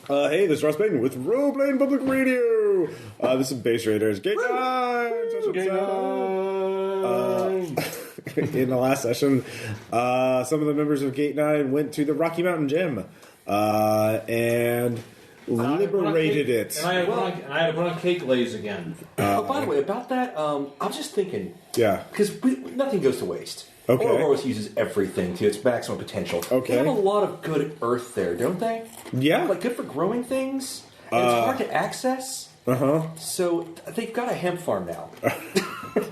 Hey, this is Ross Payton with Roleplaying Public Radio. This is Base Raiders. Gate 9! In the last session, some of the members of Gate 9 went to the Rocky Mountain Gym and liberated it. And I had to put on cake glaze again. By the way, about that, I'm just thinking. Yeah. Because nothing goes to waste. Okay. Ouroboros uses everything to its maximum potential. Okay. They have a lot of good earth there, don't they? Yeah. Like, good for growing things. And it's hard to access. Uh-huh. So, they've got a hemp farm now. All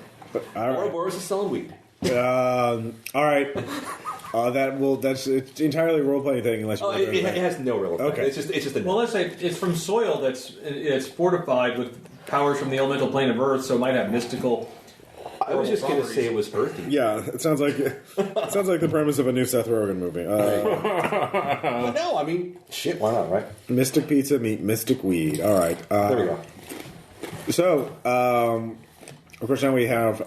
right. Ouroboros is selling weed. All right. That's it's entirely a role-playing thing unless you It has no real effect. Okay. It's just a Well, let's say it's from soil it's fortified with powers from the elemental plane of Earth, so it might have mystical. I was just going to say it was earthy. Yeah, it sounds like the premise of a new Seth Rogen movie. But no, I mean, shit, why not, right? Mystic pizza meet mystic weed. All right. There we go. So, of course, now we have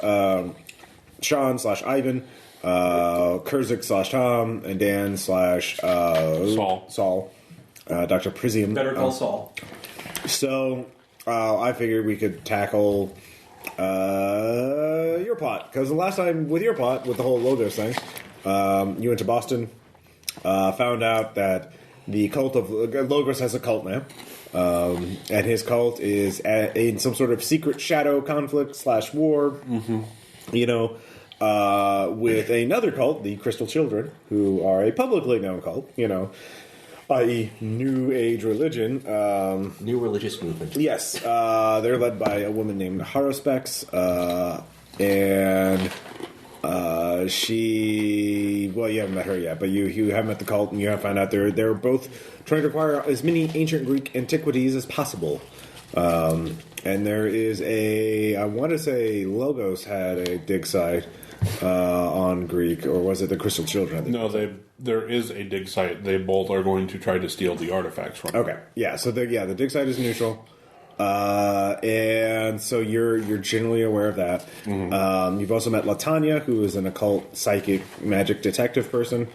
Sean/Ivan, Kurzik/Tom, and Dan/Saul. Dr. Prisium. Better call Saul. So, I figured we could tackle your plot, because the last time with your plot, with the whole Logos thing, you went to Boston, found out that the cult of Logos has a cult now, and his cult is in some sort of secret shadow conflict / war, with another cult, the Crystal Children, who are a publicly known cult, i.e. New Age religion. New religious movement. Yes. They're led by a woman named Harospex, and she... Well, you haven't met her yet, but you have met the cult, and you have found out they're both trying to acquire as many ancient Greek antiquities as possible. And there is I want to say Logos had a dig site on Greek, or was it the Crystal Children? No, there is a dig site. They both are going to try to steal the artifacts from. Okay, yeah. So the dig site is neutral, and so you're generally aware of that. Mm-hmm. You've also met Latanya, who is an occult, psychic, magic detective person,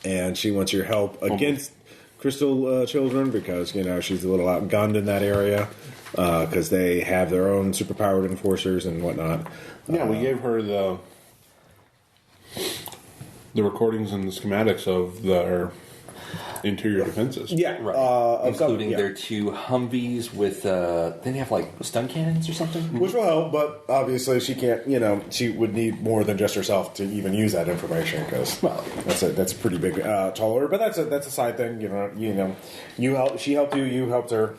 and she wants your help against Crystal Children because she's a little outgunned in that area. Because they have their own superpowered enforcers and whatnot. Yeah, we gave her the recordings and the schematics of their interior defenses. Yeah, right. Including their 2 Humvees with, they have like stun cannons or something? Which will help, but obviously she can't, she would need more than just herself to even use that information because that's a pretty big tall order. But that's a side thing, she helped you, you helped her.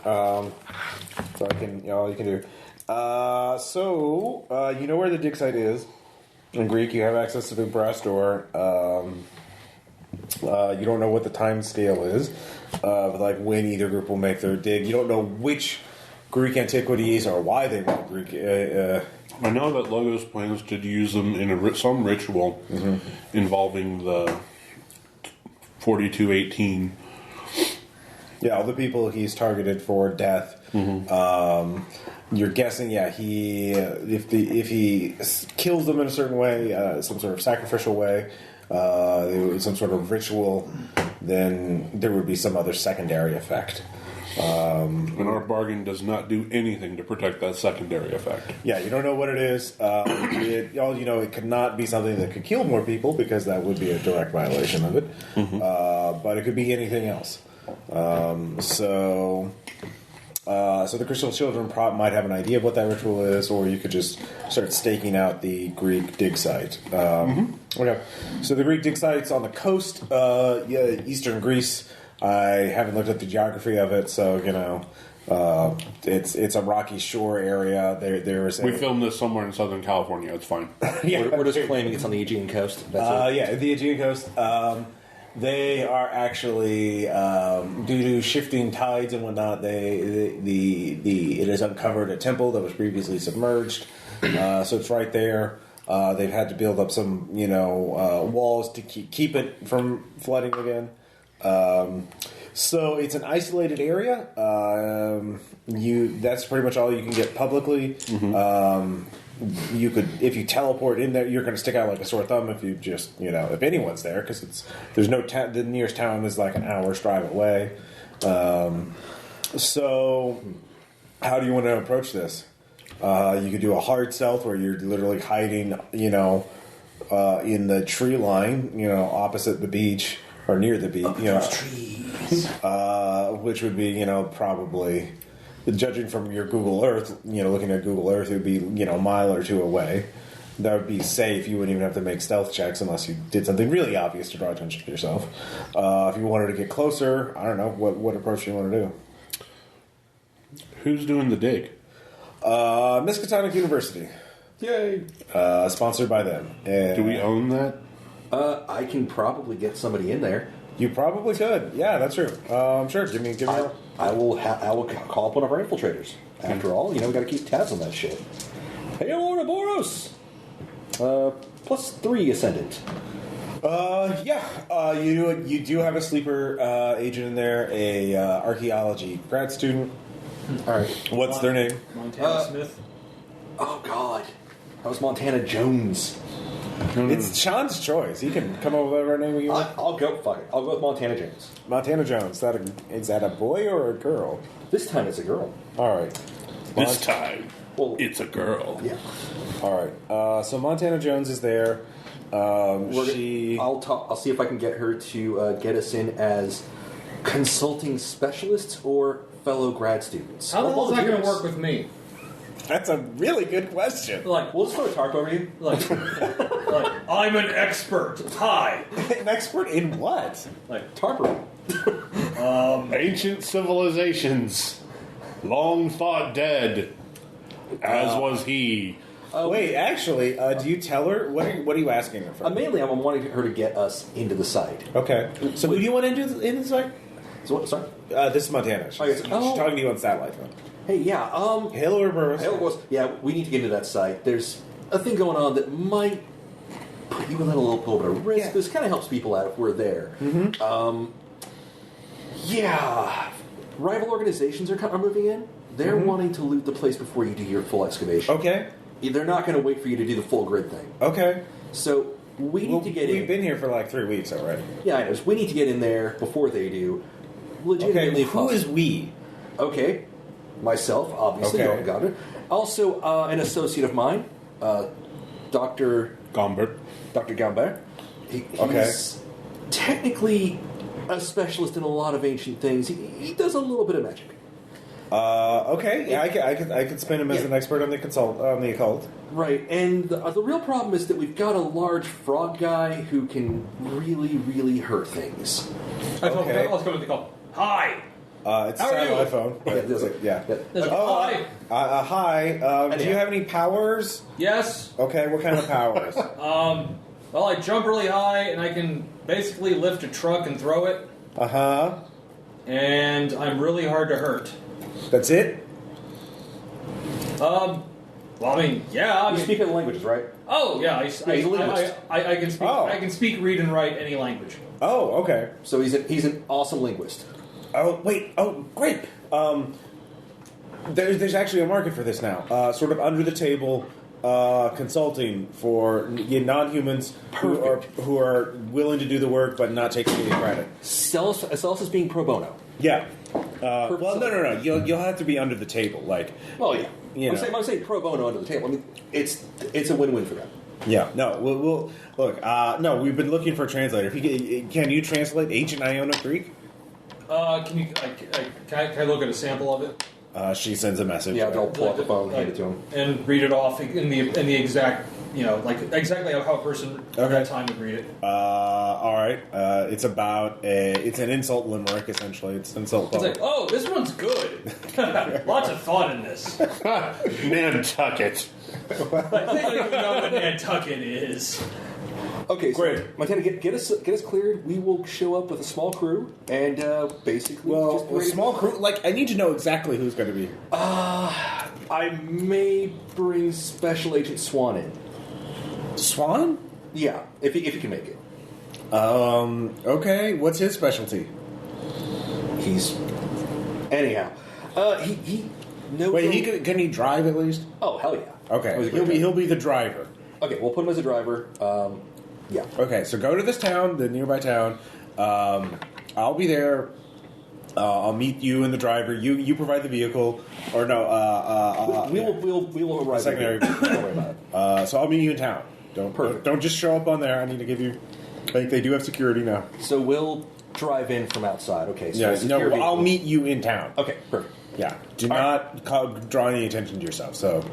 So all you can do. You know where the dig site is. In Greek, you have access to the brass door. You don't know what the time scale is, like when either group will make their dig. You don't know which Greek antiquities or why they want Greek. I know that Logos plans to use them in some ritual involving the 4218. Yeah, all the people he's targeted for death. Mm-hmm. You're guessing, if he kills them in a certain way, some sort of sacrificial way, some sort of ritual, then there would be some other secondary effect. And our bargain does not do anything to protect that secondary effect. Yeah, you don't know what it is. It could not be something that could kill more people because that would be a direct violation of it. Mm-hmm. But it could be anything else. So the Crystal Children might have an idea of what that ritual is, or you could just start staking out the Greek dig site. Okay, so the Greek dig site's on the coast, eastern Greece. I haven't looked at the geography of it, so it's a rocky shore area. We filmed this somewhere in Southern California. It's fine. Yeah. We're just claiming it's on the Aegean coast. That's it. The Aegean coast. They are actually due to shifting tides and whatnot. It has uncovered a temple that was previously submerged, so it's right there. They've had to build up some walls to keep it from flooding again. So it's an isolated area. That's pretty much all you can get publicly. Mm-hmm. you could, if you teleport in there, you're going to stick out like a sore thumb if you just, if anyone's there, because there's no the nearest town is like an hour's drive away. So, how do you want to approach this? You could do a hard stealth where you're literally hiding, in the tree line, opposite the beach or near the beach, trees. Which would be, probably, judging from your Google Earth, looking at Google Earth, it would be, a mile or two away. That would be safe. You wouldn't even have to make stealth checks unless you did something really obvious to draw attention to yourself. If you wanted to get closer, I don't know, what approach do you want to do? Who's doing the dig? Miskatonic University. Yay! Sponsored by them. And Do we own that? I can probably get somebody in there. You probably could. Yeah, that's true. Sure. Give me. I will call up one of our infiltrators. After all, we got to keep tabs on that shit. Hey, Ouroboros! +3 ascendant. Yeah. You do have a sleeper agent in there, a archaeology grad student. All right. What's their name? Montana Smith. Oh God, that was Montana Jones. It's Sean's choice. He can come up with whatever name you want. I'll go. Fuck it. I'll go with Montana Jones. Montana Jones. Is that a boy or a girl? This time it's a girl. All right. This time, Well, it's a girl. Yeah. All right. So Montana Jones is there. I'll see if I can get her to get us in as consulting specialists or fellow grad students. How the hell is that going to volunteers. work with me? That's a really good question. Like, We'll just throw a tarp over you. like, I'm an expert. Hi. An expert in what? Like, Tarper. Ancient civilizations, long thought dead, as was he. Wait, actually, do you tell her? What are you asking her for? Mainly, I'm wanting her to get us into the site. Okay. So who do you want into the site? So what? Sorry. This is Montana. She's Okay. talking to you on satellite phone. Hey, yeah. Hill or Burris? Yeah, we need to get into that site. There's a thing going on that might put you in a little bit of risk. Yeah. This kind of helps people out if we're there. Mm-hmm. Yeah. Rival organizations are moving in. They're wanting to loot the place before you do your full excavation. Okay. They're not going to wait for you to do the full grid thing. Okay. So we need to get in. We've been here for like 3 weeks already. Yeah, I know. So we need to get in there before they do. Legitimately. Okay. Who is possible. we? Okay. Myself, obviously. Okay. Got it. Also, an associate of mine, Dr. Gombert. Dr. Gambert. He's Okay. technically a specialist in a lot of ancient things. He does a little bit of magic. Okay. Yeah, I could spin him as an expert on the occult. Right, and the real problem is that we've got a large frog guy who can really, really hurt things. Okay. Let's go with the call. Hi. It's How are you? satellite phone. But Yeah. Hi. Hi. Do you have any powers? Yes. Okay. What kind of powers? Well, I jump really high, and I can basically lift a truck and throw it. And I'm really hard to hurt. That's it. Well, I mean, yeah. I You mean, speak other languages, right? oh, yeah. he's a linguist. I can speak. Oh. I can speak, read, and write any language. Oh. Okay. So he's an awesome linguist. Oh wait! Oh great! There's actually a market for this now. Sort of under the table consulting for non-humans who are willing to do the work but not taking any credit. Celsus is being pro bono. Yeah. Well, no. You'll have to be under the table, like. Oh yeah. You know. I'm saying pro bono under the table. I mean, it's a win-win for them. Yeah. No. We'll look. No, we've been looking for a translator. Can you translate ancient Ionic Greek? Can you? Can I look at a sample of it? She sends a message. Yeah, they'll pull up the phone, hand it to him, and read it off in the exact, like exactly how a person at that time would read it. All right. It's an insult limerick essentially. It's an insult. It's like, oh, this one's good. Lots of thought in this. Nantucket. I don't even know what Nantucket is. Okay, so Great. Montana, get us cleared. We will show up with a small crew and basically just be a ready small crew. Like, I need to know exactly who's going to be. I may bring Special Agent Swan in. Swan? Yeah, if you can make it. Okay. What's his specialty? Anyhow. He knows. Wait, can he drive at least? Oh hell yeah. Okay, he'll be the driver. Okay, we'll put him as a driver. Yeah. Okay, so go to this town, the nearby town. I'll be there. I'll meet you and the driver. You provide the vehicle, or no? We will arrive. Secondary. Don't worry about it. So I'll meet you in town. Don't just show up on there. I need to give you. I think they do have security now. So we'll drive in from outside. Okay. So I'll meet you in town. Okay, perfect. Yeah. Do not draw any attention to yourself. So.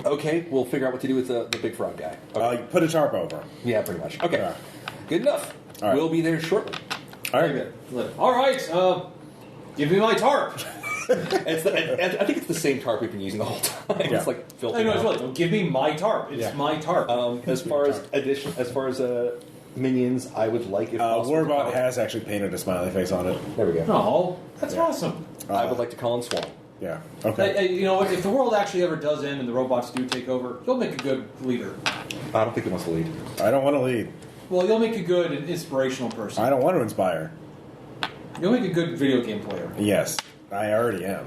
Okay, we'll figure out what to do with the big frog guy. Okay. Put a tarp over. Yeah, pretty much. Okay. Yeah. Good enough. All right. We'll be there shortly. All right. All right. Give me my tarp. I think it's the same tarp we've been using the whole time. Yeah. It's like filthy. I know. It's like, well, give me my tarp. It's my tarp. As far as minions, I would like if possible. Warbot has actually painted a smiley face on it. There we go. Oh, that's awesome. I would like to call him Swan. Yeah. Okay. You know what? If the world actually ever does end and the robots do take over, you'll make a good leader. I don't think he wants to lead. I don't want to lead. Well, you'll make a good and inspirational person. I don't want to inspire. You'll make a good video game player. Yes, I already am.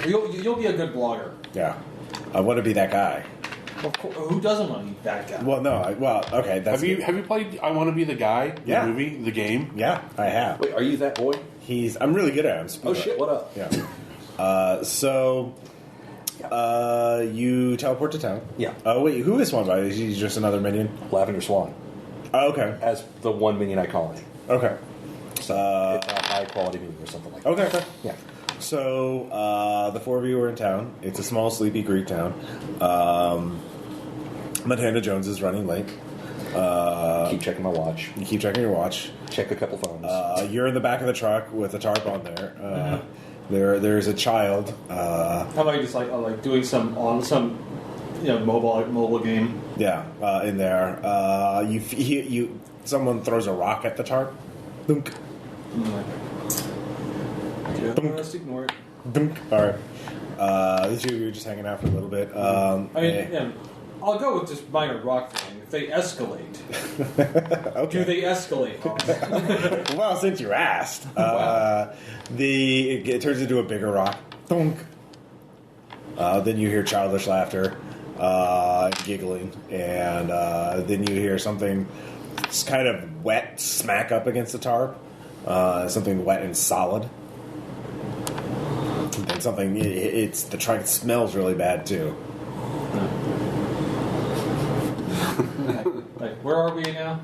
You'll be a good blogger. Yeah. I want to be that guy. Of course, who doesn't want to be that guy? Well, no. Okay. That's Have you played I Want to Be the Guy? Yeah. The movie, the game. Yeah, I have. Wait, are you that boy? I'm really good at him. Oh shit! What up? Yeah. You teleport to town. Yeah. Oh wait, who is Swan? Is he just another minion? Lavender Swan, Oh, okay. as the one minion I call him. Okay. It's a high quality minion or something like that. Okay. Yeah. So the four of you are in town. It's a small, sleepy Greek town. Montana Jones is running late. Keep checking my watch. You keep checking your watch. Check a couple phones. You're in the back of the truck with a tarp on there. There's a child. How about you just like doing some mobile game? Yeah, in there. Someone throws a rock at the tarp. Dunk. Just ignore it. Dunk. All right. These two are just hanging out for a little bit. I'll go with just minor rock throwing. If they escalate, Okay. do they escalate? Well, since you asked, it turns into a bigger rock. Dunk. Then you hear childish laughter, giggling, and then you hear something kind of wet smack up against the tarp. Something wet and solid. And something. The truck smells really bad too. Like, where are we now?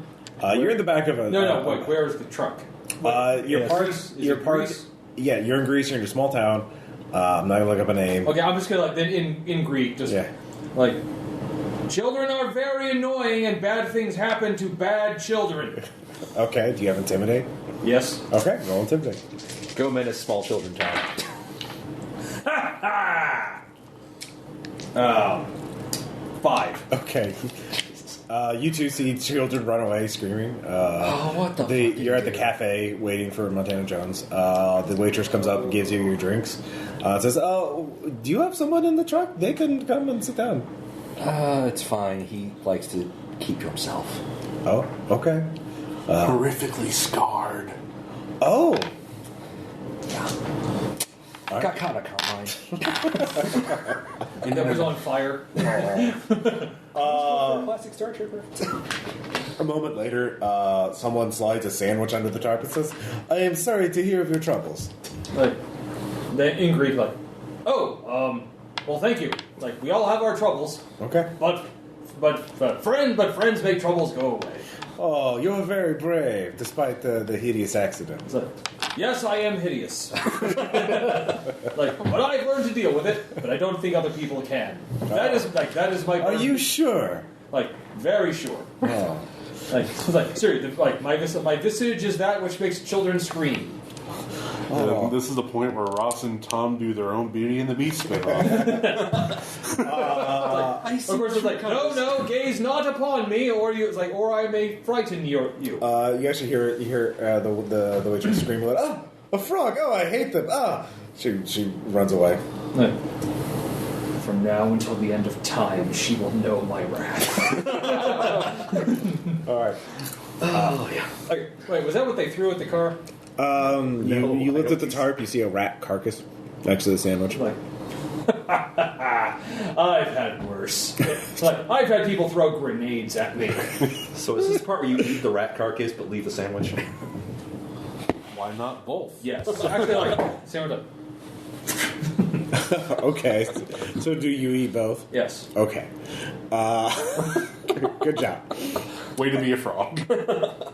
You're in the back of a. Wait, where is the truck? You're parked. Greece? Yeah, you're in Greece. You're in a small town. I'm not gonna look up a name. Okay, I'm just gonna then in Greek like children are very annoying and bad things happen to bad children. Okay. Do you have intimidate? Yes. Okay. Roll intimidate. Go menace small children town. Ha 5. Okay. You two see children run away screaming. What the fuck You're at the cafe waiting for Montana Jones. The waitress comes up and gives you your drinks. Says, "Oh, do you have someone in the truck? They can come and sit down." It's fine. He likes to keep to himself. Oh, okay. Horrifically scarred. Oh. Got caught a combine. And that was on fire. Classic Star Trooper. A moment later, someone slides a sandwich under the tarp and says, "I am sorry to hear of your troubles." Like, then in Greek, like, well, thank you. Like, we all have our troubles, Okay. but friends make troubles go away. Oh, you're very brave, despite the hideous accident. It's like, yes, I am hideous. But I've learned to deal with it, but I don't think other people can. That is my. Are you sure? Like, very sure. Oh. Like seriously, my visage is that which makes children scream. Oh. This is the point where Ross and Tom do their own Beauty and the Beast spin-off. Of course, it's like, no, gaze not upon me, or I may frighten you. You actually hear the waitress scream like, "Oh, a frog! Oh, I hate them! Ah!" She runs away. From now until the end of time, she will know my wrath. All right. Okay, wait, was that what they threw at the car? You looked at the tarp. You see a rat carcass next to the sandwich. Like, I've had worse. Like, I've had people throw grenades at me. So is this the part where you eat the rat carcass but leave the sandwich? Why not both? Yes. So actually, like, sandwich up. Okay. So do you eat both? Yes. Okay. Good job. Way to be a frog.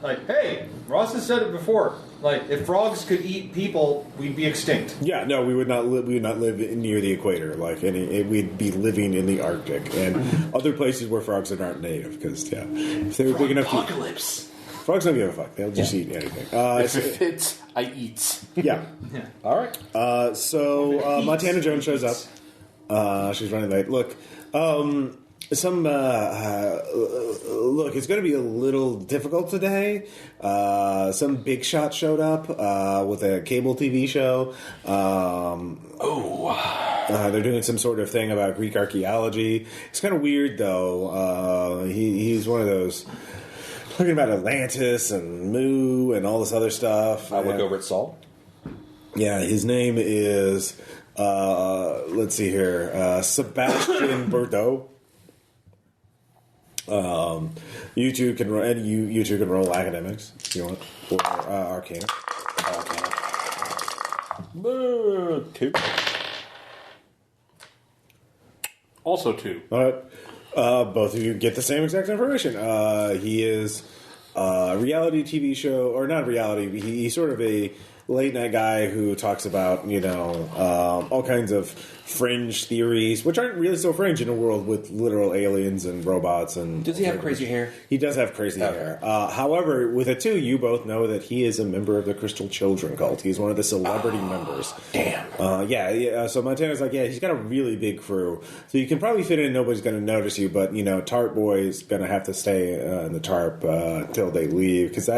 Like, hey, Ross has said it before. Like, if frogs could eat people, we'd be extinct. Yeah, no, we would not live near the equator. Like we'd be living in the Arctic and other places where frogs are not native. Because if they were big enough, Apocalypse. frogs don't give a fuck. They'll just eat anything. If it fits, I eat. Yeah. All right. So Montana Jones shows up. She's running late. Look, it's going to be a little difficult today. Some big shot showed up with a cable TV show. They're doing some sort of thing about Greek archaeology. It's kind of weird, though. He's one of those talking about Atlantis and Mu and all this other stuff. I look over at Saul. Yeah, his name is, let's see here, Sebastian Bordeaux. You two can roll academics if you want, or Arcana. 2. Also 2. All right. Both of you get the same exact information. He is a reality TV show, or not reality. He's sort of a late night guy who talks about all kinds of fringe theories, which aren't really so fringe in a world with literal aliens and robots. And does he have crazy hair? He does have crazy hair. However, with it too, you both know that he is a member of the Crystal Children cult. He's one of the celebrity members. Damn. Yeah. So Montana's like, he's got a really big crew, so you can probably fit in. Nobody's going to notice you, but Tarp Boy's going to have to stay in the Tarp until they leave, because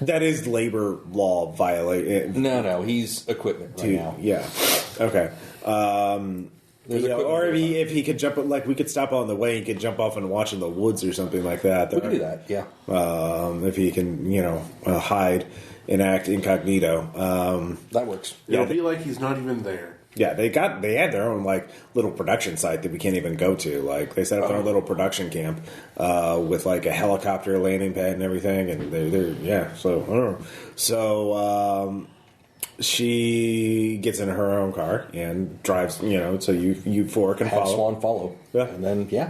that is labor law violation. No, he's equipment right now. Yeah. Okay. Or if he could jump, like we could stop on the way, he could jump off and watch in the woods or something like that. We could do that, yeah. If he can, hide and act incognito. That works. It'll be like he's not even there. Yeah, they had their own little production site that we can't even go to. Like they set up their own little production camp with a helicopter landing pad and everything, and they're. So I don't know. So. She gets in her own car and drives, so you four can follow. Swan follow. Yeah. And then, yeah.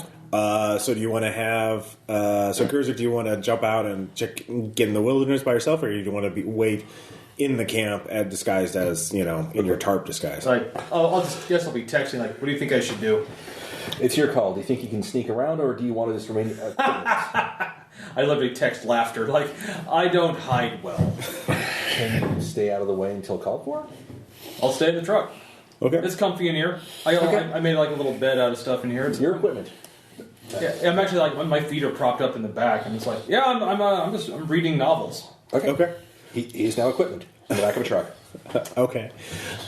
So do you want to have... Kurzik, do you want to jump out and get in the wilderness by yourself, or do you want to wait in the camp disguised as, in your tarp disguise? I'll be texting, what do you think I should do? It's your call. Do you think you can sneak around, or do you want to just remain... I literally text laughter, I don't hide well. Can you stay out of the way until called for? I'll stay in the truck. Okay. It's comfy in here. I made a little bed out of stuff in here. It's your equipment. Yeah, I'm actually my feet are propped up in the back. I'm just I'm reading novels. Okay. He's now equipment in the back of a truck. Okay.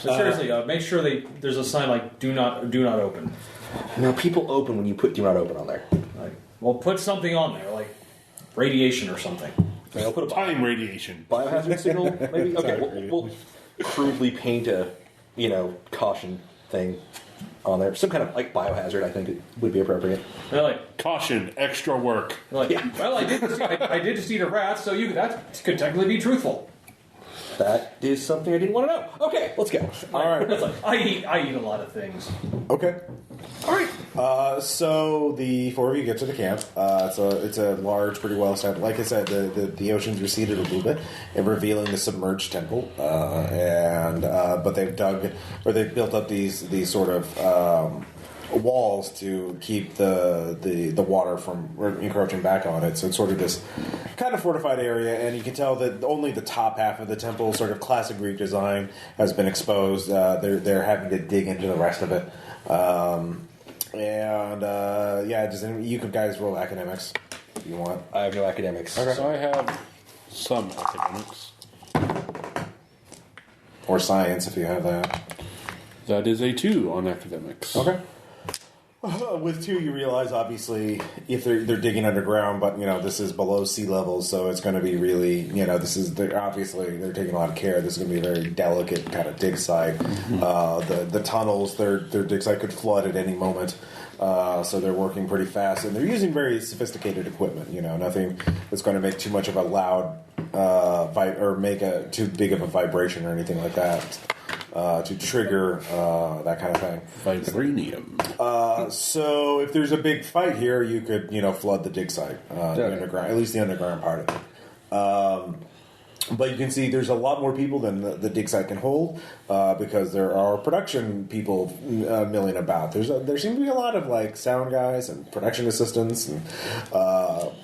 So seriously, make sure there's a sign do not open. No, people open when you put do not open on there. Put something on there, like radiation or something. I'll put a time radiation. Biohazard signal, maybe? Okay, we'll crudely paint a, caution thing on there. Some kind of, biohazard, I think it would be appropriate. Caution, extra work. Well, I did just eat a rat, so that could technically be truthful. That is something I didn't want to know. Okay, let's go. All right. I eat a lot of things. Okay. All right. So the four of you get to the camp. It's a large, pretty well established. Like I said, the ocean's receded a little bit, and revealing the submerged temple. But they've built up these sort of walls to keep the water from encroaching back on it. So it's sort of this kind of fortified area, and you can tell that only the top half of the temple, sort of classic Greek design, has been exposed. They're having to dig into the rest of it. You could guys roll academics if you want. I have no academics. Okay. So I have some academics. Or science if you have that. That is a 2 on academics. Okay. With 2, you realize, obviously, if they're digging underground, but, this is below sea level, so it's going to be really, they're taking a lot of care. This is going to be a very delicate kind of dig site. The tunnels, their dig site could flood at any moment. So they're working pretty fast, and they're using very sophisticated equipment. Nothing that's going to make too much of a loud or make too big of a vibration or anything like that to trigger that kind of thing. Vibranium. So if there's a big fight here, you could flood the dig site, the underground, at least the underground part of it. But you can see there's a lot more people than the dig site can hold because there are production people milling about. There seem to be a lot of sound guys and production assistants and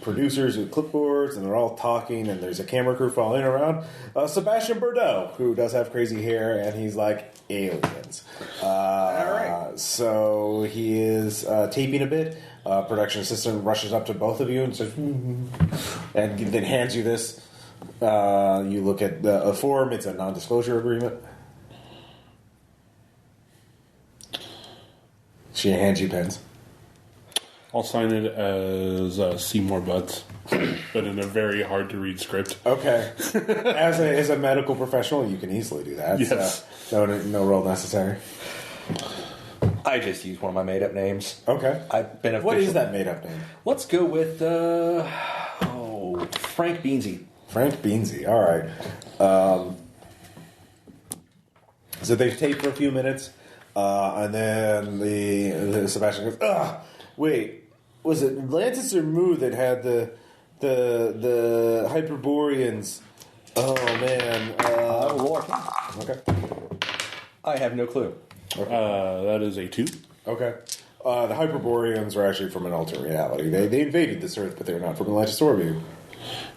producers with clipboards, and they're all talking. And there's a camera crew following around Sebastian Bordeaux, who does have crazy hair, and he's like aliens. All right. So he is taping a bit. Production assistant rushes up to both of you and says, and then hands you this. You look at the form. It's a non-disclosure agreement. She hands you pens. I'll sign it as Seymour Butts, but in a very hard-to-read script. Okay. As a medical professional, you can easily do that. Yes. No role necessary. I just used one of my made-up names. Okay. I've been What is that made-up name? Let's go with Frank Beansy. Frank Beansy. All right. So they've taped for a few minutes, and then the Sebastian goes, wait, was it Lantis or Moo that had the Hyperboreans? Oh man. Okay. I have no clue. Okay. That is a 2. Okay. The Hyperboreans are actually from an alternate reality. They invaded this Earth, but they're not from Atlantis Orview.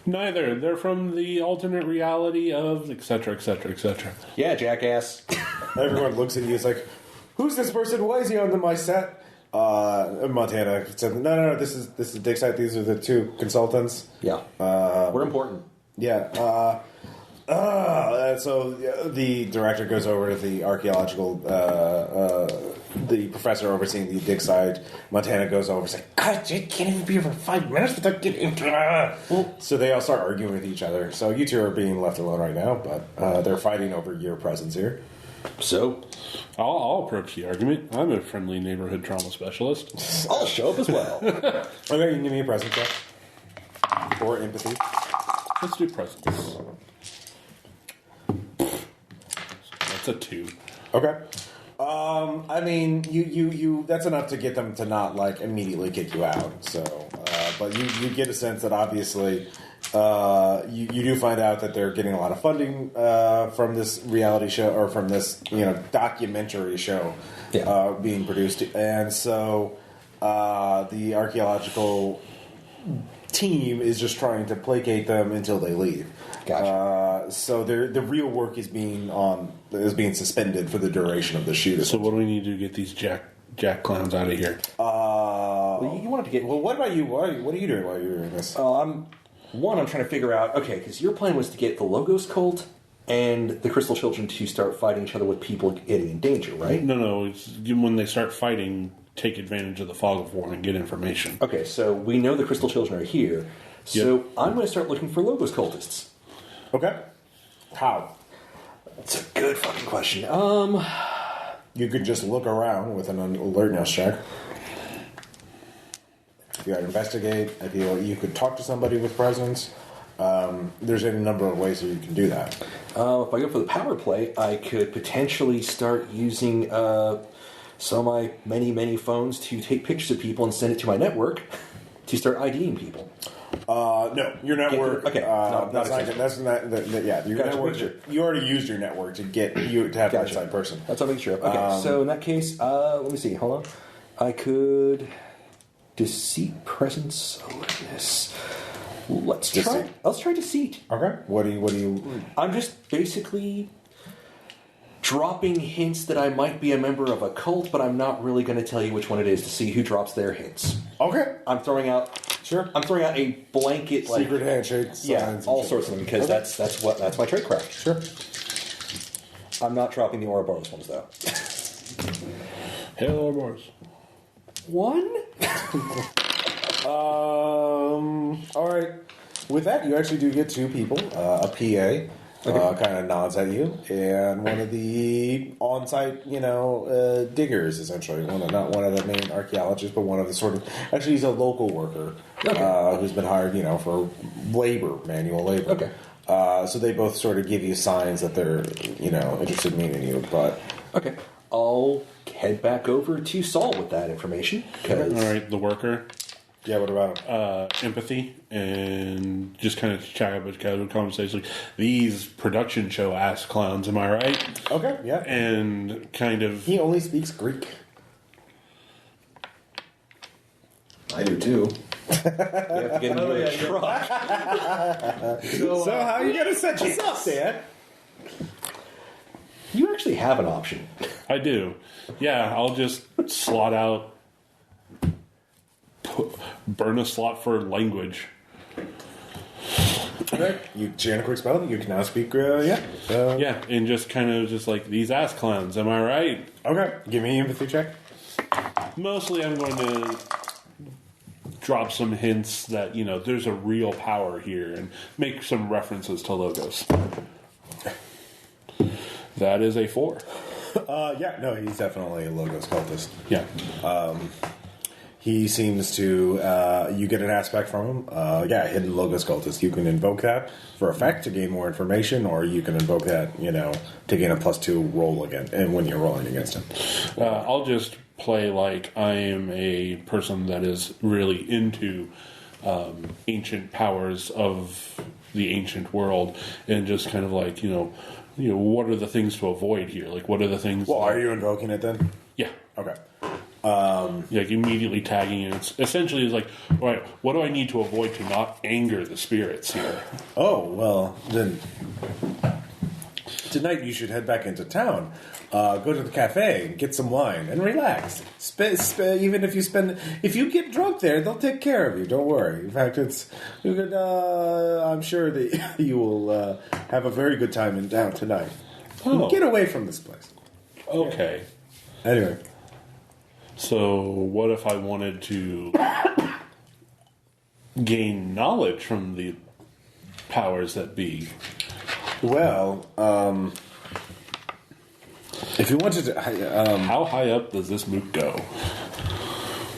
Neither. They're from the alternate reality of etc., etc., etc. Yeah, jackass. Everyone looks at you. It's like, who's this person? Why is he on my set? Montana said, no. This is dig site. These are the 2 consultants. Yeah. We're important. Yeah. So the director goes over to the archaeological, the professor overseeing the dig site. Montana goes over and says, God, you can't even be here for 5 minutes without getting... So they all start arguing with each other. So you 2 are being left alone right now, but they're fighting over your presence here. So? I'll approach the argument. I'm a friendly neighborhood trauma specialist. I'll show up as well. Okay, you can give me a presence check. Or empathy. Let's do presence. That's a 2. Okay. I mean, you that's enough to get them to not immediately kick you out. So, but you get a sense that obviously you do find out that they're getting a lot of funding from this reality show or from this documentary show being produced, and so the archaeological team is just trying to placate them until they leave. Gotcha. So the real work is being suspended for the duration of the shoot. So what do we need to get these jack clowns out of here? Well, you wanted to get. Well, what about you? What are you doing while you're doing this? I'm trying to figure out. Okay, because your plan was to get the Logos cult and the Crystal Children to start fighting each other with people getting in danger, right? No. It's when they start fighting, take advantage of the fog of war and get information. Okay, so we know the Crystal Children are here. So I'm going to start looking for Logos cultists. Okay. How? That's a good fucking question. You could just look around with an alertness check. If you investigate, if you could talk to somebody with presence. There's any number of ways that you can do that. If I go for the power play, I could potentially start using some of my many phones to take pictures of people and send it to my network to start IDing people. No, your network. Okay, that's not. Your Gotcha, network. picture. You already used your network to get you to have an inside person. That's what I'm making sure of. Okay, so in that case, let me see. Hold on. I could deceit, presence, awareness. Let's try. Let's try deceit. Okay. What do you? I'm just basically dropping hints that I might be a member of a cult, but I'm not really going to tell you which one it is to see who drops their hints. Okay. I'm throwing out. Sure. I'm throwing out a blanket secret handshakes. Yeah, all sorts of them because that's my tradecraft. Sure. I'm not dropping the Ouroboros ones though. Hell Ouroboros. 1. All right. With that, you actually do get 2 people, a PA kind of nods at you, and one of the on-site, diggers, essentially. Not one of the main archaeologists, but one of the sort of... Actually, he's a local worker who's been hired, for manual labor. Okay. So they both sort of give you signs that they're, interested in meeting you, but... Okay. I'll head back over to Saul with that information. All right, the worker. Yeah, what about him? Empathy, and just kind of chat about casual conversation. Like, these production show ass clowns, am I right? Okay, yeah. And kind of... He only speaks Greek. I do too. You have to get into a truck. So how are you going to set this up, Dan? You actually have an option. I do. Yeah, I'll just slot out... burn a slot for language. Okay. You chant a quick spell. You can now speak. Yeah, and just kind of just like these ass clowns. Am I right? Okay. Give me an empathy check. Mostly, I'm going to drop some hints that there's a real power here, and make some references to logos. That is a 4. Yeah. No, he's definitely a logos cultist. Yeah. He seems to, you get an aspect from him. Hidden logos cultist. You can invoke that for effect to gain more information, or you can invoke that, to gain a +2 roll again, and when you're rolling against him. I'll just play like I am a person that is really into ancient powers of the ancient world, and just kind of like, what are the things to avoid here? Like, what are the things... Well, are you invoking it then? Yeah. Okay. Like immediately tagging it. It's essentially like, all right, what do I need to avoid to not anger the spirits here? Oh, well, then tonight you should head back into town. Go to the cafe and get some wine and relax. Even if you get drunk there, they'll take care of you. Don't worry. In fact, I'm sure that you will have a very good time in town tonight. Oh. Get away from this place. Okay. Anyway. So, what if I wanted to gain knowledge from the powers that be? Well, if you wanted to... how high up does this moot go?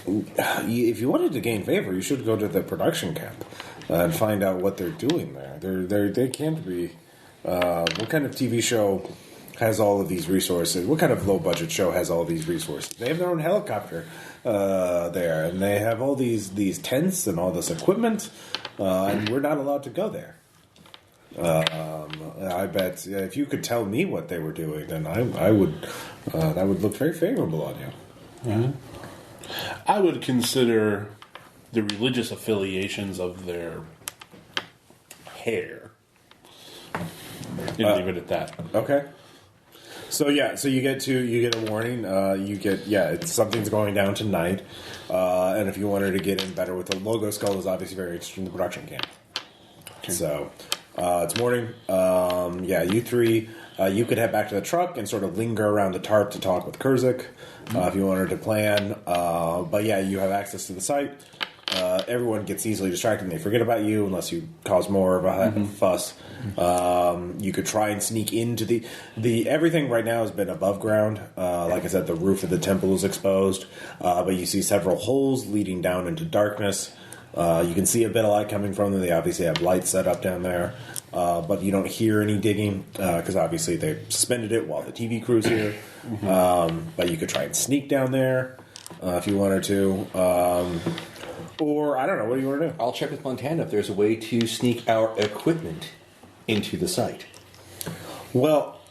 If you wanted to gain favor, you should go to the production camp and find out what they're doing there. They can't be... what kind of TV show has all of these resources? What kind of low-budget show has all these resources? They have their own helicopter there, and they have all these tents and all this equipment, and we're not allowed to go there. I bet if you could tell me what they were doing, then I would that would look very favorable on you. Mm-hmm. I would consider the religious affiliations of their hair. And leave it at that. Okay. So you get a warning. Something's going down tonight, and if you wanted to get in better with the logo skull, is obviously very interested in the production camp. Okay. So it's morning. You three, you could head back to the truck and sort of linger around the tarp to talk with Kurzik if you wanted to plan. You have access to the site. Everyone gets easily distracted and they forget about you unless you cause more of a fuss. You could try and sneak into the everything right now has been above ground. Like I said, the roof of the temple is exposed, but you see several holes leading down into darkness. You can see a bit of light coming from them. They obviously have lights set up down there, but you don't hear any digging because obviously they suspended it while the TV crew's here. But you could try and sneak down there if you wanted to. Or, I don't know, what do you want to do? I'll check with Montana if there's a way to sneak our equipment into the site. Well,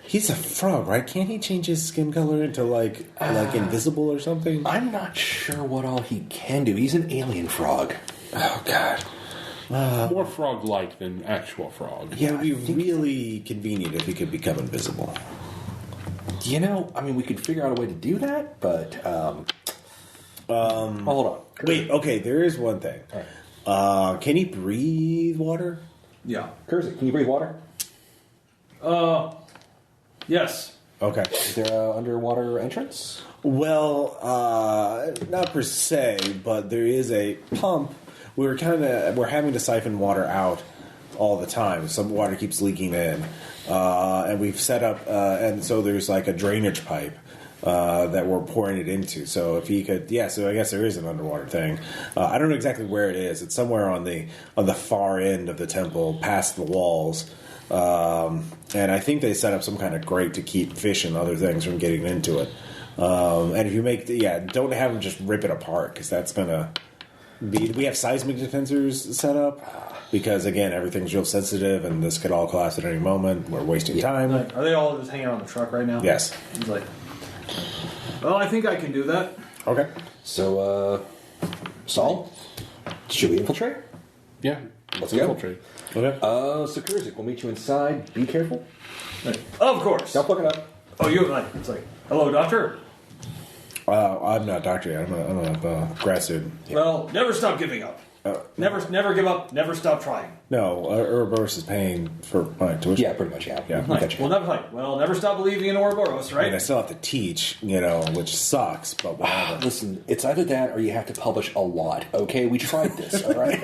he's a frog, right? Can't he change his skin color into, like invisible or something? I'm not sure what all he can do. He's an alien frog. Oh, God. More frog-like than actual frog. Yeah, it would be really convenient if he could become invisible. We could figure out a way to do that, but... hold on. Wait, okay, there is one thing. Right. Can he breathe water? Yeah. Kurzik, can you breathe water? Yes. Okay. Is there an underwater entrance? Well, not per se, but there is a pump. We're having to siphon water out all the time. Some water keeps leaking in, and we've set up, and so there's like a drainage pipe that we're pouring it into. So if he could, so I guess there is an underwater thing. I don't know exactly where it is. It's somewhere on the far end of the temple, past the walls. And I think they set up some kind of grate to keep fish and other things from getting into it. And if you make, don't have them just rip it apart, because that's gonna be. We have seismic defensors set up. Because, again, everything's real sensitive, and this could all collapse at any moment. We're wasting time. Like, are they all just hanging out on the truck right now? Yes. He's like, well, I think I can do that. Okay. So, Saul, should we infiltrate? Yeah. Let's go. Infiltrate. Okay. So Kurzik, we'll meet you inside. Be careful. Like, of course. Don't fuck it up. Oh, you like? It's like, hello, doctor. I'm not a doctor yet. I'm a grad student. Well, never stop giving up. Never give up. Never stop trying. No, Ouroboros is paying for my tuition. Yeah, pretty much, yeah. Yeah. Gotcha. Well, never stop believing in Ouroboros, I mean, I right? still have to teach, which sucks, but whatever. Listen, it's either that or you have to publish a lot, okay? We tried this, all right?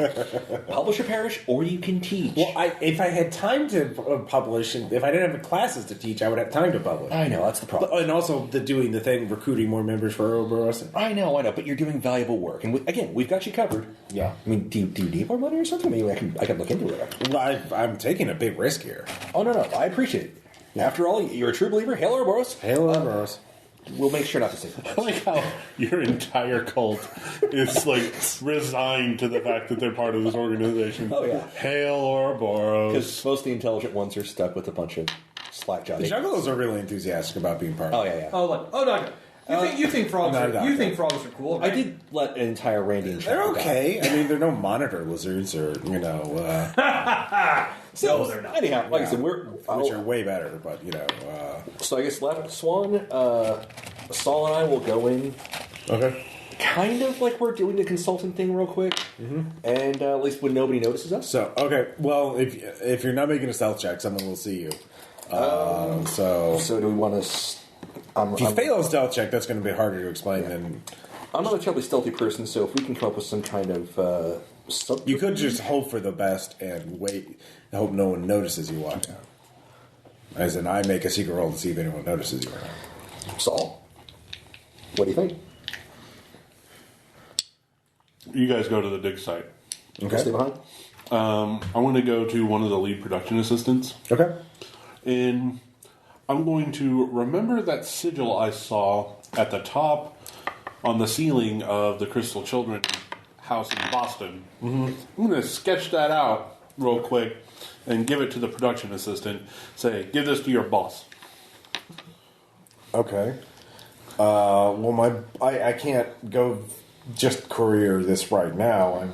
Publish or perish, or you can teach. Well, if I had time to publish, and if I didn't have classes to teach, I would have time to publish. I know, that's the problem. And also doing the thing, recruiting more members for Ouroboros. I know, but you're doing valuable work. And again, we've got you covered. Yeah. I mean, do you need more money or something? Maybe I can look into it. Well, I'm taking a big risk here. Oh, no, I appreciate it. After all, you're a true believer. Hail Ouroboros. Hail Ouroboros. We'll make sure not to say that. I like how your entire cult is like resigned to the fact that they're part of this organization. Oh, yeah. Hail Ouroboros. Because most of the intelligent ones are stuck with a bunch of slack jobs. The Juggalos are really enthusiastic about being part of it. Oh, yeah. Oh, doctor. You think frogs? not a doctor. You think frogs are cool? I Right? did let an entire Randian They're chapter okay. I mean, they're no monitor lizards or, No, they're not. Anyhow, like I said, which are way better, but, so I guess left Swan, Saul and I will go in Okay. kind of like we're doing the consultant thing real quick. Mm-hmm. And at least when nobody notices us. So, okay, well, if you're not making a stealth check, someone will see you. So do we want to... if you fail a stealth check, that's going to be harder to explain than... I'm not a terribly stealthy person, so if we can come up with some kind of... You could just hope for the best and wait and hope no one notices you walk out. As in, I make a secret roll to see if anyone notices you. Saul, what do you think? You guys go to the dig site. Okay. Stay behind? I want to go to one of the lead production assistants. Okay. And I'm going to remember that sigil I saw at the top on the ceiling of the Crystal Children house in Boston. Mm-hmm. I'm going to sketch that out real quick and give it to the production assistant. Say, give this to your boss. Okay. Well, I can't go just courier this right now.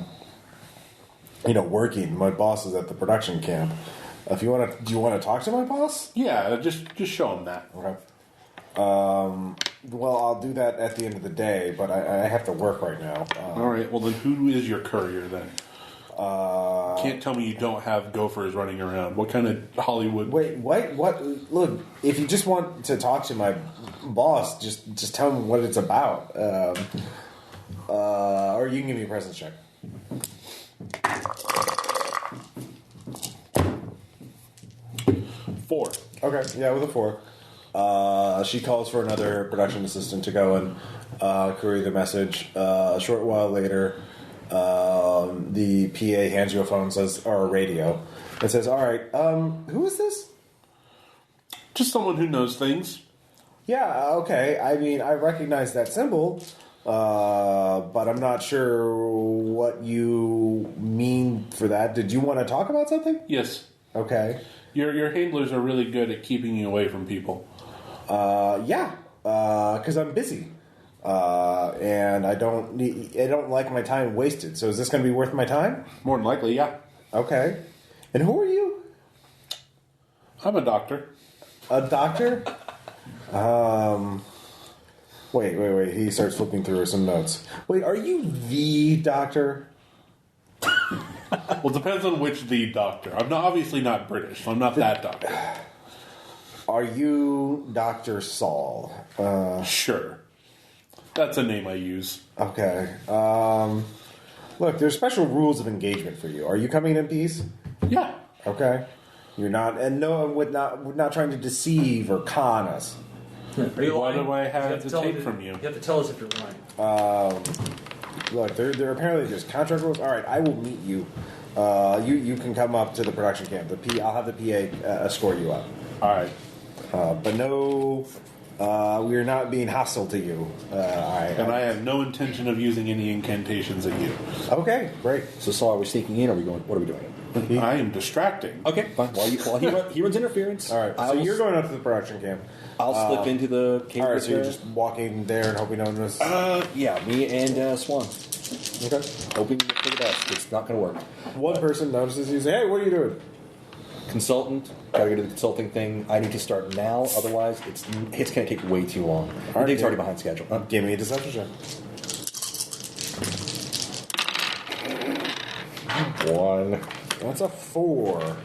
I'm, working. My boss is at the production camp. Do you want to talk to my boss? Yeah, just show him that. Okay. Well, I'll do that at the end of the day, but I have to work right now. All right. Well, then who is your courier then? Can't tell me you don't have gophers running around. What kind of Hollywood? Wait, what? Look, if you just want to talk to my boss, just tell him what it's about. Or you can give me a presence check. 4. Okay, yeah, with a 4. She calls for another production assistant to go and courier the message. A short while later, the PA hands you a phone, or a radio. It says, "All right, who is this?" Just someone who knows things. Yeah, okay. I mean, I recognize that symbol, but I'm not sure what you mean for that. Did you want to talk about something? Yes. Okay. Your handlers are really good at keeping you away from people. Yeah, because I'm busy, and I don't like my time wasted. So is this going to be worth my time? More than likely, yeah. Okay. And who are you? I'm a doctor. A doctor? Wait. He starts flipping through some notes. Wait, are you the doctor? Well, it depends on which the doctor. I'm obviously not British, so I'm not that doctor. Are you Dr. Saul? Sure. That's a name I use. Okay. Look, there's special rules of engagement for you. Are you coming in peace? Yeah. Okay. You're not, and no one we're not trying to deceive or con us. Are you Why lying? do I have to the tell tape me- from you? You have to tell us if you're lying. Look, there apparently there's contract rules. All right, I will meet you. You can come up to the production camp. I'll have the PA escort you up. All right. But no, we are not being hostile to you. And I have no intention of using any incantations at you. Okay, great. So are we sneaking in? Or are we going? What are we doing? I am distracting. Okay, fine. While he runs interference. All right, so you're going up to the production camp. I'll slip into the cave. All right, so you're just walking there and hoping no one knows. Yeah, me and Swan. Okay. Hoping for the best. It's not going to work. One person notices you. Say, "Hey, what are you doing?" Consultant. Got to go to the consulting thing. I need to start now. Otherwise, it's going to take way too long. right, It's yeah. already behind schedule. Give me a deception check. 1. That's a 4.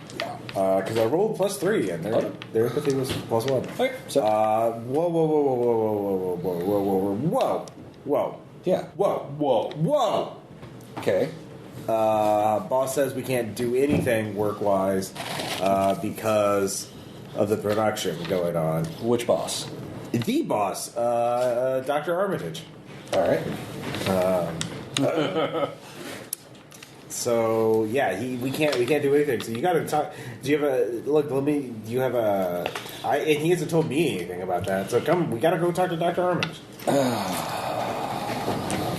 Because I rolled +3, and their empathy was +1. Okay, so Whoa. yeah. Whoa. Okay. Boss says we can't do anything work-wise because of the production going on. Which boss? The boss, Dr. Armitage. All right. So yeah, we can't do anything. So you got to talk. Do you have a look? Do you have a? And he hasn't told me anything about that. So come, we got to go talk to Dr. Armitage.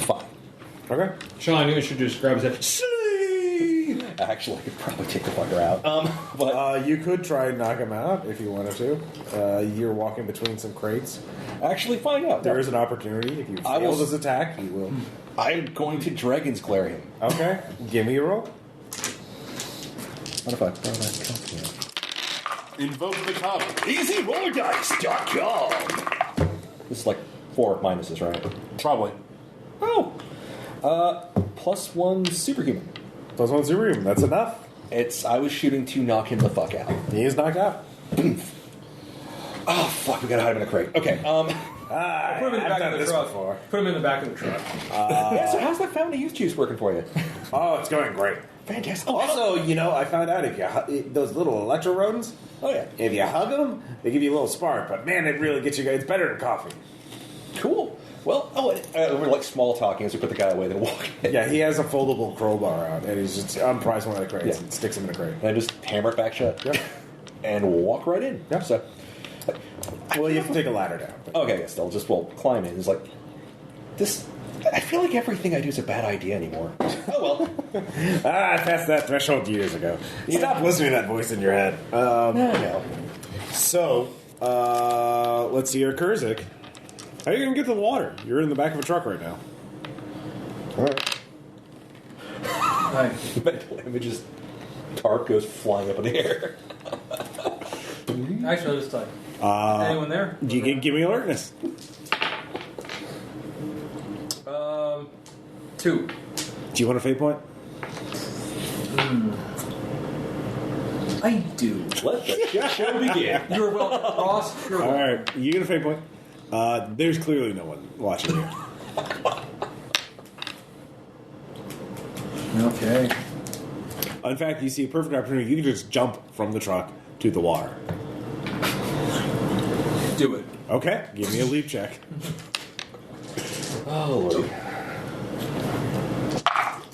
Fine. Okay. Sean, you should just grab his head. Actually, I could probably take the fucker out. But You could try and knock him out if you wanted to. You're walking between some crates. actually, find out. There is an opportunity if you I fail will- this attack, you will. I'm going to Dragon's Glare him. Okay. Give me a roll. What if I throw that cup Invoke the cup. EasyRollerDice.com. This is like 4 minuses, right? Probably. Oh. +1 superhuman. +1 superhuman. That's enough. I was shooting to knock him the fuck out. He is knocked out. Oh fuck, we gotta hide him in a crate. Okay, Put him in the I've back done of the this truck. before. Put him in the back of the truck. yeah, so how's that fountain of youth juice working for you? Oh, it's going great. Fantastic. Also, I found out if you those little electro rodents, Oh yeah. if you hug them, they give you a little spark. But man, it really gets you. It's better than coffee. Cool. Well, we're like small talking as we put the guy away, then walk in. Yeah, he has a foldable crowbar out, and he's just unprised one of the crates Yeah. and sticks him in a crate. And I just hammer it back shut. Yep. And walk right in. Yep. So, Well, you have to take a ladder down. But. okay, yes, we'll climb in. It's like, this, I feel like everything I do is a bad idea anymore. Oh well. I passed that threshold years ago. Stop listening to that voice in your head. No. So, let's see here, Kurzik. How are you going to get to the water? You're in the back of a truck right now. All right. Hi. Mental images, tarp goes flying up in the air. Actually, this time. Anyone there? You can give me alertness. 2. Do you want a fate point? I do. Let the show begin. You're welcome, Ross. You're All welcome. right, you get a fate point. There's clearly no one watching you. Okay. In fact, you see a perfect opportunity. You can just jump from the truck to the water. Do it. Okay, give me a leap check. Oh, Lord.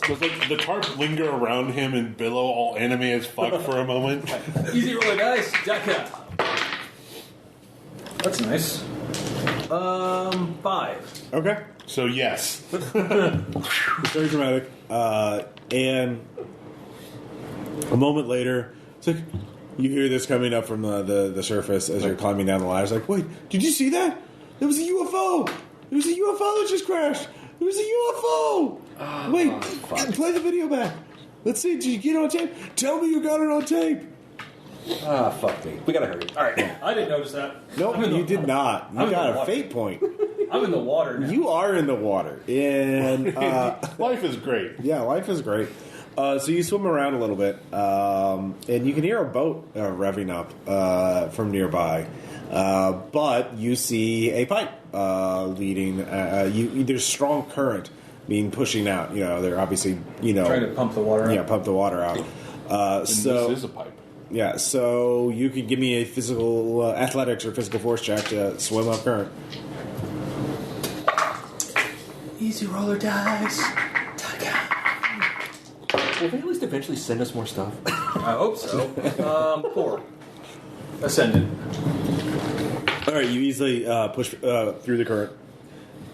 Does the tarp linger around him and billow all anime as fuck for a moment? Easy roller dice. Jacka. That's nice. 5. Okay. So yes. It's very dramatic. And a moment later, it's like you hear this coming up from the surface as you're climbing down the ladder. It's like, wait, did you see that? There was a UFO. There was a UFO that just crashed. There was a UFO. Wait, play the video back. Let's see. Did you get it on tape? Tell me you got it on tape. Ah, fuck me. We gotta hurry. All right. I didn't notice that. Nope, I'm in you the- did not. You I'm in got the a water. fate point. I'm in the water now. You are in the water. And Life is great. yeah, life is great. So you swim around a little bit, and you can hear a boat revving up from nearby. But you see a pipe leading. There's strong current being pushing out. They're obviously Trying to pump the water out. Yeah, pump the water out. And So this is a pipe. yeah, so you could give me a physical athletics or physical force check to swim up current. Easy roller dice. Will they at least eventually send us more stuff? I hope so. 4. Ascendant. All right, you easily push through the current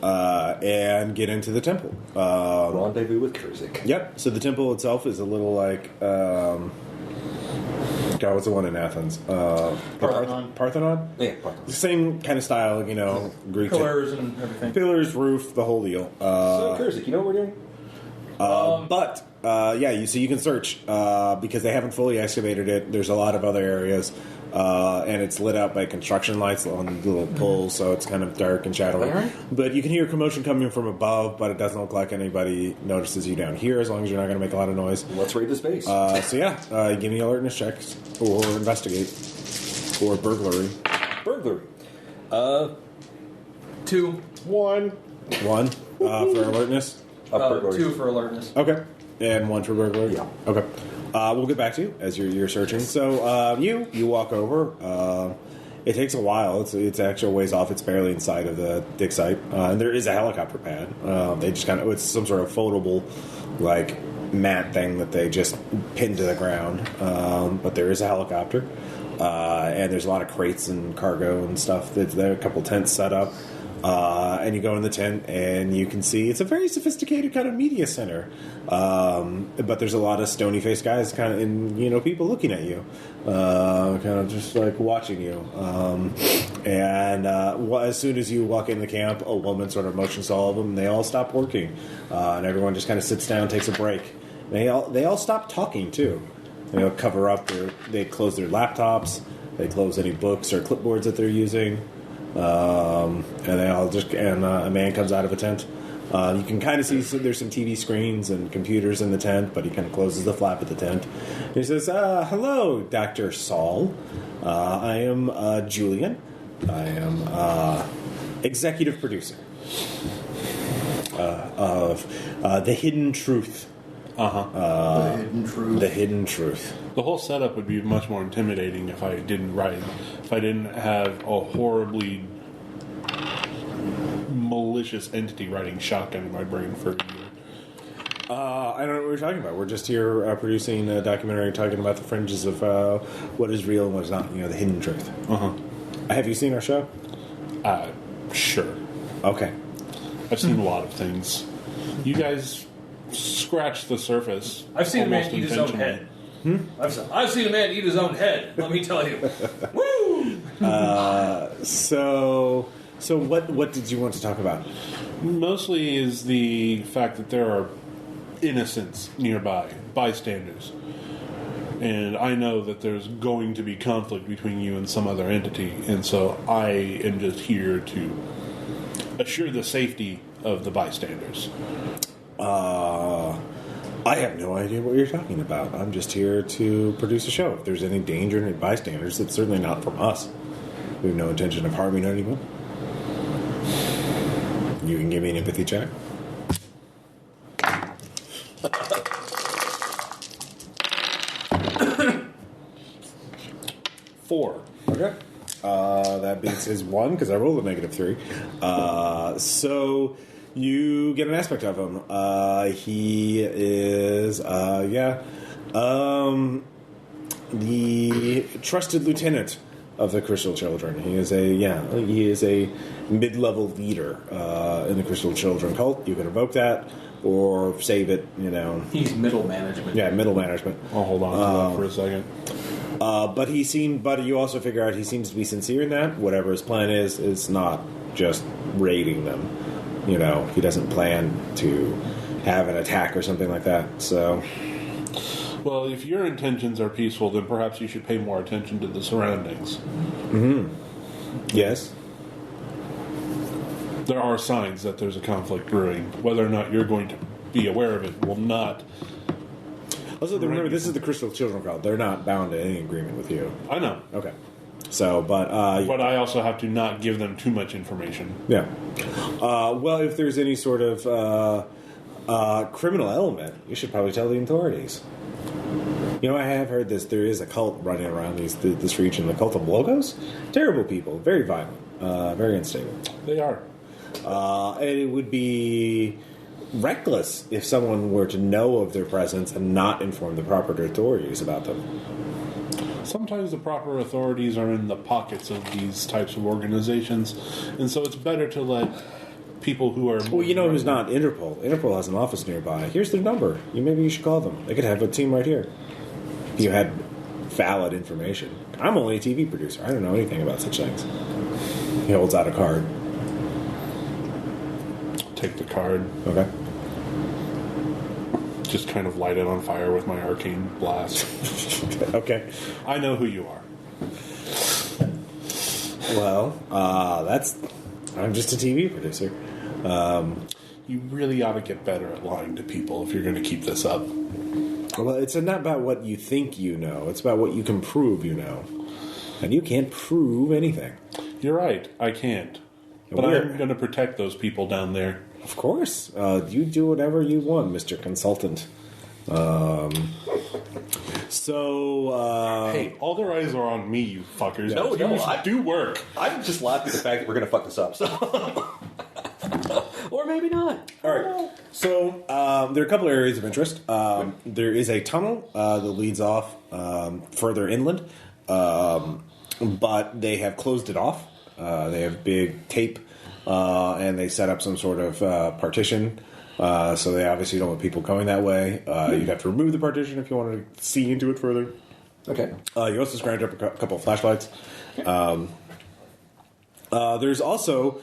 and get into the temple. Rendezvous with Kurzik. Yep. So the temple itself is a little like God, what's the one in Athens? Parthenon. Parthenon. Yeah, Parthenon. Same kind of style, Greek Pillars and everything. pillars, roof, the whole deal. So Kurzik, you know what we're doing? But you can search because they haven't fully excavated it. There's a lot of other areas, and it's lit up by construction lights on the little poles, so it's kind of dark and shadowy. Alright. But you can hear commotion coming from above, but it doesn't look like anybody notices you down here, as long as you're not going to make a lot of noise. Let's raid the space. Give me alertness checks or investigate or burglary. Burglary. 2. 1. One for alertness. Burglary. 2 for alertness. Okay. And one for burglary? Yeah. Okay. We'll get back to you as you're searching. So you walk over. It takes a while. It's actually a ways off. It's barely inside of the dig site. And there is a helicopter pad. They just it's some sort of foldable, mat thing that they just pin to the ground. But there is a helicopter. And there's a lot of crates and cargo and stuff. There are a couple tents set up. And you go in the tent, and you can see it's a very sophisticated kind of media center. But there's a lot of stony-faced guys, kind of, and people looking at you, kind of just watching you. As soon as you walk in the camp, a woman sort of motions to all of them, and they all stop working, and everyone just kind of sits down, takes a break. They all stop talking too. Cover up they close their laptops, they close any books or clipboards that they're using. And they all a man comes out of a tent. You can kind of see there's some TV screens and computers in the tent, but he kind of closes the flap of the tent. He says, "Hello, Dr. Saul. I am Julian. I am executive producer of The Hidden Truth." The Hidden Truth. The Hidden Truth. The whole setup would be much more intimidating if I didn't have a horribly malicious entity riding shotgun in my brain for a year. I don't know what we're talking about. We're just here producing a documentary talking about the fringes of what is real and what is not. The hidden truth. Have you seen our show? Sure. Okay. I've seen a lot of things. You guys scratch the surface. I've seen a man almost eat his own head. I've seen a man eat his own head. Let me tell you. Woo! So what did you want to talk about? Mostly is the fact that there are innocents nearby, bystanders. And I know that there's going to be conflict between you and some other entity, and so I am just here to assure the safety of the bystanders. I have no idea what you're talking about. I'm just here to produce a show. If there's any danger in bystanders, it's certainly not from us. We have no intention of harming anyone. You can give me an empathy check. 4. Okay. That beats his 1 because I rolled a -3. So you get an aspect of him. He is, the trusted lieutenant of the Crystal Children. He is a mid-level leader in the Crystal Children cult. You can evoke that or save it. He's middle management. Yeah, middle management. I'll hold on to that for a second. But you also figure out he seems to be sincere in that. Whatever his plan is not just raiding them. He doesn't plan to have an attack or something like that. So, well, if your intentions are peaceful, then perhaps you should pay more attention to the surroundings. Yes. There are signs that there's a conflict brewing. Whether or not you're going to be aware of it will not. Also, remember, this is the Crystal Children cult. They're not bound to any agreement with you. I know. Okay. So, but I also have to not give them too much information. Yeah. Well, if there's any sort of Criminal element. You should probably tell the authorities. I have heard this. There is a cult running around this region, the cult of logos. Terrible people, very violent, very unstable. They are. And it would be reckless if someone were to know of their presence and not inform the proper authorities about them. Sometimes the proper authorities are in the pockets of these types of organizations, and so it's better to let people who are... Well, who's not Interpol? Interpol has an office nearby. Here's their number. Maybe you should call them. They could have a team right here. If you had valid information. I'm only a TV producer. I don't know anything about such things. He holds out a card. Take the card. Okay. Just kind of light it on fire with my arcane blast. Okay. I know who you are. Well, I'm just a TV producer. You really ought to get better at lying to people if you're going to keep this up. Well, it's not about what you think you know. It's about what you can prove you know. And you can't prove anything. You're right. I can't. But I'm going to protect those people down there. Of course. You do whatever you want, Mr. Consultant. Hey, all their eyes are on me, you fuckers. No, do work. I'm just laughing at the fact that we're going to fuck this up. So. Or maybe not. All right. So there are a couple of areas of interest. There is a tunnel that leads off further inland, but they have closed it off. They have big tape, and they set up some sort of partition. So they obviously don't want people going that way. You'd have to remove the partition if you wanted to see into it further. Okay. You also scrounged up a couple of flashlights. There's also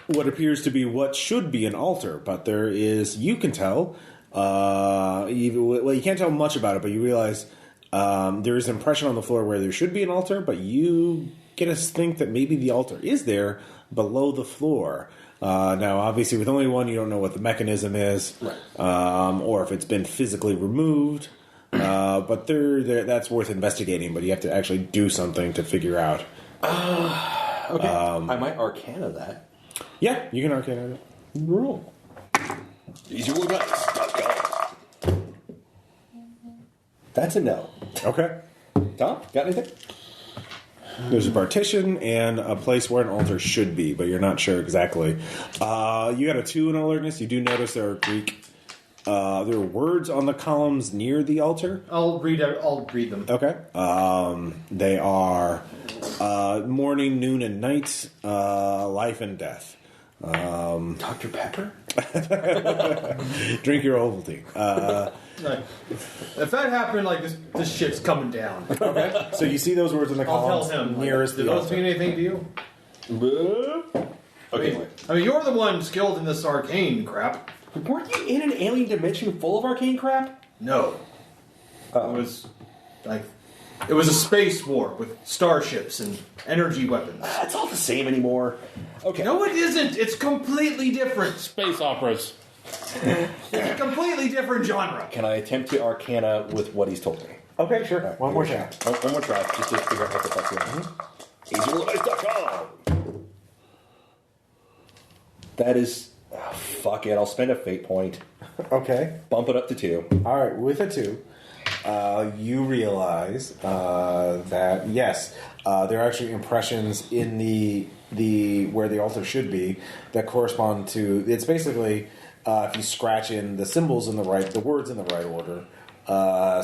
what appears to be what should be an altar, but there is, you can tell, you can't tell much about it, but you realize there is an impression on the floor where there should be an altar, but you get us think that maybe the altar is there below the floor. Now, obviously, with only one, you don't know what the mechanism is, right. Or if it's been physically removed. But that's worth investigating, but you have to actually do something to figure out. Okay. I might arcana that. Yeah, you can arcana it. Roll. EasyRollDice.com. That's a no. Okay. Tom, got anything? There's a partition and a place where an altar should be, but you're not sure exactly. You got a 2 in alertness. You do notice there are Greek. There are words on the columns near the altar. I'll read them. Okay. They are morning, noon, and night, life and death. Dr. Pepper? Drink your Ovaltine. Right. If that happened, this shit's coming down. Okay. So you see those words on the columns I'll tell him. nearest Do the those altar. mean anything to you? Okay. I mean, you're the one skilled in this arcane crap. Weren't you in an alien dimension full of arcane crap? No. It was a space warp with starships and energy weapons. It's all the same anymore. Okay. No, it isn't. It's completely different. Space operas. It's a completely different genre. Can I attempt to arcana with what he's told me? Okay, sure. One more try. One more try, just to figure out what the fuck's going on. EasyRollDice.com. That is... Oh, fuck it, I'll spend a fate point. Okay. Bump it up to 2. All right, with a 2, you realize that yes, there are actually impressions in the where the altar should be that correspond to. It's basically if you scratch in the symbols in the words in the right order,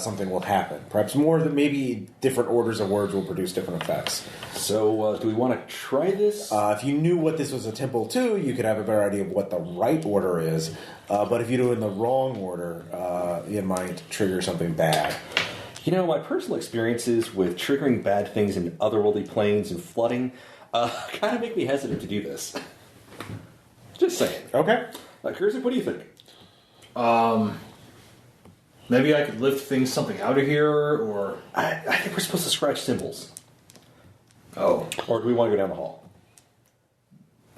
something will happen. Perhaps more than maybe different orders of words will produce different effects. So, do we want to try this? If you knew what this was a temple to, you could have a better idea of what the right order is. But if you do it in the wrong order, it might trigger something bad. My personal experiences with triggering bad things in otherworldly planes and flooding kind of make me hesitant to do this. Just saying. Okay. Curzon, what do you think? Maybe I could lift something out of here, or... I think we're supposed to scratch symbols. Oh. Or do we want to go down the hall?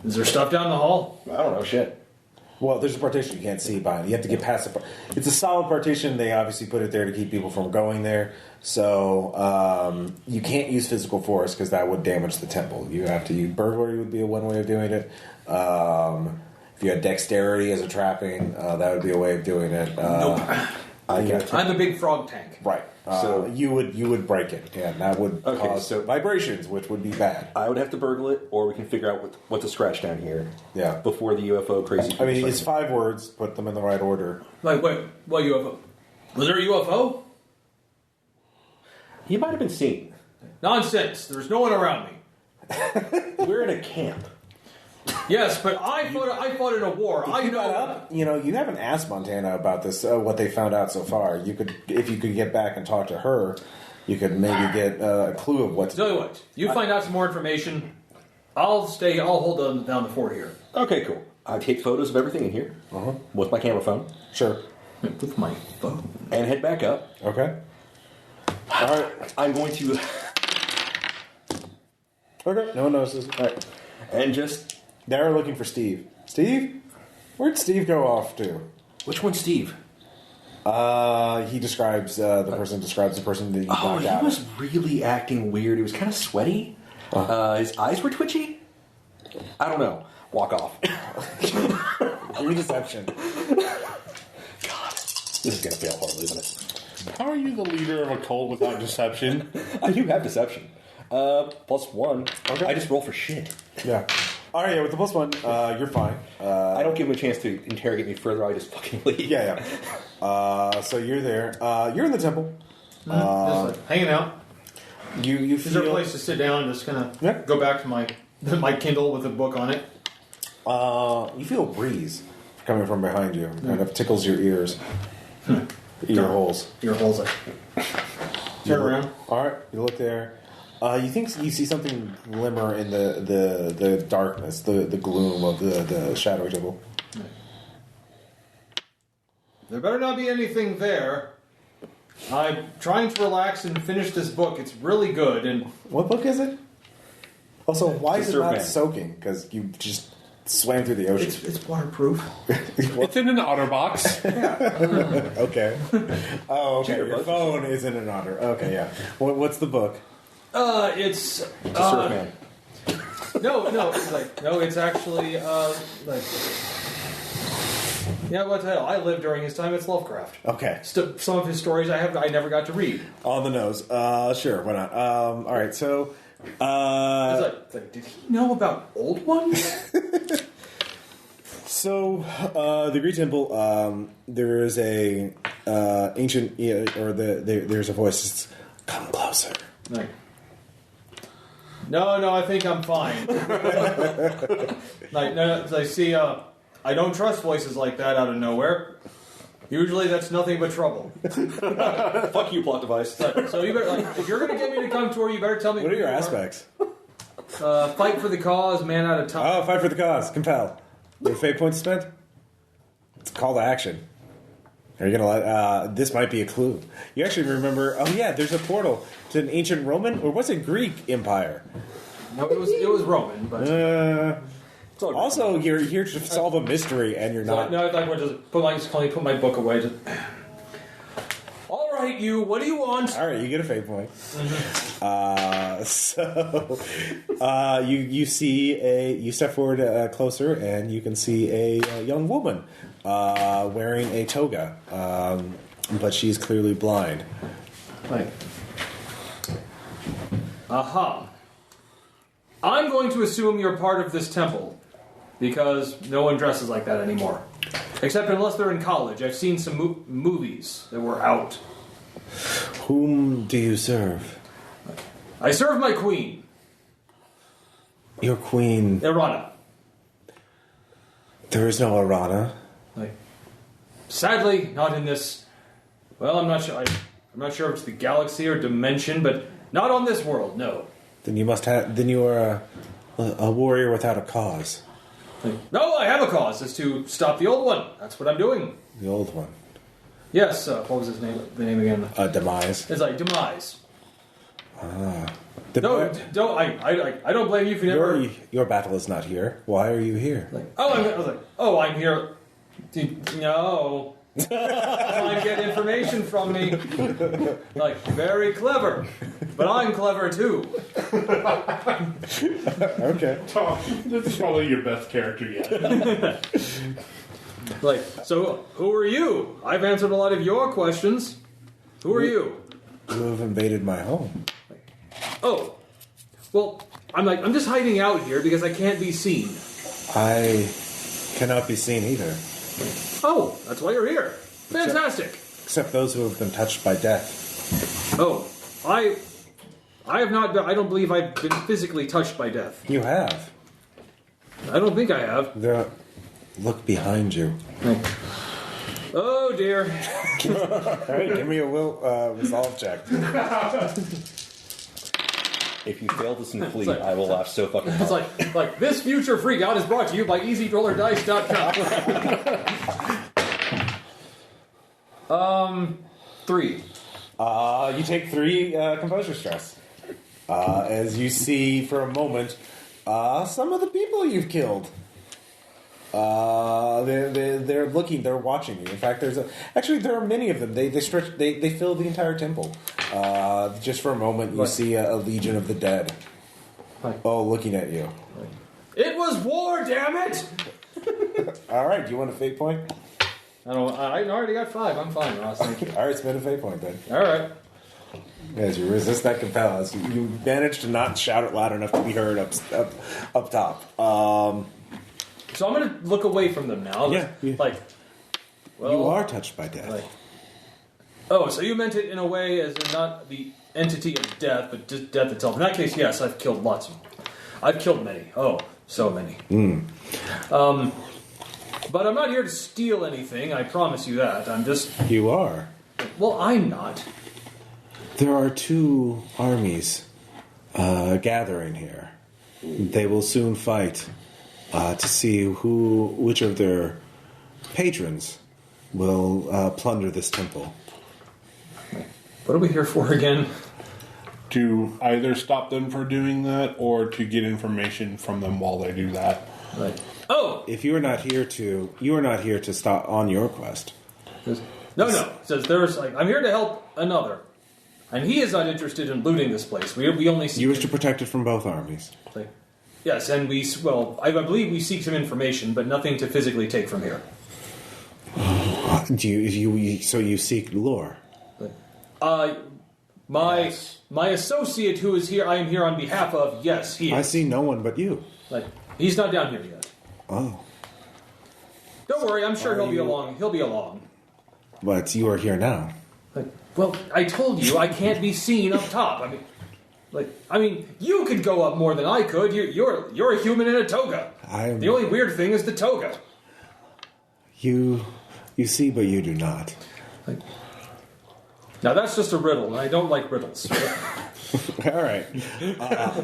Is there stuff down the hall? I don't know, shit. Well, there's a partition you can't see behind it. You have to get past the... It's a solid partition. They obviously put it there to keep people from going there. So you can't use physical force because that would damage the temple. You have to use burglary would be one way of doing it. If you had dexterity as a trapping, that would be a way of doing it. Nope. I'm a big frog tank. Right. So- you would break it, and that would cause vibrations, which would be bad. I would have to burgle it, or we can figure out what to scratch down here. Yeah. Before the UFO crazy. I mean, it's 5 words. Put them in the right order. Like, wait, what UFO? Was there a UFO? You might have been seen. Nonsense. There's no one around me. We're in a camp. Yes, but I fought in a war. I You got know. up. You know, you haven't asked Montana about this. What they found out so far. You could, if you could get back and talk to her, you could maybe get a clue of what to Tell you what, you find out some more information. I'll hold down the fort here. Okay, cool. I take photos of everything in here with my camera phone. Sure. With my phone. And head back up. Okay. All right. I'm going to. Okay. No one notices. All right. And just. They're looking for Steve. Steve? Where'd Steve go off to? Which one's Steve? He describes the person that you knocked He out. was really acting weird. He was kind of sweaty. His eyes were twitchy. I don't know. Walk off. Give me deception. God, this is gonna fail horribly, isn't it? How are you the leader of a cult without deception? I do have deception. +1. Okay. I just roll for shit. Yeah. All right. Yeah. With the +1, you're fine. I don't give him a chance to interrogate me further. I just fucking leave. Yeah. So you're there. You're in the temple. Just hanging out. You Is there a feel. place to sit down and just kind of Yeah. go back to my Kindle with a book on it? You feel a breeze coming from behind you. Kind of tickles your ears. Ear holes. Ear holes. Turn around. All right. You look there. You think you see something glimmer in the darkness, the gloom of the shadowy temple. There better not be anything there. I'm trying to relax and finish this book. It's really good, and What book is it? Also, why is it Surf not Man. soaking? Because you just swam through the ocean. it's waterproof. It's in an otter box. Okay. Oh, okay. Cheater Your book. phone is in an otter. Okay, yeah. What's the book? It's Surfman. no. It's actually yeah. What the hell? I lived during his time. It's Lovecraft. Okay. Some of his stories I never got to read. On the nose. Sure, why not? All right, so... It's like, did he know about old ones? So, the Great Temple, there is a ancient... there's a voice that's, come closer. No, I think I'm fine. I see. I don't trust voices like that out of nowhere. Usually, that's nothing but trouble. Fuck you, plot device. So you better, if you're going to get me to come to her, you better tell me. What are who your you aspects? Fight for the cause, man out of time. Oh, fight for the cause. Compel. You have fate points spent? It's a call to action. Are you gonna? This might be a clue. You actually remember? Oh yeah, there's a portal to an ancient Roman or was it Greek empire? No, it was Roman, but Also, you're here to solve a mystery, and you're not. no, I just put my book away. Just, all right, you. What do you want? All right, you get a fate point. You step forward closer, and you can see a young woman wearing a toga, but she's clearly blind. Right. Aha. I'm going to assume you're part of this temple, because no one dresses like that anymore. Except unless they're in college. I've seen some movies that were out. Whom do you serve? I serve my queen, Your queen. Irana. There is no Arana. Sadly, not in this. Well, I'm not sure. I'm not sure if it's the galaxy or dimension, but not on this world. No. Then you must have. Then you are a warrior without a cause. No, I have a cause. It's to stop the old one. That's what I'm doing. The old one. Yes. What was his name? The name again? Demise. It's like demise. The No, don't. I don't blame you if you never. Your battle is not here. Why are you here? I was like, I'm here. No. Trying to get information. information from me. Like, very clever. But I'm clever too. Okay. Tom, this is probably your best character yet. Like, so who are you? I've answered a lot of your questions. Who are you? You have invaded my home. Oh, well, I'm just hiding out here because I can't be seen. I cannot be seen either. Oh, that's why you're here. Fantastic. Except those who have been touched by death. Oh, I have not. I don't believe I've been physically touched by death. You have. I don't think I have. Look behind you. Oh dear. Alright, give me a resolve check. If you fail this in fleet, I will laugh so fucking hard. It's like this future freak out is brought to you by EasyRollerDice.com. 3. You take 3 composure stress. As you see for a moment, some of the people you've killed. They're looking, they're watching you. In fact, there are many of them. They fill the entire temple. Just for a moment, you see a legion of the dead. Looking at you. It was war, damn it! All right, do you want a fate point? I already got 5. I'm fine, Ross. Thank you. All right, spend a fate point then. All right. As you resist that compel, as you manage to not shout it loud enough to be heard up top. So I'm going to look away from them now. Yeah. Like, well, you are touched by death. Like, so you meant it in a way as in not the entity of death, but just death itself. In that case, yes, I've killed lots. I've killed many. Oh, so many. But I'm not here to steal anything. I promise you that. I'm just. You are. Well, I'm not. There are 2 armies gathering here. They will soon fight to see which of their patrons will plunder this temple. What are we here for again? To either stop them from doing that or to get information from them while they do that. Right. Oh! If you are not here to stop on your quest. No. It says I'm here to help another. And he is not interested in looting this place. We only seek... You wish to protect it from both armies. Yes, and I believe we seek some information, but nothing to physically take from here. So you seek lore? My associate who is here, I am here on behalf of, yes, he is. I see no one but you. He's not down here yet. Oh. Don't worry, I'm sure he'll be along. He'll be along. But you are here now. Well, I told you I can't be seen up top. I mean, you could go up more than I could. You're a human in a toga. The only weird thing is the toga. You see, but you do not. Now that's just a riddle, and I don't like riddles. All right.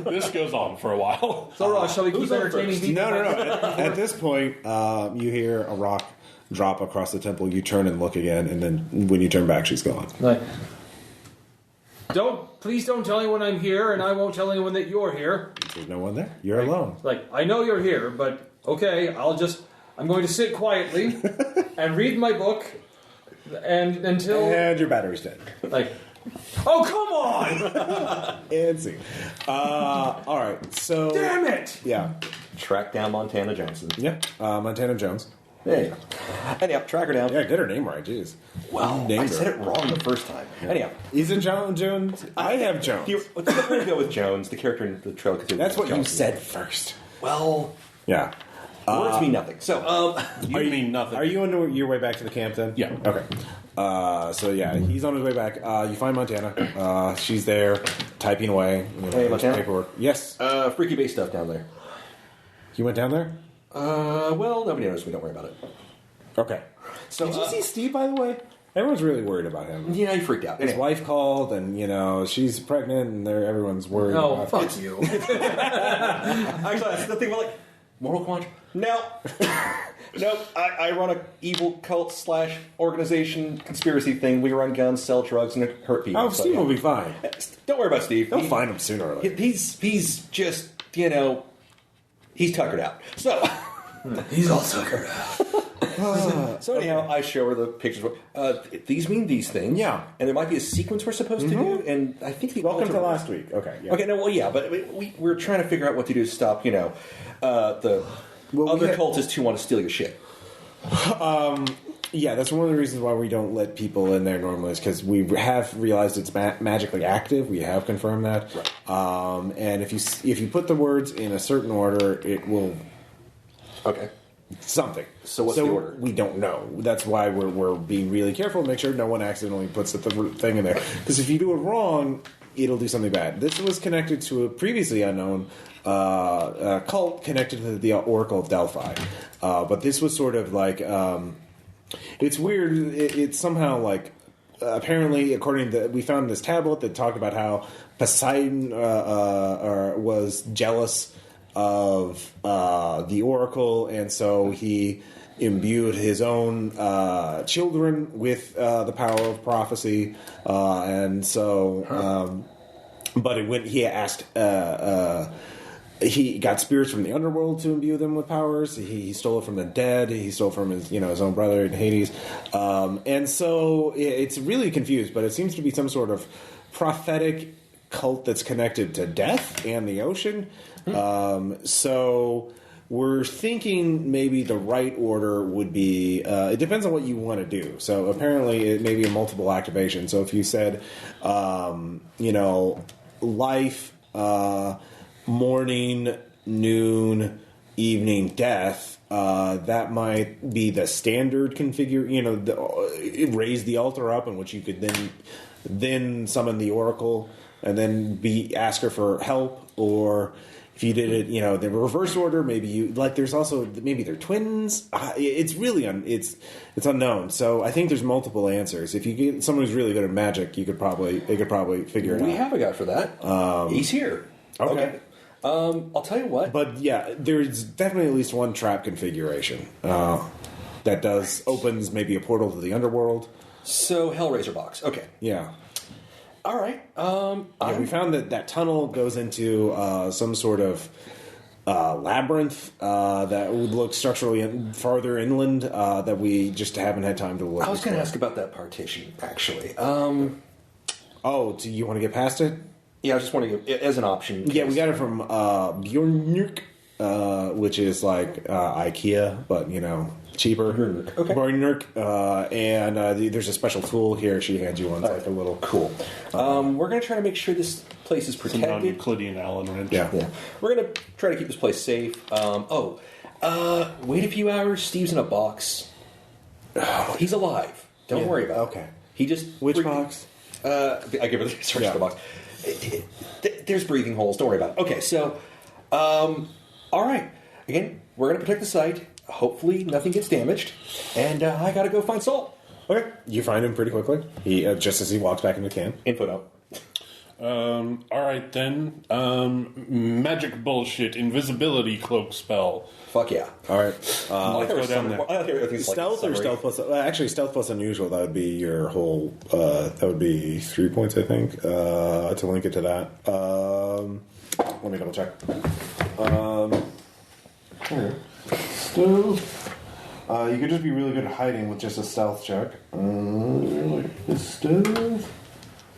This goes on for a while. So, Ross, shall we keep entertaining people? No. At this point, you hear a rock drop across the temple. You turn and look again, and then when you turn back, she's gone. Please don't tell anyone I'm here, and I won't tell anyone that you're here. There's no one there. You're alone. I know you're here, but okay, I'm going to sit quietly and read my book, and until... And your battery's dead. Oh, come on! And see. All right, so... Damn it! Yeah. Track down Montana Johnson. Yeah, Montana Jones. Hey. Anyhow, track her down. Yeah, get her name right, jeez. Well, I said it wrong the first time. Yeah. Anyhow. Is it Jones? I have Jones. We're going to go with Jones, the character in the trailer. That's what you said first. Well... Yeah. Words mean nothing. So, you mean nothing. Are you on your way back to the camp then? Yeah. Okay. So yeah, he's on his way back. You find Montana. She's there, typing away. Hey, Montana? Paperwork. Yes. Freaky base stuff down there. You went down there? Well, nobody knows. We don't worry about it. Okay. So, did you see Steve, by the way? Everyone's really worried about him. Yeah, he freaked out. His wife called, and she's pregnant, and everyone's worried. Oh, fuck you! Actually, that's the thing. We're like, moral quandary. No, no. I run a evil cult / organization conspiracy thing. We run guns, sell drugs, and hurt people. Oh, Steve will be fine. Don't worry about Steve. They'll find him sooner or later. He's just he's tuckered out. So he's all tuckered out. So anyhow, I show her the pictures. These mean these things. Yeah. And there might be a sequence we're supposed to do. And I think the Welcome to altar- last week. Okay. Yeah. Okay, no, well, yeah, but we're trying to figure out what to do to stop, the other cultists who want to steal your shit. Yeah, that's one of the reasons why we don't let people in there normally is because we have realized it's magically active. We have confirmed that. Right. And if you put the words in a certain order, it will... Okay. Something. So what's the order? We don't know. That's why we're being really careful to make sure no one accidentally puts the thing in there. Because if you do it wrong, it'll do something bad. This was connected to a previously unknown cult connected to the Oracle of Delphi. But this was sort of like... it's weird. It's somehow like... apparently, according to... We found this tablet that talked about how Poseidon was jealous of the Oracle, and so he imbued his own children with the power of prophecy, and so but it went. He asked. He got spirits from the underworld to imbue them with powers. He stole it from the dead. He stole from his own brother in Hades, and so it's really confused. But it seems to be some sort of prophetic cult that's connected to death and the ocean. So we're thinking maybe the right order would be, it depends on what you want to do. So apparently it may be a multiple activation. So if you said, life, morning, noon, evening, death, that might be the standard configure, raise the altar up in which you could then summon the Oracle and then ask her for help. Or if you did it, the reverse order, maybe there's also, maybe they're twins. It's really, it's unknown. So I think there's multiple answers. If you get someone who's really good at magic, they could probably figure it out. We have a guy for that. He's here. Okay. I'll tell you what. But yeah, there's definitely at least one trap configuration that opens maybe a portal to the underworld. So Hellraiser box. Okay. Yeah. All right. We found that tunnel goes into some sort of labyrinth that would look structurally farther inland that we just haven't had time to look. I was going to ask about that partition, actually. Do you want to get past it? Yeah, I just want to give as an option. Yeah, we got it from Bjornuk, which is like IKEA, but cheaper. Okay. Bjornuk, and there's a special tool here. She hands you one, like a little cool. We're going to try to make sure this place is protected. Some non-Euclidean Allen wrench. Yeah. We're going to try to keep this place safe. Wait a few hours. Steve's in a box. He's alive. Don't worry about it. Okay. He just which box? I give her the box. There's breathing holes. Don't worry about it. Okay, so, all right. Again, we're going to protect the site. Hopefully, nothing gets damaged. And I got to go find Salt. Okay. You find him pretty quickly. He just as he walks back into the camp. Info note. All right then. Magic bullshit. Invisibility cloak spell. Fuck yeah. All right. Let's go down there. Stealth or stealth plus? Actually, stealth plus unusual. That would be your whole. That would be 3 points, I think. To link it to that. Let me double check. Stealth. You could just be really good at hiding with just a stealth check. Stealth.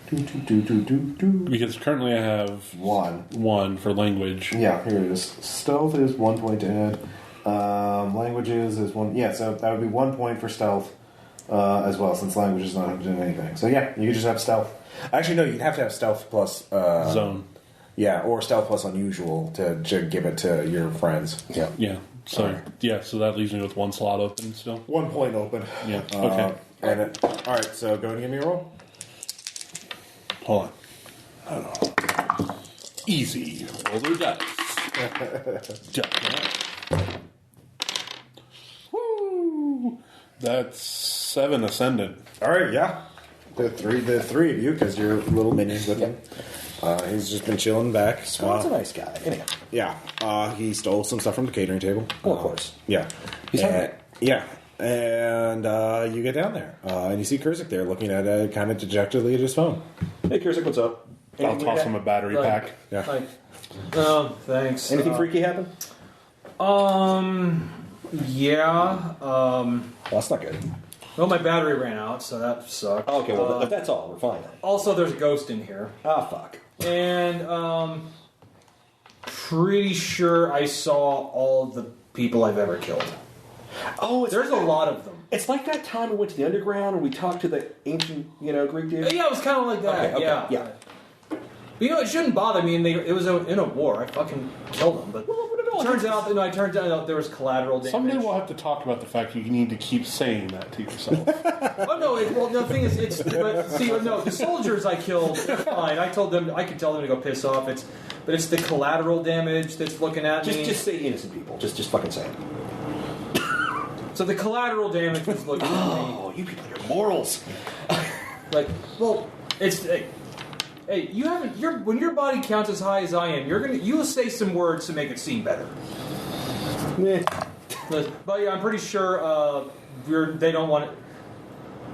Because currently I have one for language. Yeah, here it is. Stealth is 1 point to add. Languages is 1. Yeah, so that would be 1 point for stealth as well, since language is not doing anything. So yeah, you could just have stealth. Actually, no, you'd have to have stealth plus zone. Yeah, or stealth plus unusual to give it to your friends. Yeah. Yeah. So so that leaves me with one slot open still. 1 point open. Yeah. Okay. All right. So go and give me a roll. Hold on. Easy. Roll the dice. Woo! That's 7 ascendant. All right. Yeah. The three of you, because you're little minions with him. He's just been chilling back. Swan's a nice guy. Anyhow. Yeah. He stole some stuff from the catering table. Well, of course. Yeah. He's hungry. Yeah. And you get down there. And you see Kurzik there looking at it kind of dejectedly at his phone. Hey, Kurzik, what's up? I'll toss him a battery pack. Yeah. Oh, thanks. Anything freaky happen? Yeah. Well, that's not good. Well, my battery ran out, so that sucked. Okay, well, if that's all, we're fine. Also, there's a ghost in here. Ah, fuck. And, pretty sure I saw all the people I've ever killed. Oh, There's a lot of them. It's like that time we went to the underground and we talked to the ancient, Greek dude. Yeah, it was kind of like that. Okay, yeah. But, it shouldn't bother me. And it was in a war. I fucking killed them. But it turns out there was collateral damage. Someday we'll have to talk about the fact you need to keep saying that to yourself. Oh no! The thing is, the soldiers I killed, they're fine. I could tell them to go piss off. But it's the collateral damage that's looking at me. Just say innocent people. Just fucking say it. So the collateral damage was looking at me. Oh, you people are morals. It's. Hey, you haven't. When your body counts as high as I am, you will say some words to make it seem better. But yeah, I'm pretty sure they don't want it.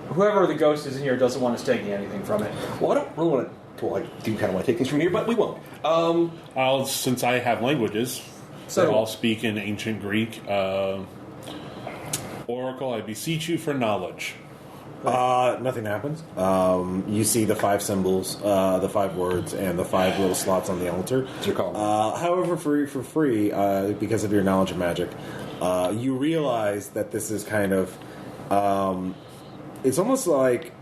Whoever the ghost is in here doesn't want us taking anything from it. Well, I don't really want to. Well, I do kind of want to take things from here, but we won't. Since I have languages, so I'll speak in ancient Greek. Oracle, I beseech you for knowledge. Nothing happens. You see the 5 symbols, the 5 words, and the 5 little slots on the altar. What's your call? However, for free, because of your knowledge of magic, you realize that this is kind of... it's almost like...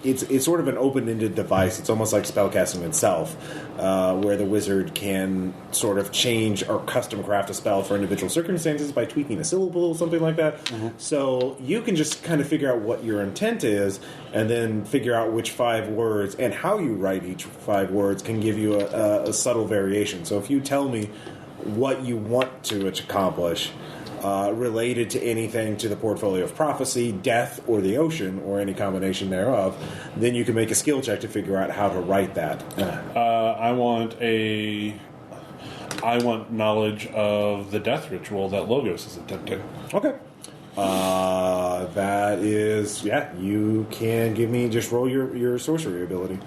It's sort of an open-ended device. It's almost like spellcasting itself, where the wizard can sort of change or custom craft a spell for individual circumstances by tweaking a syllable or something like that. Mm-hmm. So you can just kind of figure out what your intent is and then figure out which 5 words and how you write each 5 words can give you a subtle variation. So if you tell me what you want to accomplish... related to anything to the portfolio of prophecy, death, or the ocean, or any combination thereof, then you can make a skill check to figure out how to write that. I want knowledge of the death ritual that Logos is attempting. Okay. That is, you can give me, just roll your sorcery ability.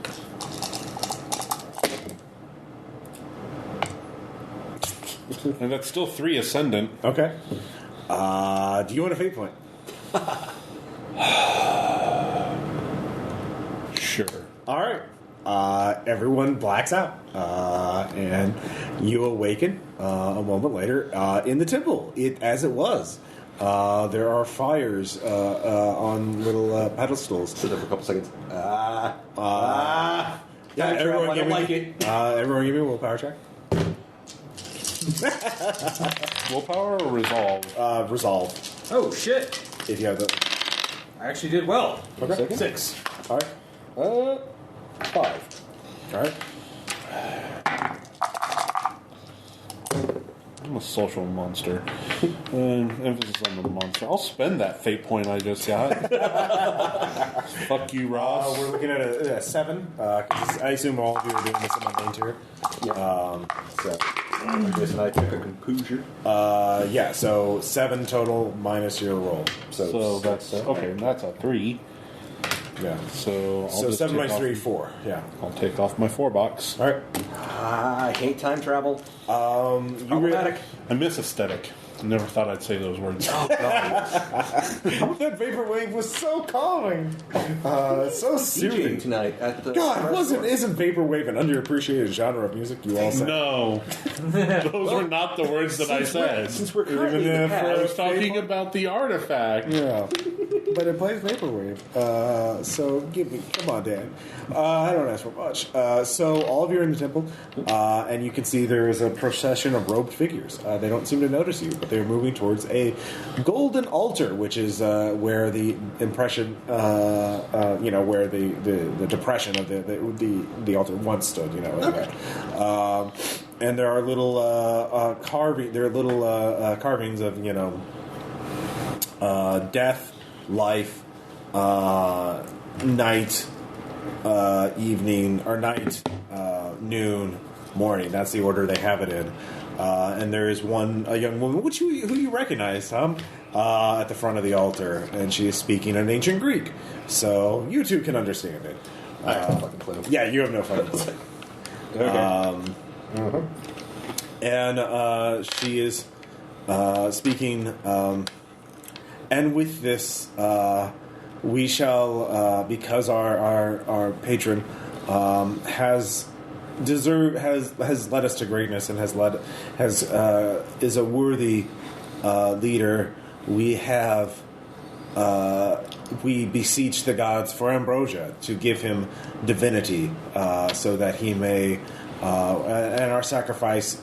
And that's still 3 ascendant. Okay. Do you want a fate point? Sure. All right. Everyone blacks out, and you awaken a moment later in the temple. As it was. There are fires on little pedestals. Sit there for a couple seconds. Everyone give me, like it. Everyone give me a willpower check. Willpower or resolve? Resolve. Oh shit! If you have the... I actually did well. Okay. 6. All right. 5. All right. I'm a social monster. Emphasis on the monster. I'll spend that fate point I just got. Fuck you, Ross. We're looking at a 7. I assume all of you are doing this in my main tier. Yeah. So and I took a composure. So 7 total minus your roll. So that's okay. That's a 3. Yeah. So I'll just 7 minus take 3, off- 4. Yeah. I'll take off my 4 box. All right. I hate time travel. Problematic. I miss aesthetic. Never thought I'd say those words. That vaporwave was so calming, so DJing soothing. tonight at the God, isn't vaporwave an underappreciated genre of music? You all said. No, those were not the words that I said. Since we're currently in the Even if, I was past, talking about the artifact. Yeah, but it plays vaporwave. So come on, Dan. I don't ask for much. So all of you are in the temple, and you can see there is a procession of robed figures. They don't seem to notice you, but they're moving towards a golden altar, which is where the impression, where the depression of the altar once stood. And there are little carvings of death, life, night, evening, or night, noon, morning. That's the order they have it in. And there is a young woman, who you recognize, Tom, at the front of the altar, and she is speaking in ancient Greek. So you two can understand it. I have no fucking clue. Yeah, you have no fucking clue. Okay. And she is speaking And with this, we shall, because our patron has led us to greatness and is a worthy leader. We beseech the gods for Ambrosia to give him divinity, so that he may, and our sacrifice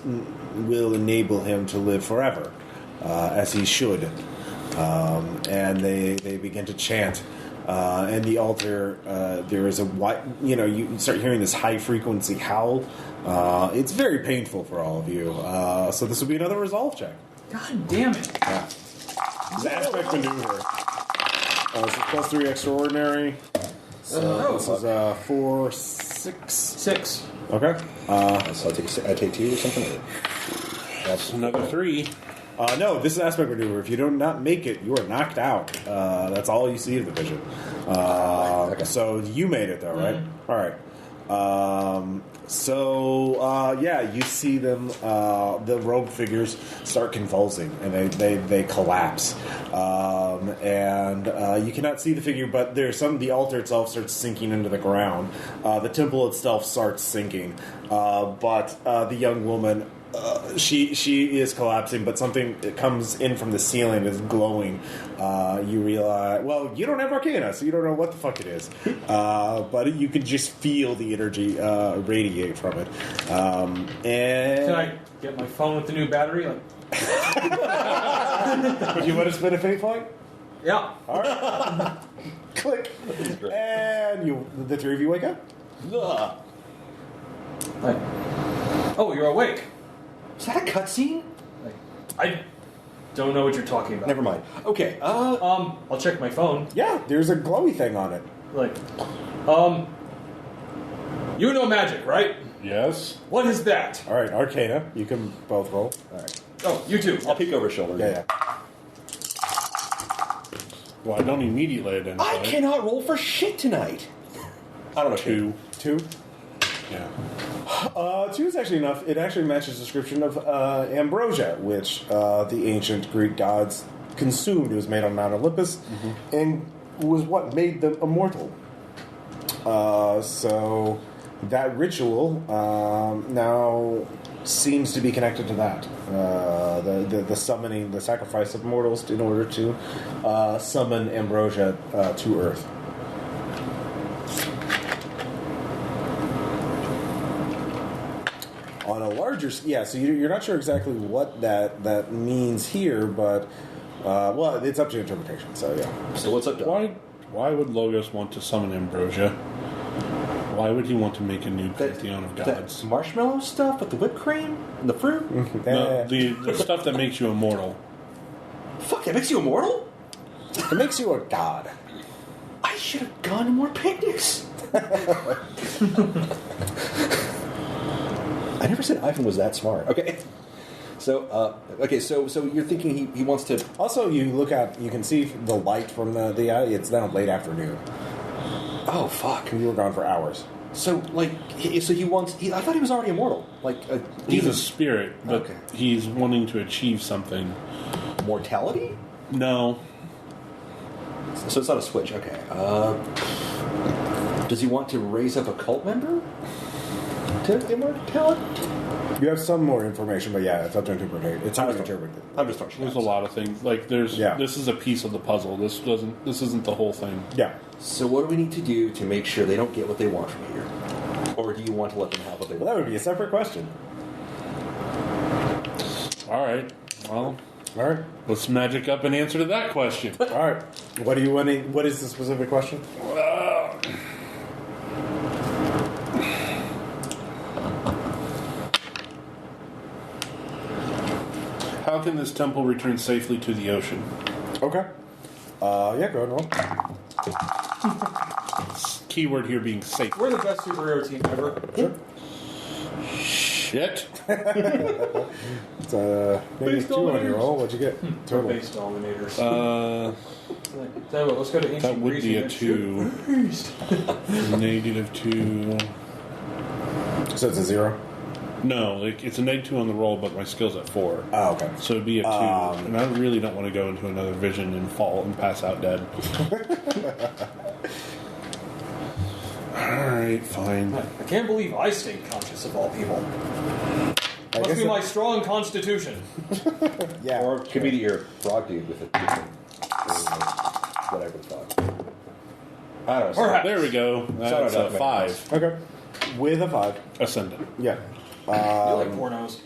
will enable him to live forever, as he should. And they begin to chant. And the altar, there is you start hearing this high frequency howl. It's very painful for all of you. So this will be another resolve check. God damn it. Yeah. It's an aspect maneuver. This is +3 extraordinary. So this is 4, 6. 6. Okay. So I take 2 or something. That's another 3. No, this is aspect maneuver. If you do not make it, you are knocked out. That's all you see of the vision. Okay. So you made it, though, right? All right. You see them. The robed figures start convulsing, and they collapse. You cannot see the figure, but the altar itself starts sinking into the ground. The temple itself starts sinking, but the young woman. She is collapsing, but something that comes in from the ceiling is glowing. You realize, well, you don't have Arcana, so you don't know what the fuck it is. But you can just feel the energy radiate from it. Can I get my phone with the new battery? Would you want to spin a fate point? Yeah. All right. Click. And the 3 of you wake up. Like, oh, you're awake. Is that a cutscene? Like, I don't know what you're talking about. Never mind. Okay. I'll check my phone. Yeah, there's a glowy thing on it. Like, you know magic, right? Yes. What is that? All right, Arcana. You can both roll. All right. Oh, you too. I'll peek over his shoulder. Yeah. Well, I don't immediately identify. I cannot roll for shit tonight. I don't know. 2. 2. Yeah. 2 is actually enough. It actually matches the description of ambrosia, which the ancient Greek gods consumed. It was made on Mount Olympus, and was what made them immortal. So that ritual now seems to be connected to that. The summoning, the sacrifice of mortals in order to summon ambrosia to Earth. On a larger, so you're not sure exactly what that means here, but it's up to interpretation. So yeah. So what's up, Doc? Why would Logos want to summon Ambrosia? Why would he want to make a new pantheon of gods? That marshmallow stuff with the whipped cream and the fruit? No, the stuff that makes you immortal. Fuck, that makes you immortal? It makes you a god. I should have gone to more picnics. I never said Ivan was that smart. Okay. So, so you're thinking he wants to... Also, you can see the light from the eye. It's now late afternoon. Oh, fuck. You were gone for hours. So, I thought he was already immortal. He's a spirit, but okay. He's wanting to achieve something. Mortality? No. So it's not a switch. Okay. Does he want to raise up a cult member to immortality? You have some more information, but yeah, it's up to interpretation. It's how to interpret it. I'm just throwing. There's a lot of things. This is a piece of the puzzle. This isn't the whole thing. Yeah. So what do we need to do to make sure they don't get what they want from here? Or do you want to let them have what they want? Well, that would be a separate question. All right. Well, all right. Let's magic up an answer to that question. All right. What do you want? What is the specific question? How can this temple return safely to the ocean? Okay. Yeah, go ahead and roll. Keyword here being safe. We're the best superhero team ever. Sure. Shit. It's maybe 2 on your roll. What'd you get? Total. Base dominators. Uh, Tell you what, let's go to ancient that would Greece be a and 2. -2. So it's a 0. No, like it's a -2 on the roll, but my skill's at 4. Oh, okay. So it'd be a 2. And I really don't want to go into another vision and fall and pass out dead. Alright, fine. I can't believe I stayed conscious of all people. I Must guess be my strong constitution. yeah. Or it could be that you're a frog dude with a different whatever the fuck. I don't know. Perhaps. There we go. That's a 5. Okay. With a 5. Ascendant. Yeah. You like pornos.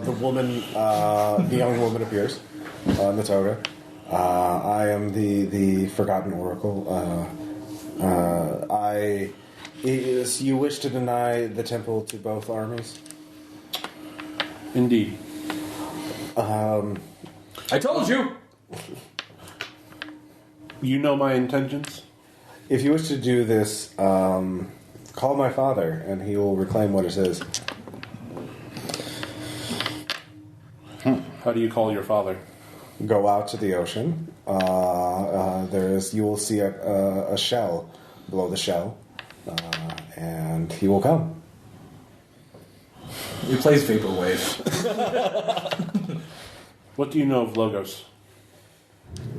The woman, the young woman appears on the toga. I am the Forgotten Oracle. You wish to deny the temple to both armies? Indeed. I told you. You know my intentions? If you wish to do this, call my father, and he will reclaim what is his. How do you call your father? Go out to the ocean. You will see a shell below the shell, and he will come. He plays Vaporwave. What do you know of Logos?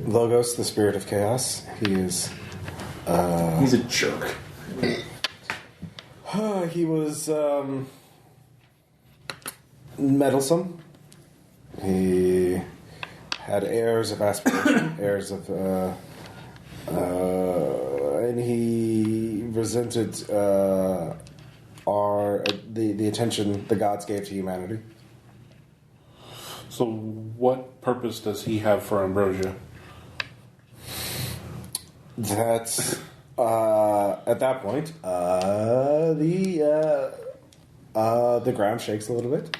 Logos, the spirit of chaos. He is. He's a jerk. He was meddlesome. He had airs of aspiration, airs of, and he resented the attention the gods gave to humanity. So what purpose does he have for Ambrosia? That's at that point the ground shakes a little bit,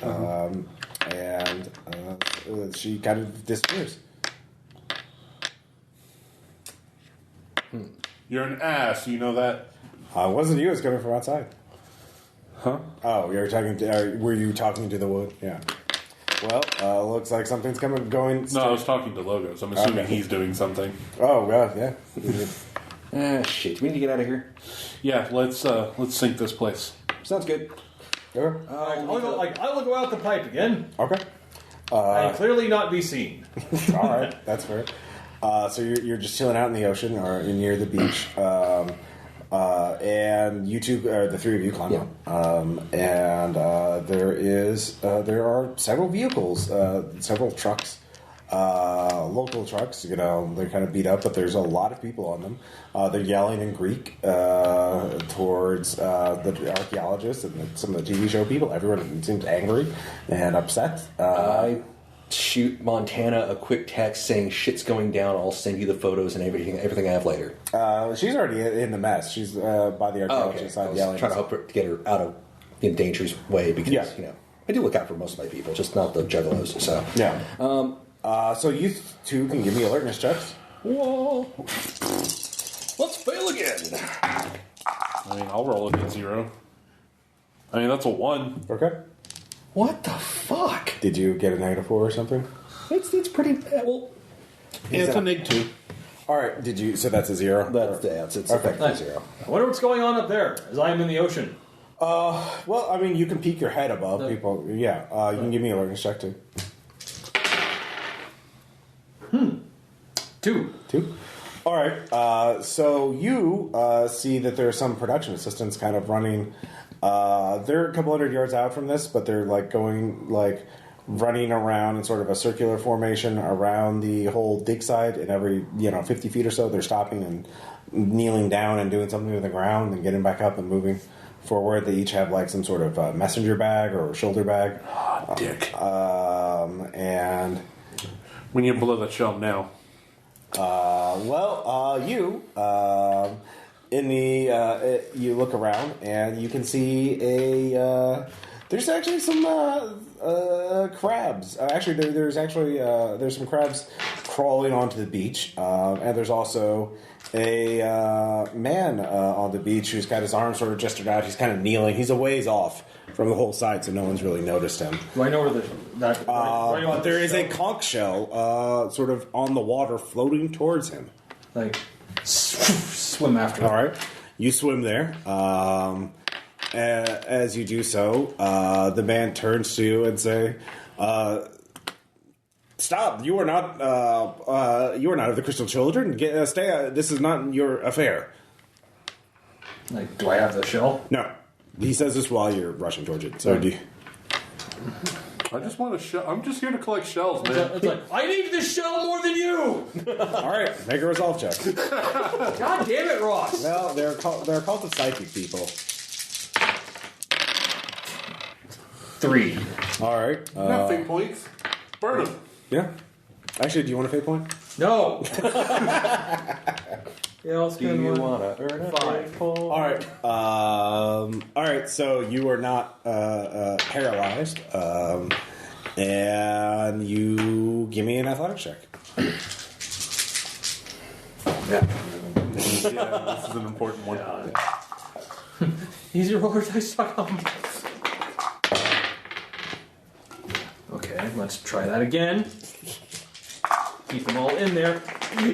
and she kind of disappears. You're an ass, you know that? Wasn't you? It was coming from outside. Huh? Oh, you're talking to? Were you talking to the wood? Yeah. Well, looks like something's going. No, I was talking to Logos. I'm assuming Okay. he's doing something. Oh well, yeah. Shit. Do we need to get out of here? Yeah, let's sink this place. Sounds good. Okay. I'll go out the pipe again. Okay. And clearly not be seen. All right, that's fair. So you're just chilling out in the ocean or near the beach, and you two, the three of you, climb up. And there are several vehicles, several trucks, local trucks. You know, they're kind of beat up, but there's a lot of people on them. They're yelling in Greek towards the archaeologists and some of the TV show people. Everyone seems angry and upset. I shoot Montana a quick text saying shit's going down. I'll send you the photos and everything I have later. She's already in the mess. She's by the archaeologist side I was yelling. trying to help her to get her out of the dangerous way because you know I do look out for most of my people, just not the juggalos. So Yeah. So you two can give me alertness checks. whoa, let's fail again. I mean, I'll roll it at 0. I mean, that's a 1. Okay. What the fuck? Did you get a -4 or something? It's pretty well. Yeah, it's a -2. All right. Did you? So that's a 0. It's Okay. effectively Nice. 0. I wonder what's going on up there as I am in the ocean. Well, I mean, you can peek your head above No. people. Yeah. You can give me an alertness check too. 2. 2. All right. So you see that there are some production assistants kind of running. They're a couple hundred yards out from this, but they're running around in sort of a circular formation around the whole dig site. And every 50 feet or so, they're stopping and kneeling down and doing something to the ground and getting back up and moving forward. They each have like some sort of messenger bag or shoulder bag. Dick. And We need to blow that shell now. you look around and you can see there's actually some crabs. There's some crabs crawling onto the beach, and there's also a man on the beach who's got his arms sort of gestured out. He's kind of kneeling. He's a ways off from the whole side, so no one's really noticed him. Do I know where But there is a conch shell sort of on the water floating towards him. Like, swim after All right. You swim there. as you do so, the man turns to you and say, "Stop! You are not. You are not of the Crystal Children. Stay. This is not your affair." Like, do I have the shell? No, he says this while you're rushing towards it. So do you, I just want to shell. I'm just here to collect shells, man. It's like, I need this shell more than you! all right, make a resolve check. God damn it, Ross! Well, they're a cult of psychic people. 3. All right. Have fate points. Burn them. Yeah. Actually, do you want a fate point? No! Yeah, I'll Do spend you one. want to earn a 5. All right. All right. So you are not paralyzed, and you give me an athletics check. Yeah. This is an important one. Easy roller dice. Okay, let's try that again. Keep them all in there.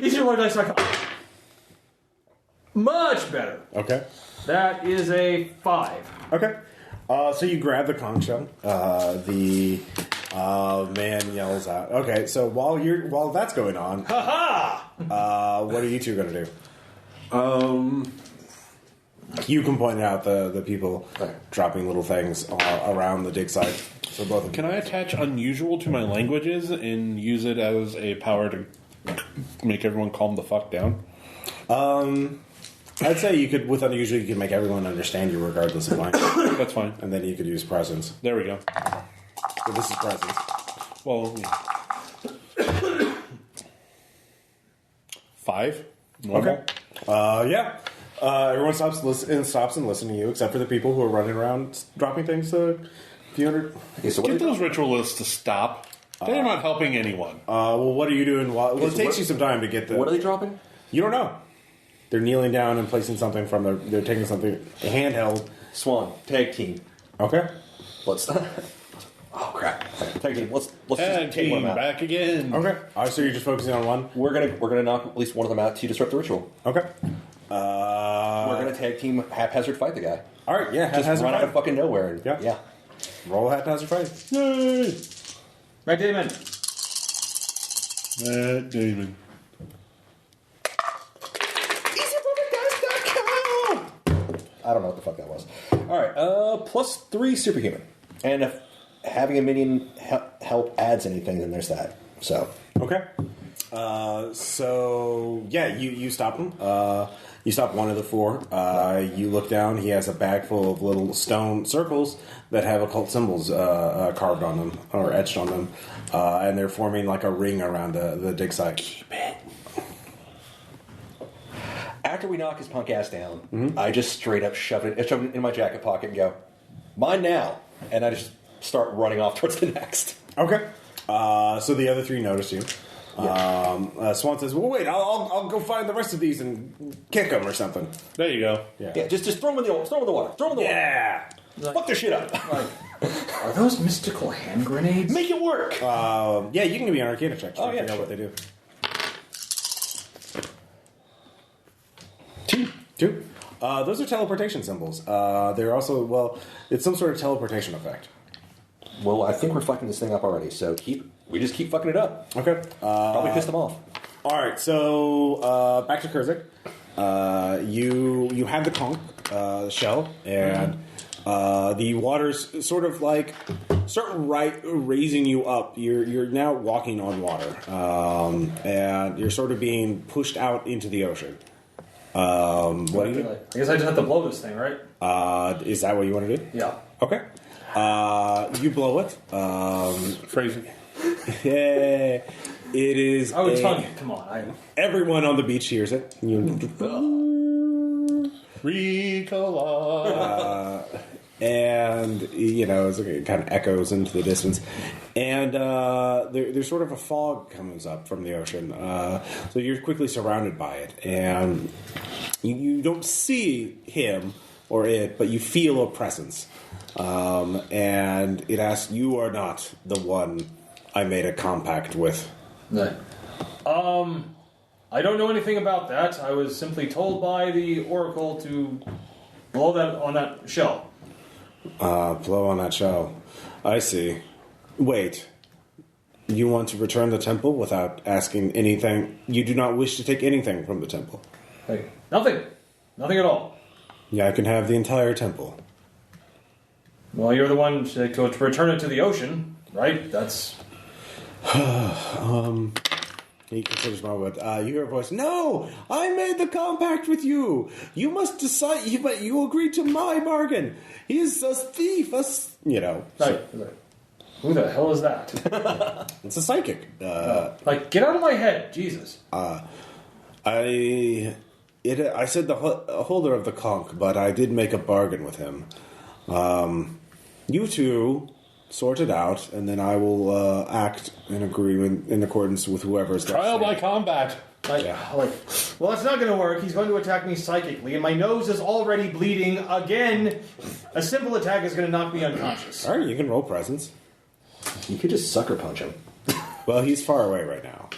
Easy roller dice. Much better. Okay. That is a 5. Okay. So you grab the conch shell. The man yells out. Okay. So while that's going on, what are you two going to do? You can point out the people dropping little things around the dig site. So both of Can I attach unusual to my languages and use it as a power to make everyone calm the fuck down? I'd say you could, with unusual, you could make everyone understand you regardless of language. That's fine. And then you could use presence. There we go. So this is presence. Well, yeah. 5. Normal. Okay. Yeah. Everyone stops and listens to you, except for the people who are running around dropping things a few hundred. Okay, so Get those ritualists to stop. They're not helping anyone. Well, what are you doing? It takes you some time to get the... What are they dropping? You don't know. They're kneeling down and placing something from their... They're taking something handheld. Swan, tag team. Okay. Let's... Oh, crap. Tag team. Let's Tag just take one team of them out. back again. Okay. So you're just focusing on one? We're gonna knock at least one of them out to disrupt the ritual. Okay. We're gonna tag team haphazard fight the guy. All right, yeah. Just haphazard run out fight. of fucking nowhere. And, Yeah. Roll a haphazard fight. Yay! Right, Damon. Matt Damon. I don't know what the fuck that was. Alright, +3 superhuman. And if having a minion help adds anything, then there's that. So. Okay. So yeah, you stop him. You stop one of the 4. You look down. He has a bag full of little stone circles that have occult symbols carved on them or etched on them, and they're forming like a ring around the dig site. Keep it. After we knock his punk ass down, I just straight up shove it in my jacket pocket and go, "Mine now!" And I just start running off towards the next. Okay. So the other 3 notice you. Yeah. Swan says, "Well, wait. I'll go find the rest of these and kick them or something." There you go. Yeah, just throw them in the water. Throw them in the water. Throw them in the Yeah. water. Fuck their shit up. Like, are those mystical hand grenades? Make it work. Yeah, you can give me an Arcana check. Oh, yeah, figure out sure. what they do. 2. Those are teleportation symbols. They're also, it's some sort of teleportation effect. Well, I think we're fucking this thing up already. So we just keep fucking it up. Okay. Probably piss them off. All right. So back to Kurzik. You have the conch shell, and the waters sort of like start raising you up. You're now walking on water, and you're sort of being pushed out into the ocean. What do you? I guess I just have to blow this thing, right? Is that what you want to do? Yeah. Okay. You blow it. Phrasing. Yeah. It is. I would tell you. Come on. Everyone on the beach hears it. Ricola. And it kind of echoes into the distance, and there's sort of a fog comes up from the ocean. So you're quickly surrounded by it, and you don't see him or it, but you feel a presence. And it asks, "You are not the one I made a compact with." No. I don't know anything about that. I was simply told by the Oracle to blow that on that shell. Blow on that shell. I see. Wait. You want to return the temple without asking anything? You do not wish to take anything from the temple? Hey, nothing. Nothing at all. Yeah, I can have the entire temple. Well, you're the one to return it to the ocean, right? That's... He considers a moment. You hear a voice. No! I made the compact with you! You must decide... You agreed to my bargain! He is a thief! Who the hell is that? It's a psychic. Get out of my head, Jesus. I said the holder of the conch, but I did make a bargain with him. You two sort it out, and then I will act in agreement in accordance with whoever's trial by combat. Well, that's not going to work. He's going to attack me psychically, and my nose is already bleeding again. A simple attack is going to knock me unconscious. All right, you can roll presence. You could just sucker punch him. Well, he's far away right now.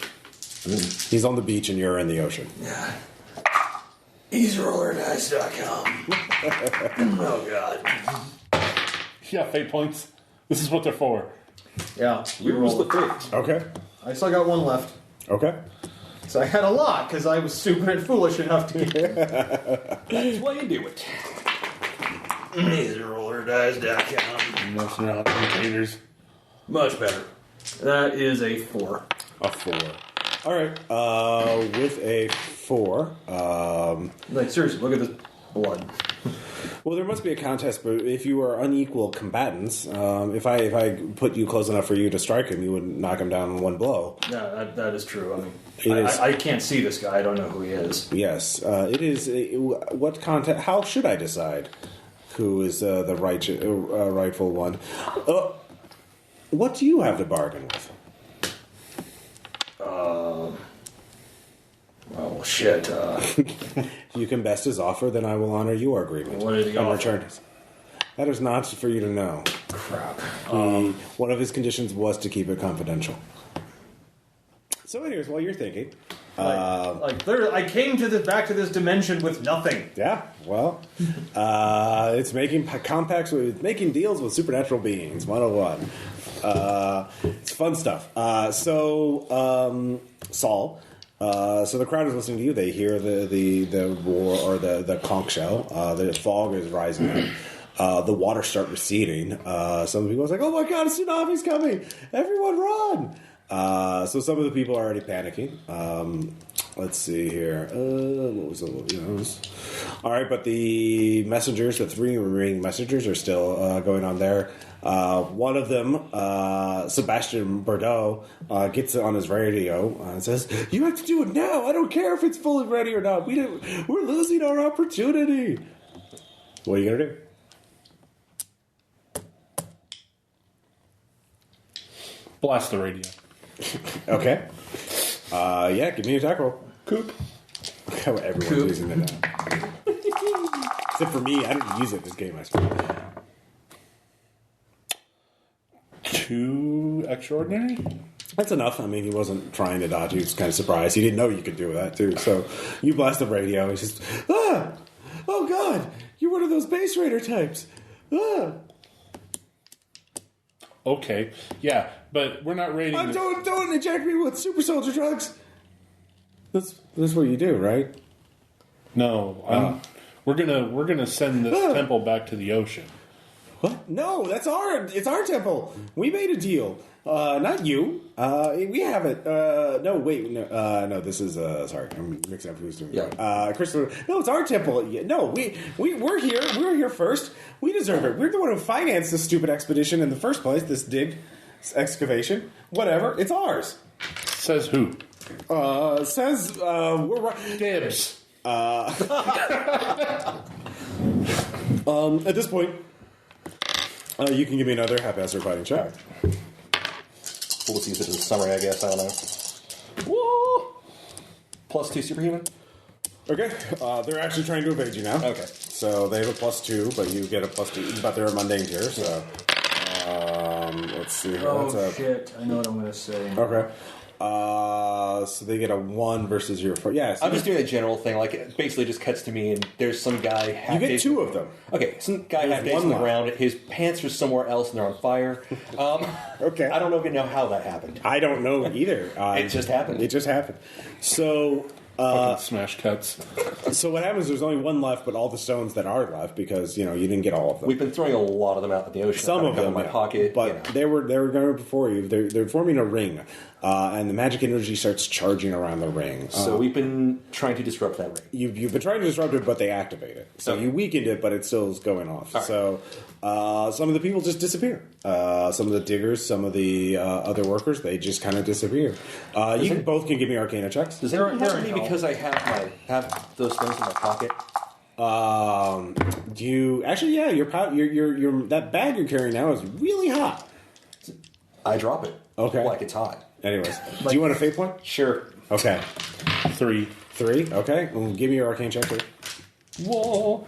He's on the beach, and you're in the ocean. Yeah. EasyRollerDice.com. Oh, God. Yeah, fate points. This is what they're for. Yeah. Use the fate. Okay. I still got one left. Okay. So I had a lot, because I was stupid and foolish enough to get... That's why you do it. EasyRollerDice.com. Nothing out containers. Much better. That is a 4. A 4. All right. With a 4. Seriously, look at this blood. Well, there must be a contest, but if you are unequal combatants, if I put you close enough for you to strike him, you would knock him down in one blow. Yeah, that is true. I mean, I can't see this guy. I don't know who he is. Yes, it is. What contest? How should I decide who is the rightful one? What do you have to bargain with? Oh, shit. You can best his offer, then I will honor your agreement. What did he offer? That is not for you to know. Crap. One of his conditions was to keep it confidential. So anyways, while you're thinking... I came back to this dimension with nothing. Yeah, well, it's making compacts with making deals with supernatural beings. 101. It's fun stuff. Saul. So the crowd is listening to you. They hear the roar or the conch shell. The fog is rising up. The water start receding. Some of the people are like, "Oh my god, a tsunami's coming! Everyone run!" So some of the people are already panicking. Let's see here. What was the all right, but the messengers, the 3 remaining messengers, are still going on there. One of them, Sebastian Bordeaux, gets on his radio and says, "You have to do it now. I don't care if it's fully ready or not. We're losing our opportunity." What are you gonna do? Blast the radio. Okay. Yeah, give me an attack roll. Coop. Everyone's Coop. using it now. Except for me, I don't use it this game, I suppose. 2 extraordinary? That's enough. I mean, he wasn't trying to dodge. He was kind of surprised. He didn't know you could do that, too. So you blast the radio. He's just, "Ah! Oh, God! You're one of those base raider types. Ah! Okay, yeah, but we're not raiding... Don't inject me with super soldier drugs!" That's what you do, right? No, we're gonna send this temple back to the ocean. What? No, it's our temple. We made a deal. Not you. We have it. No, wait. No, this is, sorry. I'm mixing up who's doing it. Christopher. No, it's our temple. No, we're here. We're here first. We deserve it. We're the one who financed this stupid expedition in the first place, this excavation. Whatever. It's ours. Says who? Says, we're right. Dibs. At this point, you can give me another haphazard fighting check. We'll just use it as a summary, I guess. I don't know. Whoa! +2 superhuman? Okay. They're actually trying to evade you now. Okay. So they have a +2, but you get a +2. But they're a mundane tier, so... let's see here. Oh, shit. I know what I'm going to say. Okay. So they get a 1 versus your 4. Yeah, so I'm just doing a general thing. Like, it basically just cuts to me, and there's some guy. you get 2 of them. Okay, some guy half There's on the one ground. His pants are somewhere else, and they're on fire. Okay. I don't know how that happened. I don't know either. It just happened. It just happened. So. Fucking smash cuts. So what happens? There's only 1 left, but all the stones that are left because you didn't get all of them. We've been throwing a lot of them out in the ocean. Some of them in my pocket, but they were going before you. They're forming a ring, and the magic energy starts charging around the ring. So we've been trying to disrupt that ring. You've been trying to disrupt it, but they activate it. So you weakened it, but it still is going off. Right. So some of the people just disappear. Some of the diggers, some of the other workers, they just kind of disappear. Both can give me Arcana checks. Does that have to be because I have those things in my pocket? Do you actually? Yeah, your that bag you're carrying now is really hot. I drop it. Okay. Like it's hot. Anyways, do you want a fate point? Sure. Okay. 3. 3? Okay. Well, give me your arcane check, too. Whoa.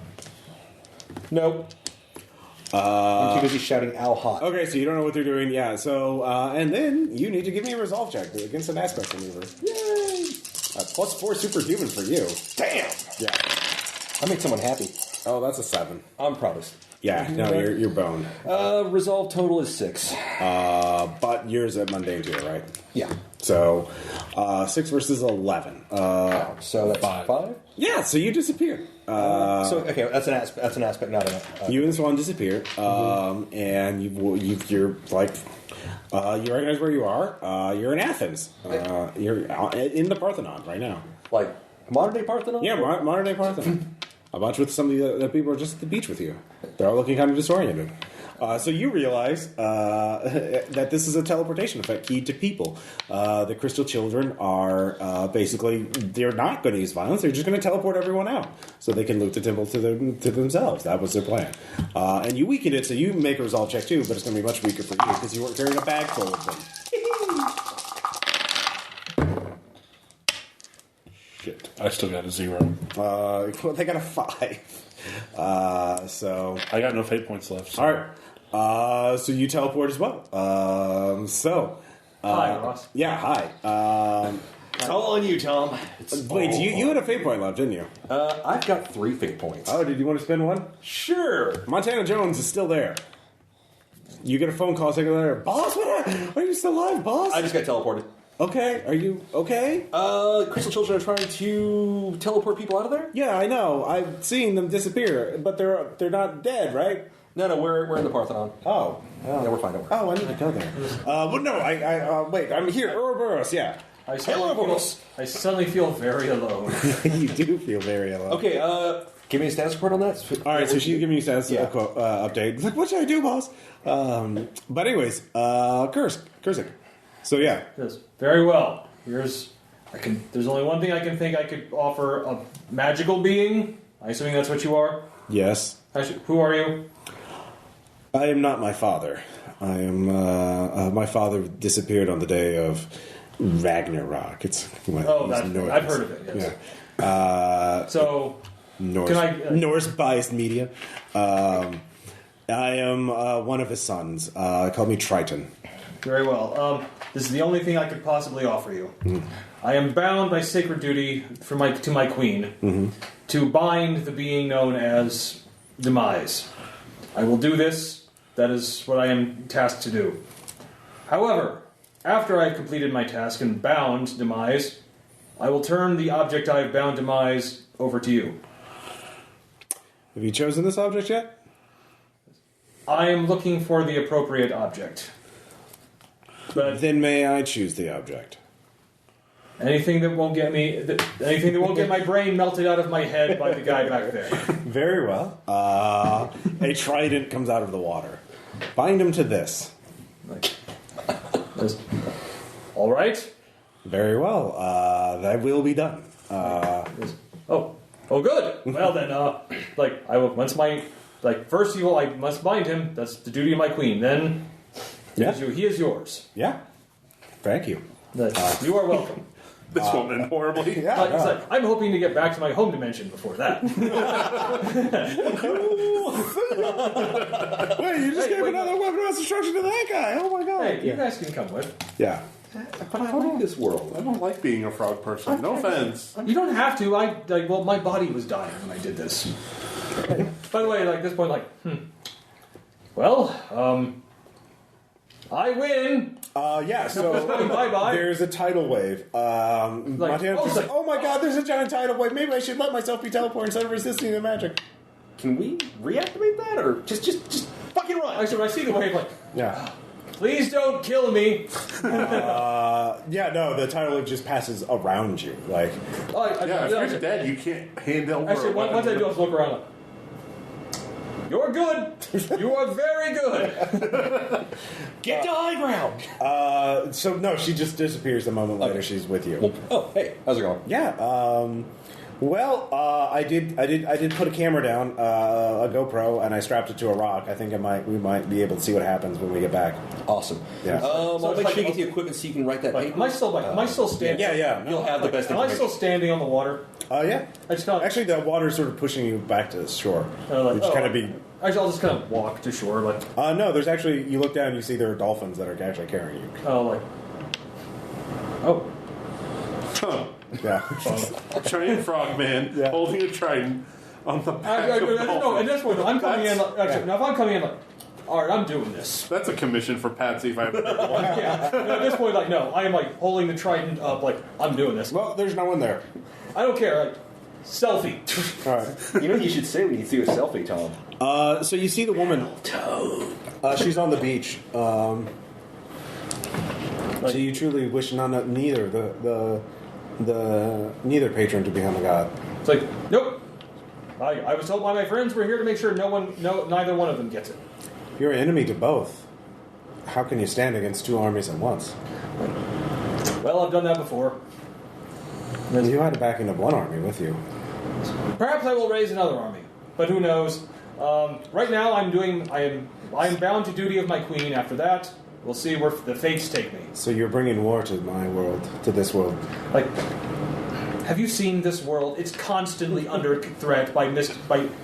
Nope. I'm too busy shouting "ow hot." Okay, so you don't know what they're doing. Yeah, so, and then you need to give me a resolve check against an aspect maneuver. Yay! +4 superhuman for you. Damn! Yeah. I made someone happy. Oh, that's a 7. I'm proudest. Yeah, no, you're boned. Resolve total is 6. But yours at mundane too, right? Yeah. So, 6 versus 11. So that's 5? Yeah, so you disappear. Okay, that's an aspect, not an. You and Swan disappear, and you're like, you recognize where you are. You're in Athens. You're in the Parthenon right now. Like modern day Parthenon. Yeah, modern day Parthenon. A bunch with some of the people are just at the beach with you. They're all looking kind of disoriented. So you realize that this is a teleportation effect keyed to people. The crystal children are basically, they're not going to use violence. They're just going to teleport everyone out so they can loot the temple to themselves. That was their plan. And you weakened it, so you make a resolve check too, but it's going to be much weaker for you because you weren't carrying a bag full of them. Shit. I still got a 0. Well, they got a 5. So I got no fate points left. So. all right. So you teleport as well. Hi, Ross. Yeah, hi. It's all on you, Tom. Wait, you had a fate point left, didn't you? I've got 3 fate points. Oh, did you want to spend one? Sure. Montana Jones is still there. You get a phone call saying, "Boss, what are you still alive, boss?" I just got teleported. Okay, are you okay? Crystal children are trying to teleport people out of there. Yeah, I know. I've seen them disappear, but they're not dead, right? No, we're in the Parthenon. Oh. Yeah, we're fine. Don't worry. Oh, I need to go there. But no, wait, I'm here. Ouroboros, yeah. I suddenly feel very alone. You do feel very alone. Okay, give me a status report on that. All right, so she's giving you a status Yeah. update. It's like, what should I do, boss? But anyways, Kurzik. So yeah, Yes, very well. There's only one thing I can think I could offer: a magical being. I'm assuming that's what you are. yes. Who are you? I am not my father. I am. My father disappeared on the day of Ragnarok. It's I've heard of it. Yes. Yeah. So Norse, can I? Norse biased media. I am one of his sons. Call me Triton. Very well. This is the only thing I could possibly offer you. I am bound by sacred duty to my queen to bind the being known as Demise. I will do this. That is what I am tasked to do. However, after I have completed my task and bound Demise, I will turn the object I have bound Demise over to you. Have you chosen this object yet? I am looking for the appropriate object. But Then may I choose the object? anything that won't get my brain melted out of my head by the guy back there. Very well. A trident comes out of the water. Bind him to this. All right. Very well. That will be done. Oh, good. Well then, I will first of all I must bind him. That's the duty of my queen. Then, he is yours. Yeah. Thank you. You are welcome. This won't end horribly. Yeah. I'm hoping to get back to my home dimension before that. Wait, you just gave another weaponized instruction to that guy. Oh my god. Hey, you guys can come with. Yeah. But I like this world. I don't like being a frog person. No offense. You don't have to. Well, my body was dying when I did this. By the way, like this point, well, I win. Yeah, so Bye-bye. there's a tidal wave. Montana's just like, oh my god, there's a giant tidal wave. Maybe I should let myself be teleported instead of resisting the magic. Can we reactivate that, or just fucking run? Actually, when I see the wave, Yeah. please don't kill me. Yeah, no, the tidal wave just passes around you. Like, Yeah, if you're dead, you can't hand over. Actually, a weapon. once I do, I'll look around. You're good. You are very good. Get to high ground. so no, she just disappears the moment later she's with you. Oh, hey, how's it going? Yeah. I did put a camera down, a GoPro, and I strapped it to a rock. I think we might be able to see what happens when we get back. Awesome. Yeah. I'll So it's make sure like- you get the equipment so you can write that paper. Am I still standing? Yeah. You'll have the best Am I information. still standing on the water? Yeah. I just kind of Actually, the water's sort of pushing you back to the shore. You just kind of be. Actually, I'll just kind of walk to shore, No, there's actually. You look down, and you see there are dolphins that are actually carrying you. Oh. Yeah. Giant frog man Yeah. holding a trident on the back of No, at this point, I'm coming in. That's- Now, if I'm coming in, all right, I'm doing this. That's a commission for Patsy if I ever heard one. Yeah. No, at this point, no, I am holding the trident up, I'm doing this. Well, there's no one there. I don't care. Selfie. All right. You know what you should say when you see a selfie, Tom? So you see the woman. She's on the beach. So you truly wish neither neither patron to become a god. It's nope. I was told by my friends we're here to make sure neither one of them gets it. You're an enemy to both. How can you stand against two armies at once? Well, I've done that before. You had a backing of one army with you. Perhaps I will raise another army, but who knows? Right now, I am bound to duty of my queen. After that, we'll see where the fates take me. So you're bringing war to my world, to this world. Have you seen this world? It's constantly under threat by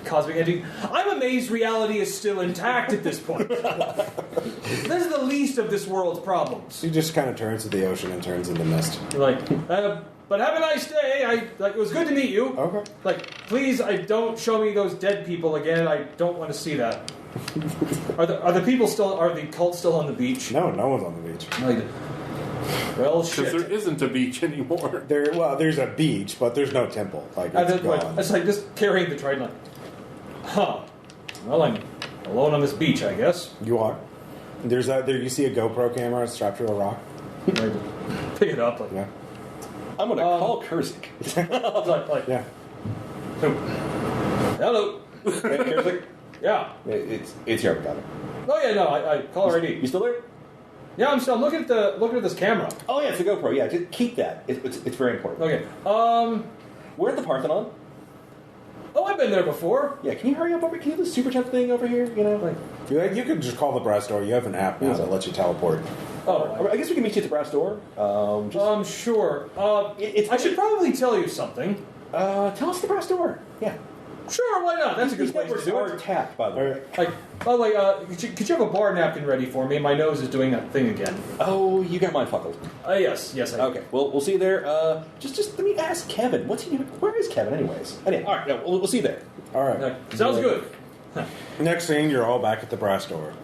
cosmic entity. I'm amazed reality is still intact at this point. This is the least of this world's problems. She just kind of turns to the ocean and turns into mist. But have a nice day. It was good to meet you. Okay. Please, don't show me those dead people again. I don't want to see that. Are the cults still on the beach? No one's on the beach. Well, Because shit. there isn't a beach anymore. There's a beach, but there's no temple. It's gone. It's just carrying the trident. Well, I'm alone on this beach, I guess. You are. There you see a GoPro camera strapped to a rock. Pick it up. Yeah. I'm going to call Kurzik. Yeah. Hello. Kurzik? Yeah. It's here. Got it. Oh yeah, no. I call her ID. You still there? Yeah, I'm still looking at this camera. Oh yeah, it's the GoPro. Yeah, just keep that. It's very important. Okay. We're at the Parthenon. Oh, I've been there before. Yeah, can you hurry up over? Can you do the super chat thing over here? You can just call the brass door. You have an app now that lets you teleport. Oh, I guess we can meet you at the brass door. Sure. I should probably tell you something. Tell us the brass door. Yeah. Sure, why not? That's a good place to do are it. tapped, by the way. By the way, could you have a bar napkin ready for me? My nose is doing that thing again. Oh, you got mine fuckled. Yes, I do. Okay, well, we'll see you there. Just let me ask Kevin. What's he doing? Where is Kevin, anyways? Anyway, all right, no, we'll see you there. All right. Sounds good. Next thing, you're all back at the brass door.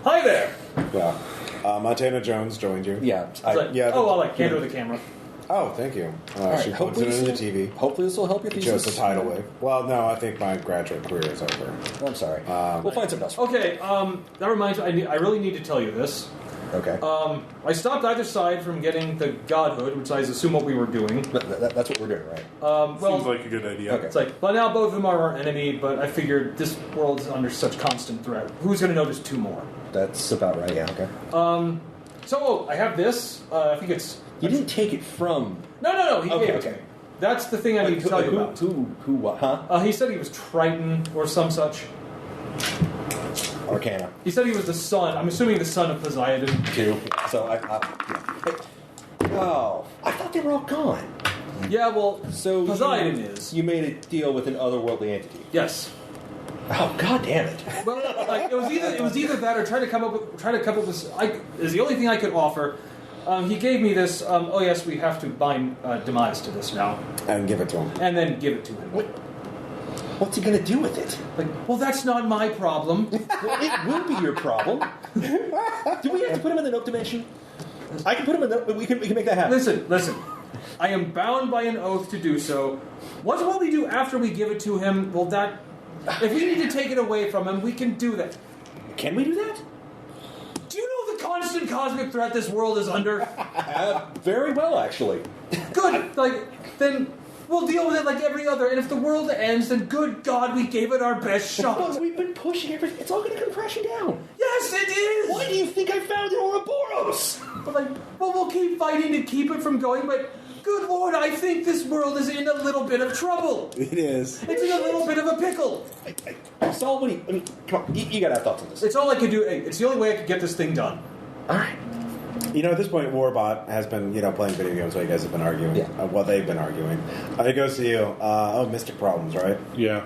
Hi there. Yeah. Montana Jones joined you. Yeah. Hand her the camera. Oh, thank you. Right, she puts it into the TV. Hopefully this will help your It thesis. shows the tidal wave. Well, no, I think my graduate career is over. I'm sorry. We'll find something else. Okay, that reminds me, I really need to tell you this. Okay. I stopped either side from getting the godhood, which I assume what we were doing. That's what we're doing, right? Seems like a good idea. Okay. It's but now both of them are our enemy, but I figured this world is under such constant threat. Who's going to notice two more? That's about right, yeah, okay. I have this. I think it's... You didn't take it from... No, he Okay, gave it to okay. me. That's the thing I need to tell you about. Who, what, huh? He said he was Triton or some such. Arcana. He said he was the son. I'm assuming the son of Poseidon. Two. So, Oh, I thought they were all gone. Yeah, well, So Poseidon is. You made a deal with an otherworldly entity. Yes. Oh, god damn it. Well, it was either that or try to come up with is the only thing I could offer. he gave me this. Oh yes, we have to bind demise to this now, And give it to him. and then give it to him. What's he going to do with it? Like, well, that's not my problem. Well, it will be your problem. Do we have to put him in the note dimension? I can put him in the... We can make that happen. Listen. I am bound by an oath to do so. What will we do after we give it to him? Well, that... If we need to take it away from him, we can do that. Can we do that? Do you know the constant cosmic threat this world is under? Very well, actually. Good. Then we'll deal with it like every other. And if the world ends, then good God, we gave it our best shot. Because we've been pushing everything. It's all going to come crashing down. Yes, it is. Why do you think I founded Ouroboros? But we'll keep fighting to keep it from going. But good Lord, I think this world is in a little bit of trouble. It is. It's in a little bit of a pickle. Saul, what do you... I mean, come on. You got to have thoughts on this. It's all I could do. It's the only way I could get this thing done. All right. At this point, Warbot has been, playing video games while you guys have been arguing. Yeah. While they've been arguing. He goes to you. Mystic Problems, right? Yeah.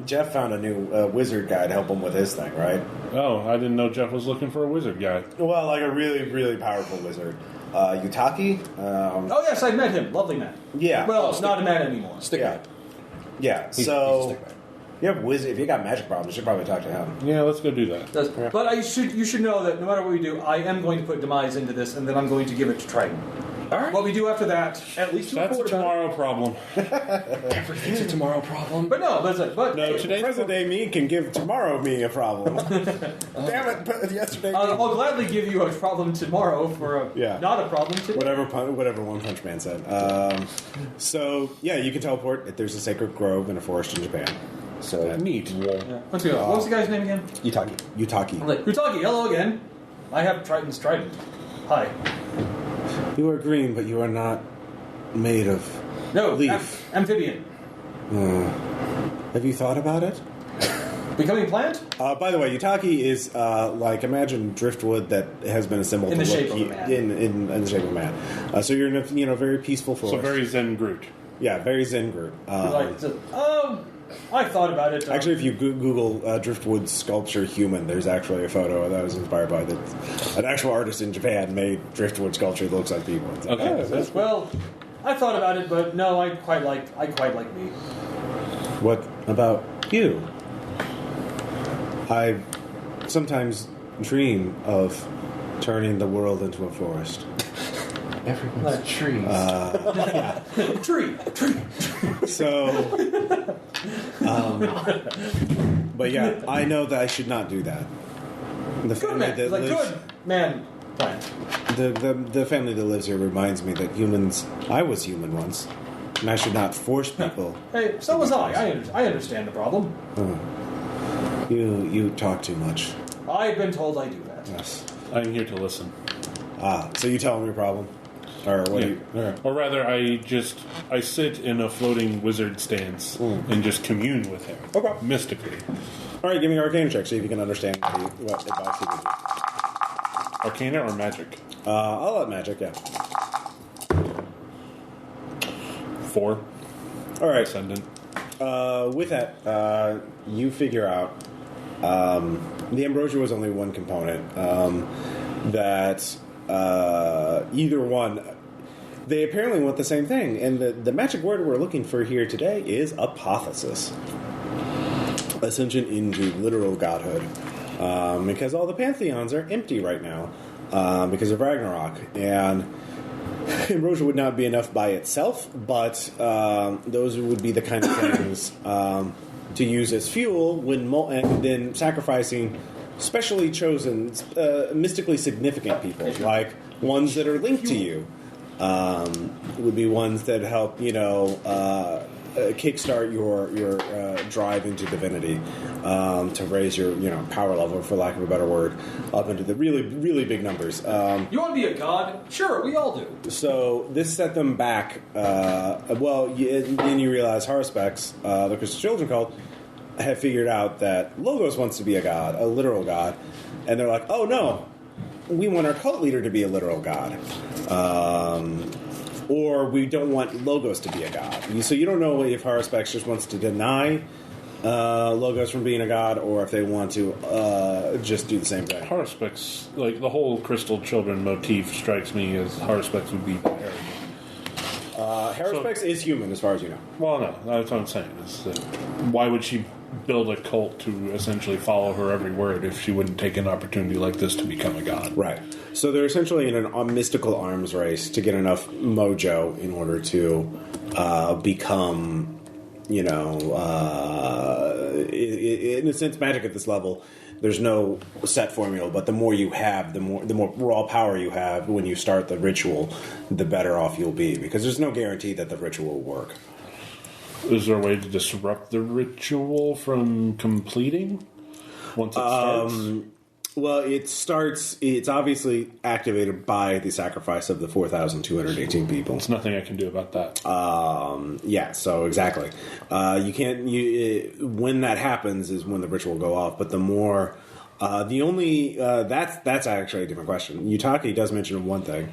Jeff found a new wizard guy to help him with his thing, right? Oh, I didn't know Jeff was looking for a wizard guy. Well, like a really, really powerful wizard. Yutaki? Oh, yes, I met him. Lovely man. Yeah. Well, not a man anymore. Yeah. Yeah, He's a stick man. if you got magic problems, you should probably talk to him. Yeah, let's go do that. But you should know that no matter what we do, I am going to put demise into this, and then I'm going to give it to Triton. All right. What we do after that, At least That's a tomorrow problem. Everything's a tomorrow problem. but no, that's it. But No, today. Present day me can give tomorrow me a problem. Damn it, but yesterday me. I'll gladly give you a problem tomorrow for not a problem today. Whatever One Punch Man said. You can teleport. There's a sacred grove in a forest in Japan. So Neat. Yeah. What was the guy's name again? Yutaki. Utagi. Hello again. I have Triton's trident. Hi. You are green, but you are not made of leaf. Amphibian. Have you thought about it? Becoming plant? By the way, Yutaki is imagine driftwood that has been assembled In the to shape look of a man. in the shape of a man. So you're in a very peaceful forest. So very Zen Groot. Yeah, very Zen group. I thought about it. Actually, if you Google driftwood sculpture human, there's actually a photo that was inspired by an actual artist in Japan made driftwood sculpture that looks like people. It's like, Okay. well, I thought about it, but no, I quite like me. What about you? I sometimes dream of turning the world into a forest. everyone's trees. Tree. So, but yeah, I know that I should not do that. The Good family man. that Like lives, good man. Plant. the family that lives here reminds me that humans. I was human once, and I should not force people. Hey, so was I. I understand the problem. You talk too much. I've been told I do that. Yes. I'm here to listen. So you tell him your problem, or what? Yeah. Do you? All right. Or rather, I sit in a floating wizard stance and just commune with him. Okay. Mystically. All right, give me an arcana check. See if you can understand what advice he gives you. Arcana or magic? I'll let magic. Yeah. 4. All right. Ascendant. With that, you figure out the ambrosia was only one component. That either one, they apparently want the same thing, and the magic word we're looking for here today is apotheosis, ascension into literal godhood, because all the pantheons are empty right now because of Ragnarok, and ambrosia would not be enough by itself, but those would be the kind of things to use as fuel and then sacrificing specially chosen, mystically significant people, like ones that are linked to you, would be ones that help, kickstart your drive into divinity, to raise your, power level, for lack of a better word, up into the really, really big numbers. You want to be a god? Sure, we all do. So this set them back. Then you realize Haruspex, the Crystal Children cult, have figured out that Logos wants to be a god, a literal god, and they're like, oh no, we want our cult leader to be a literal god, or we don't want Logos to be a god. So you don't know if Haruspex just wants to deny Logos from being a god, or if they want to just do the same thing. Haruspex, like the whole Crystal Children motif, strikes me as Haruspex would be arrogant. Haruspex is human, as far as you know. Well, no, that's what I'm saying. Is that why would she build a cult to essentially follow her every word if she wouldn't take an opportunity like this to become a god? Right. So they're essentially in a mystical arms race to get enough mojo in order to become, in a sense, magic at this level. There's no set formula, but the more you have, the more raw power you have when you start the ritual, the better off you'll be, because there's no guarantee that the ritual will work. Is there a way to disrupt the ritual from completing once it starts? Well, it's obviously activated by the sacrifice of the 4,218 people. There's nothing I can do about that. Yeah, so exactly. You can't. When that happens is when the ritual will go off. But the more, that's actually a different question. Yutaki does mention one thing.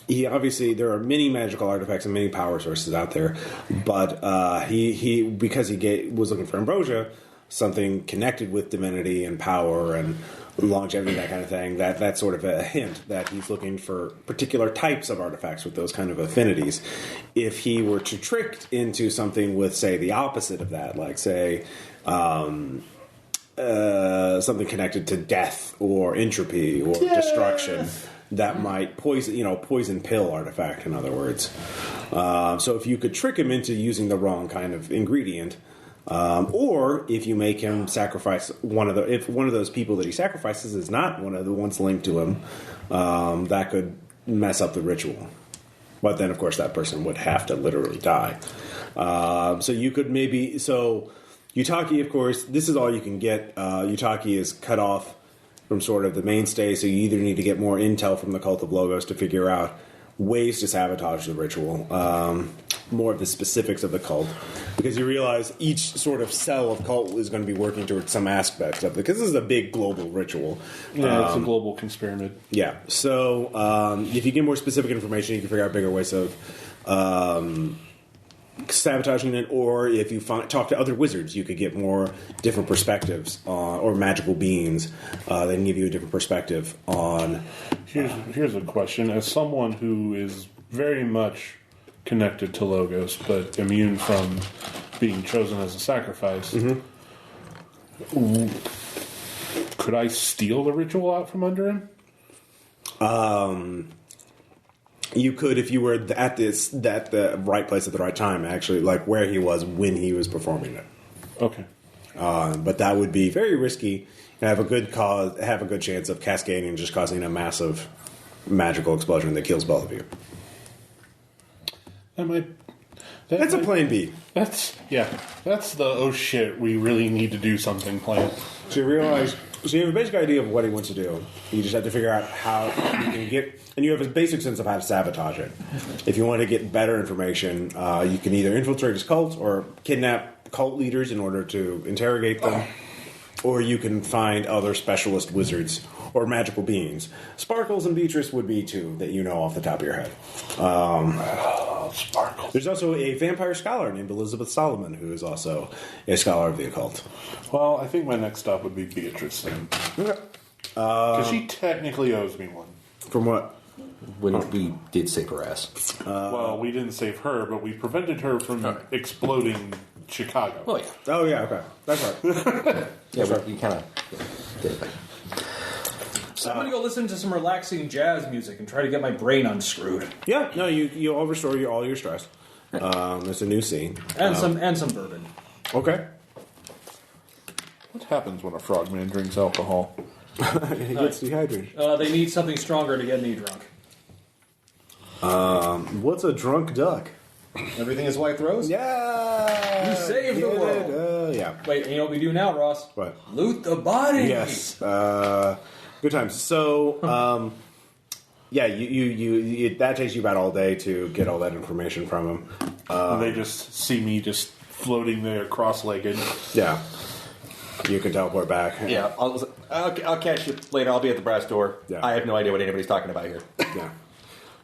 There are many magical artifacts and many power sources out there, but because he was looking for ambrosia, something connected with divinity and power and longevity, that kind of thing. That's sort of a hint that he's looking for particular types of artifacts with those kind of affinities. If he were to trick into something with, say, the opposite of that, like, say, something connected to death or entropy or destruction, that might poison pill artifact, in other words. So if you could trick him into using the wrong kind of ingredient, or if you make him sacrifice if one of those people that he sacrifices is not one of the ones linked to him, that could mess up the ritual. But then, of course, that person would have to literally die. So you could Yutaki, of course, this is all you can get. Yutaki is cut off from sort of the mainstay, so you either need to get more intel from the Cult of Logos to figure out ways to sabotage the ritual, more of the specifics of the cult, because you realize each sort of cell of cult is going to be working towards some aspect of it, because this is a big global ritual. Yeah, it's a global experiment. Yeah, so if you get more specific information, you can figure out bigger ways of sabotaging it, or if you talk to other wizards, you could get more different perspectives or magical beings. They can give you a different perspective on. Here's a question: as someone who is very much connected to Logos but immune from being chosen as a sacrifice, could I steal the ritual out from under him? You could, if you were at the right place at the right time, actually, like where he was when he was performing it. Okay. But that would be very risky and have a good chance of cascading and just causing a massive magical explosion that kills both of you. That's a plan B. That's the oh shit, we really need to do something plan. So you have a basic idea of what he wants to do. You just have to figure out how you can get, and you have a basic sense of how to sabotage it. If you want to get better information, you can either infiltrate his cult or kidnap cult leaders in order to interrogate them, or you can find other specialist wizards or magical beings. Sparkles and Beatrice would be two that you know off the top of your head. Sparkles. There's also a vampire scholar named Elizabeth Solomon, who is also a scholar of the occult. Well, I think my next stop would be Beatrice then. Because she technically owes me one. From what? When we did save her ass. Well, we didn't save her, but we prevented her from exploding Chicago. Oh, yeah. Oh, yeah, okay. That's right. We kind of did it. Somebody go listen to some relaxing jazz music and try to get my brain unscrewed. Yeah, no, you'll restore all your stress. It's a new scene. And some bourbon. Okay. What happens when a frogman drinks alcohol? He gets dehydrated. They need something stronger to get me drunk. What's a drunk duck? Everything is white rose? Yeah! You saved the world. Yeah. Wait, you know what we do now, Ross? What? Loot the body. Yes. Good times. So, yeah, you that takes you about all day to get all that information from him. They just see me just floating there cross-legged. Yeah. You can teleport back. Yeah, I'll catch you later. I'll be at the brass door. Yeah. I have no idea what anybody's talking about here. Yeah.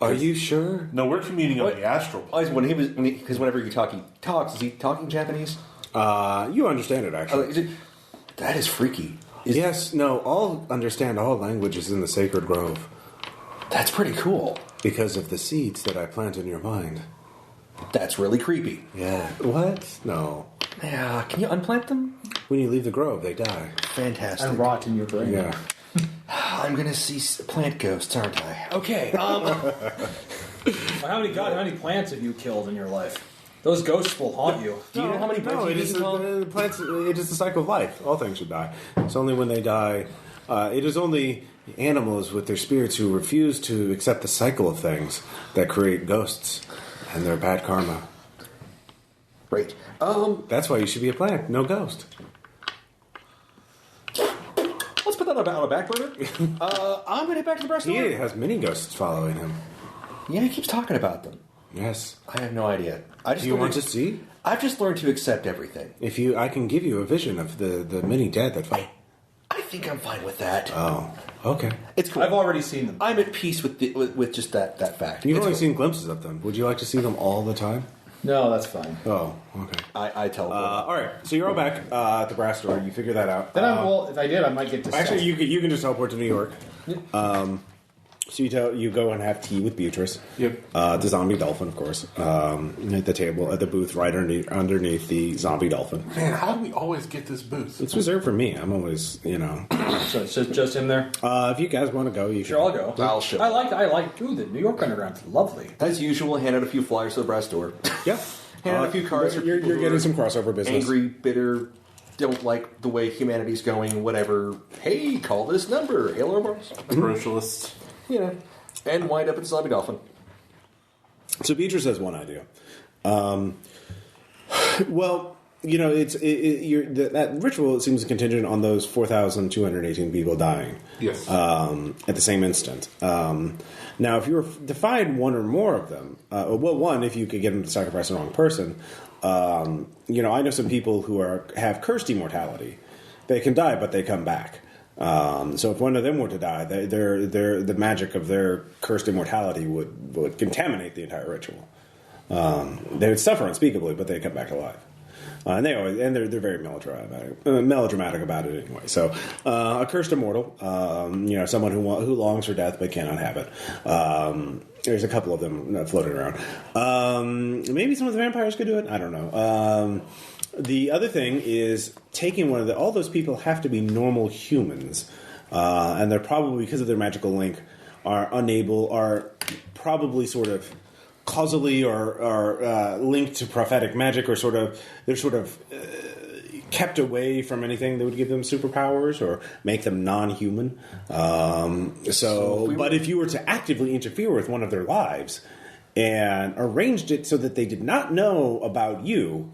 Are you sure? No, we're communing on the astral plane. Because whenever Yutaki talks, is he talking Japanese? You understand it, actually. That is freaky. Yes, no, all understand all languages in the sacred grove. That's pretty cool. Because of the seeds that I plant in your mind. That's really creepy. Yeah. What? No. Yeah, can you unplant them? When you leave the grove, they die. Fantastic. And rot in your brain. Yeah. I'm gonna see plant ghosts, aren't I? Okay. Well, how many plants have you killed in your life? Those ghosts will haunt you. Do you know how many plants No, it is the plants. It is the cycle of life. All things should die. It's only when they die. It is only animals with their spirits who refuse to accept the cycle of things that create ghosts and their bad karma. Right. That's why you should be a plant, no ghost. Let's put that on a back burner. I'm gonna head back to the breast He door. has many ghosts following him. Yeah, he keeps talking about them. Yes. I have no idea. Do you want to see? I've just learned to accept everything. I can give you a vision of the many dead that fight. I think I'm fine with that. Oh, okay. It's cool. I've already seen them. I'm at peace with just that fact. You've It's only cool. seen glimpses of them. Would you like to see them all the time? No, that's fine. Oh, okay. I tell them. All right. So you're all back at the brass door. You figure that out. Then if I did, I might get to. Actually, you can just teleport to New York. So you go and have tea with Beatrice. Yep. The zombie dolphin, of course. At the table, at the booth, right underneath the zombie dolphin. Man, how do we always get this booth? It's reserved for me. I'm always, So it's just him there. if you guys want to go, you Sure, I'll go. I'll show. I like. Ooh, the New York Underground's lovely. As usual, hand out a few flyers to the brass door. Yeah. Hand out a few cards. for You're people who getting are some crossover business. Angry, bitter, don't like the way humanity's going, whatever. Hey, call this number. Hail or bars. Socialists. And wind up at Zombie Dolphin. So Beatrice has one idea. Well, that ritual seems contingent on those 4,218 people dying. Yes. At the same instant. Now, if you were to find one or more of them, one, if you could get them to sacrifice the wrong person, I know some people who have cursed immortality. They can die, but they come back. So if one of them were to die, the magic of their cursed immortality would contaminate the entire ritual. They would suffer unspeakably, but they'd come back alive. They're very melodramatic about it anyway. So a cursed immortal, someone who longs for death but cannot have it. There's a couple of them floating around. Maybe some of the vampires could do it. I don't know. The other thing is taking all those people have to be normal humans, and they're probably, because of their magical link, are probably sort of causally or linked to prophetic magic, or they're kept away from anything that would give them superpowers or make them non-human. But if you were to actively interfere with one of their lives and arranged it so that they did not know about you,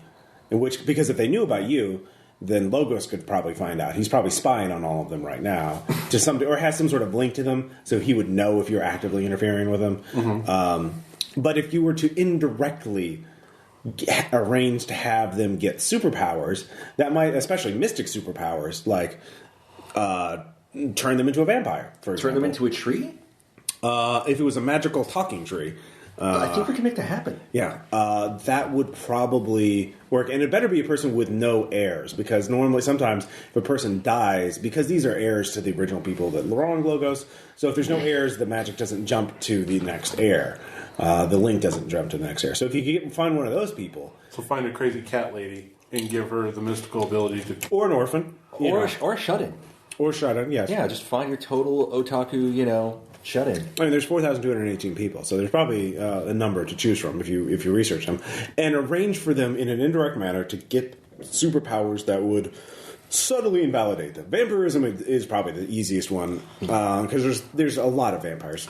because if they knew about you, then Logos could probably find out. He's probably spying on all of them right now, or has some sort of link to them, so he would know if you're actively interfering with them. Mm-hmm. But if you were to indirectly arrange to have them get superpowers, that might, especially mystic superpowers, like turn them into a vampire, for example. Turn them into a tree? If it was a magical talking tree. I think we can make that happen. Yeah, that would probably work. And it better be a person with no heirs, because normally, sometimes, if a person dies, because these are heirs to the original people that wronged Logos, so if there's no heirs, the magic doesn't jump to the next heir. The link doesn't jump to the next heir. So if you could find one of those people... So find a crazy cat lady and give her the mystical ability to... Or an orphan. Or a shut-in. Or shut-in, yes. Yeah, just find your total otaku, shut-in. I mean, there's 4,218 people, so there's probably a number to choose from if you research them, and arrange for them in an indirect manner to get superpowers that would subtly invalidate them. Vampirism is probably the easiest one, because there's a lot of vampires.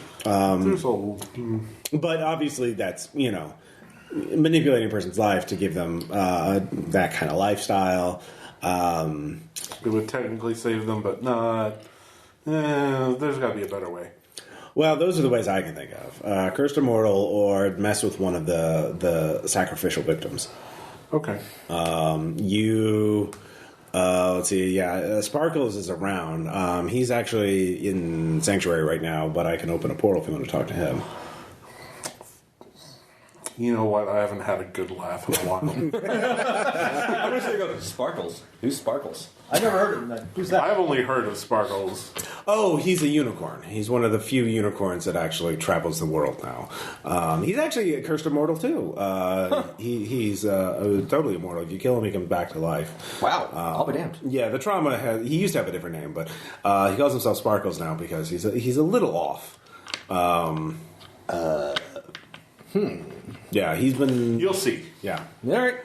But obviously, that's manipulating a person's life to give them that kind of lifestyle. It would technically save them, but not. There's got to be a better way. Well, those are the ways I can think of. Cursed Immortal, or mess with one of the sacrificial victims. Okay. Let's see, yeah, Sparkles is around. He's actually in Sanctuary right now, but I can open a portal if you want to talk to him. You know what? I haven't had a good laugh in a while. I'm just gonna go, Sparkles. Who's Sparkles? I never heard of him. Who's that? I've only heard of Sparkles. Oh, he's a unicorn. He's one of the few unicorns that actually travels the world now. He's actually a cursed immortal too. He's totally immortal. If you kill him, he comes back to life. Wow. I'll be damned. Yeah, the trauma he used to have a different name, but he calls himself Sparkles now because he's a little off. Yeah, he's been. You'll see. Yeah. All right.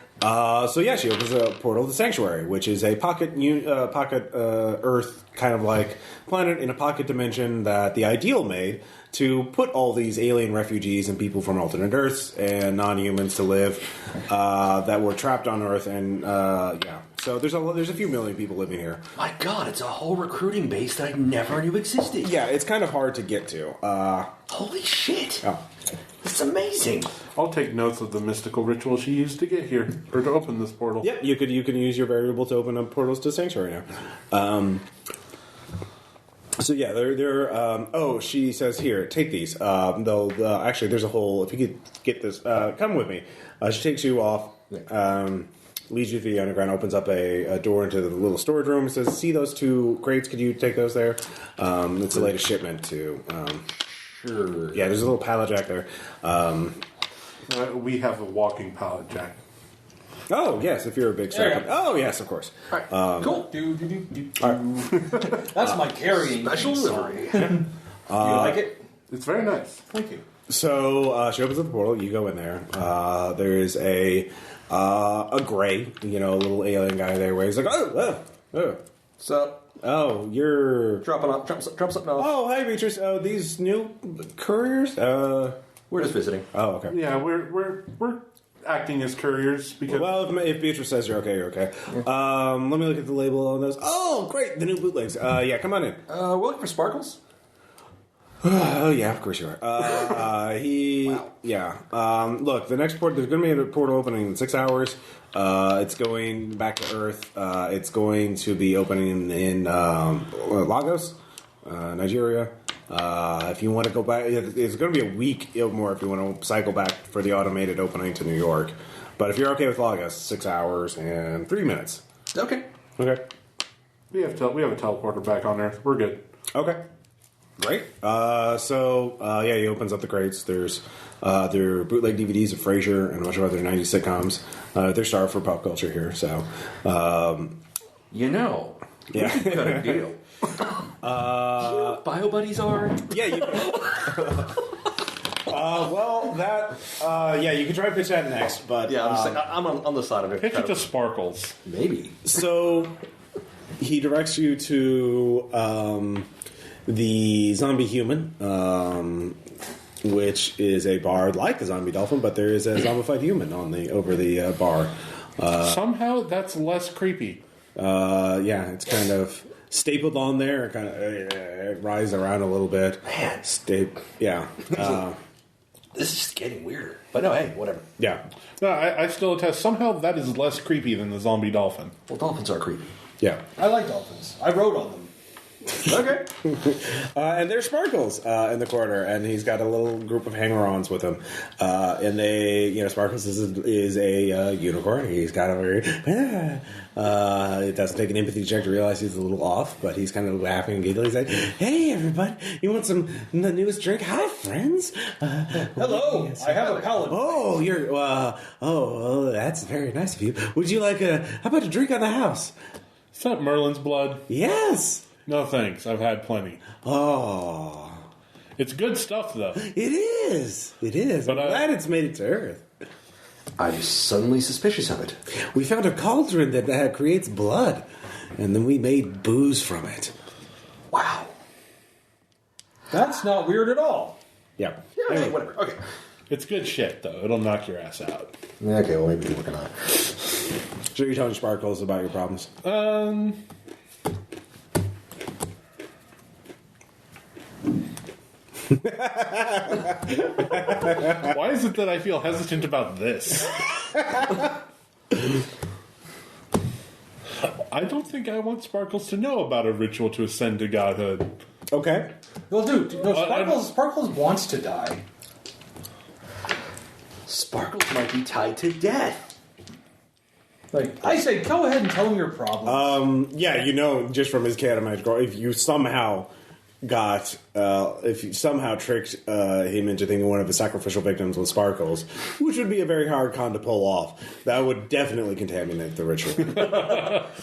So yeah, she opens a portal to the Sanctuary, which is a pocket Earth kind of like planet in a pocket dimension that the Ideal made to put all these alien refugees and people from alternate Earths and non-humans to live that were trapped on Earth, and yeah. So there's a few million people living here. My God, it's a whole recruiting base that I never knew existed. Yeah, it's kind of hard to get to. Holy shit! Oh. It's amazing. I'll take notes of the mystical ritual she used to get here, or to open this portal. Yep, you can use your variable to open up portals to Sanctuary now. So yeah, they're oh, she says, here, take these. Though actually, there's a whole. If you could get this, come with me. She takes you off, leads you through the underground, opens up a door into the little storage room. Says, see those 2 crates? Could you take those there? It's the latest shipment to. Sure. Yeah, there's a little pallet jack there. We have a walking pallet jack. Oh yes, if you're a big servant. Oh yes, of course. All right. Cool. That's my carrying. Special Sorry. delivery. Do you like it? It's very nice. Thank you. So she opens up the portal. You go in there. There is a gray, a little alien guy there, where he's like, oh. What's up? Oh, you're Drop something off. Oh, hi, Beatrice. Oh, these new couriers. We're just visiting. Oh, okay. Yeah, we're acting as couriers because. Well, if Beatrice says you're okay, you're okay. Yeah. Let me look at the label on those. Oh, great, the new bootlegs. Yeah, come on in. We're looking for Sparkles. Oh yeah, of course you are. Wow. Yeah. Look, the next port. There's going to be a portal opening in 6 hours. It's going back to Earth. It's going to be opening in Lagos, Nigeria. If you want to go back, it's going to be a week or more if you want to cycle back for the automated opening to New York. But if you're okay with Lagos, 6 hours and 3 minutes. Okay. Okay. We have a teleporter back on Earth. We're good. Okay. Great. Yeah, he opens up the crates. There's their bootleg DVDs of Frasier and a bunch of other 90s sitcoms. They're starved for pop culture here, so. Yeah. We could cut a deal. Do you know what Bio Buddies are? Yeah, you yeah, you can try to pitch that next, but. Yeah, I'm on the side of it. Pitch it to Sparkles. Maybe. So, he directs you to. The Zombie Human, which is a bar like the Zombie Dolphin, but there is a zombified human over the bar. Somehow that's less creepy. Yeah, it's kind of stapled on there. Kind of it rises around a little bit. Man, yeah. This is just getting weirder. But no, hey, whatever. Yeah. No, I still attest. Somehow that is less creepy than the zombie dolphin. Well, dolphins are creepy. Yeah. I like dolphins. I rode on them. Okay. And there's Sparkles in the corner, and he's got a little group of hanger-ons with him. And they, Sparkles is a unicorn. He's got a very, it doesn't take an empathy check to realize he's a little off, but he's kind of laughing and giggling. He's like, "Hey, everybody, you want the newest drink? Hi, friends. Hello, I have a palate. Oh, you're, that's very nice of you. Would you like how about a drink on the house? Is that Merlin's blood? Yes. No thanks. I've had plenty. Oh. It's good stuff, though. It is. But I'm glad it's made it to Earth. I'm suddenly suspicious of it. We found a cauldron that creates blood, and then we made booze from it. Wow. That's not weird at all. Yeah. Yeah, hey, whatever. Okay. It's good shit, though. It'll knock your ass out. Okay, well, maybe we're working on it. So you're telling Sparkles about your problems? Why is it that I feel hesitant about this? I don't think I want Sparkles to know about a ritual to ascend to godhood. Okay. Well, dude, no, Sparkles wants to die. Sparkles might be tied to death. Like, I say, go ahead and tell him your problem. Yeah, just from his cat magical, if you somehow tricked him into thinking one of his sacrificial victims was Sparkles, which would be a very hard con to pull off, that would definitely contaminate the ritual.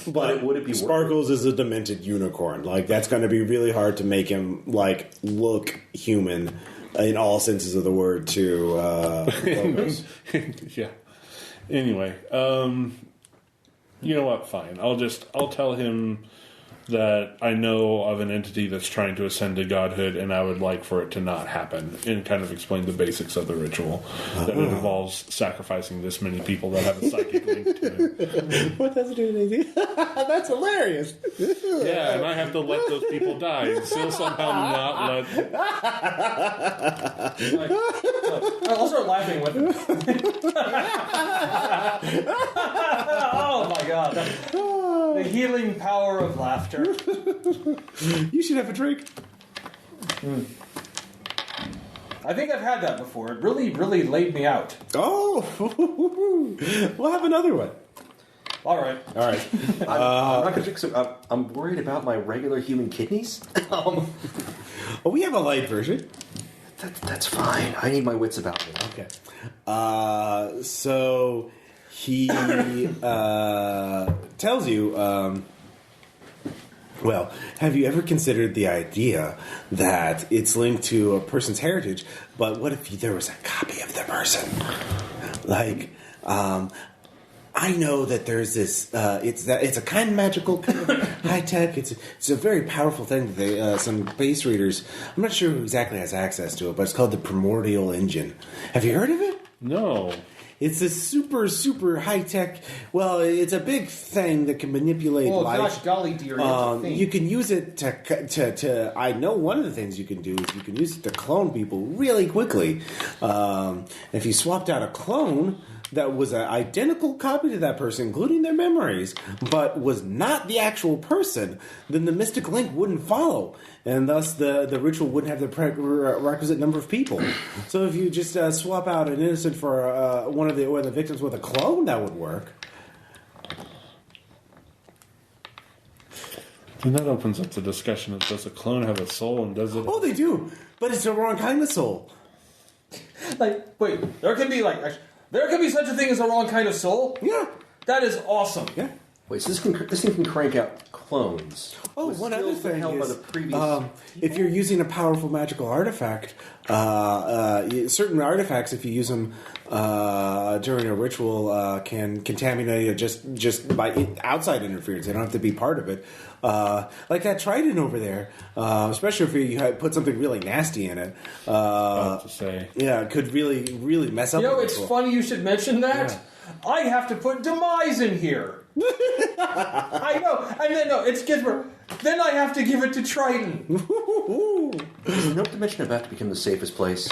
But would it be Sparkles is a demented unicorn. Like, that's going to be really hard to make him, like, look human in all senses of the word to Logos. Yeah. Anyway, you know what? Fine. I'll tell him that I know of an entity that's trying to ascend to godhood, and I would like for it to not happen, and kind of explain the basics of the ritual. That it involves sacrificing this many people that have a psychic link to it. What does it do anything? That's hilarious. Yeah, and I have to let those people die, and still somehow not let... I'll start laughing with him. Oh my god. The healing power of laughter. You should have a drink. I think I've had that before. It really, really laid me out. Oh, we'll have another one. All right. I'm not gonna drink, so I'm worried about my regular human kidneys. Oh, we have a light version. That's fine. I need my wits about me. Okay. So he tells you, well, have you ever considered the idea that it's linked to a person's heritage, but what if there was a copy of the person? Like, I know that there's this. It's a kind of magical, kind of high tech. It's a very powerful thing that some base readers. I'm not sure who exactly has access to it, but it's called the Primordial Engine. Have you heard of it? No. It's a super, super high tech. Well, it's a big thing that can manipulate light. Oh gosh, golly dear! You can use it to. I know one of the things you can do is you can use it to clone people really quickly. If you swapped out a clone that was an identical copy to that person, including their memories, but was not the actual person, then the mystic link wouldn't follow, and thus the ritual wouldn't have the requisite number of people. So if you just swap out an innocent for one of the victims with a clone, that would work. And that opens up the discussion of does a clone have a soul, and does it... Oh, they do, but it's the wrong kind of soul. Like, wait, there can be such a thing as a wrong kind of soul? Yeah. That is awesome. Yeah. Wait, so this thing can crank out clones. Oh, with one other skills thing held by is, the previous if you're using a powerful magical artifact, certain artifacts, if you use them during a ritual, can contaminate it just by outside interference. They don't have to be part of it. Like that trident over there, especially if you put something really nasty in it. to say. Yeah, it could really, really mess up. You know, the it's ritual. funny you should mention that. Yeah. I have to put demise in here. I know, and then it gets worse. Then I have to give it to Triton. Is the Note Dimension about to become the safest place?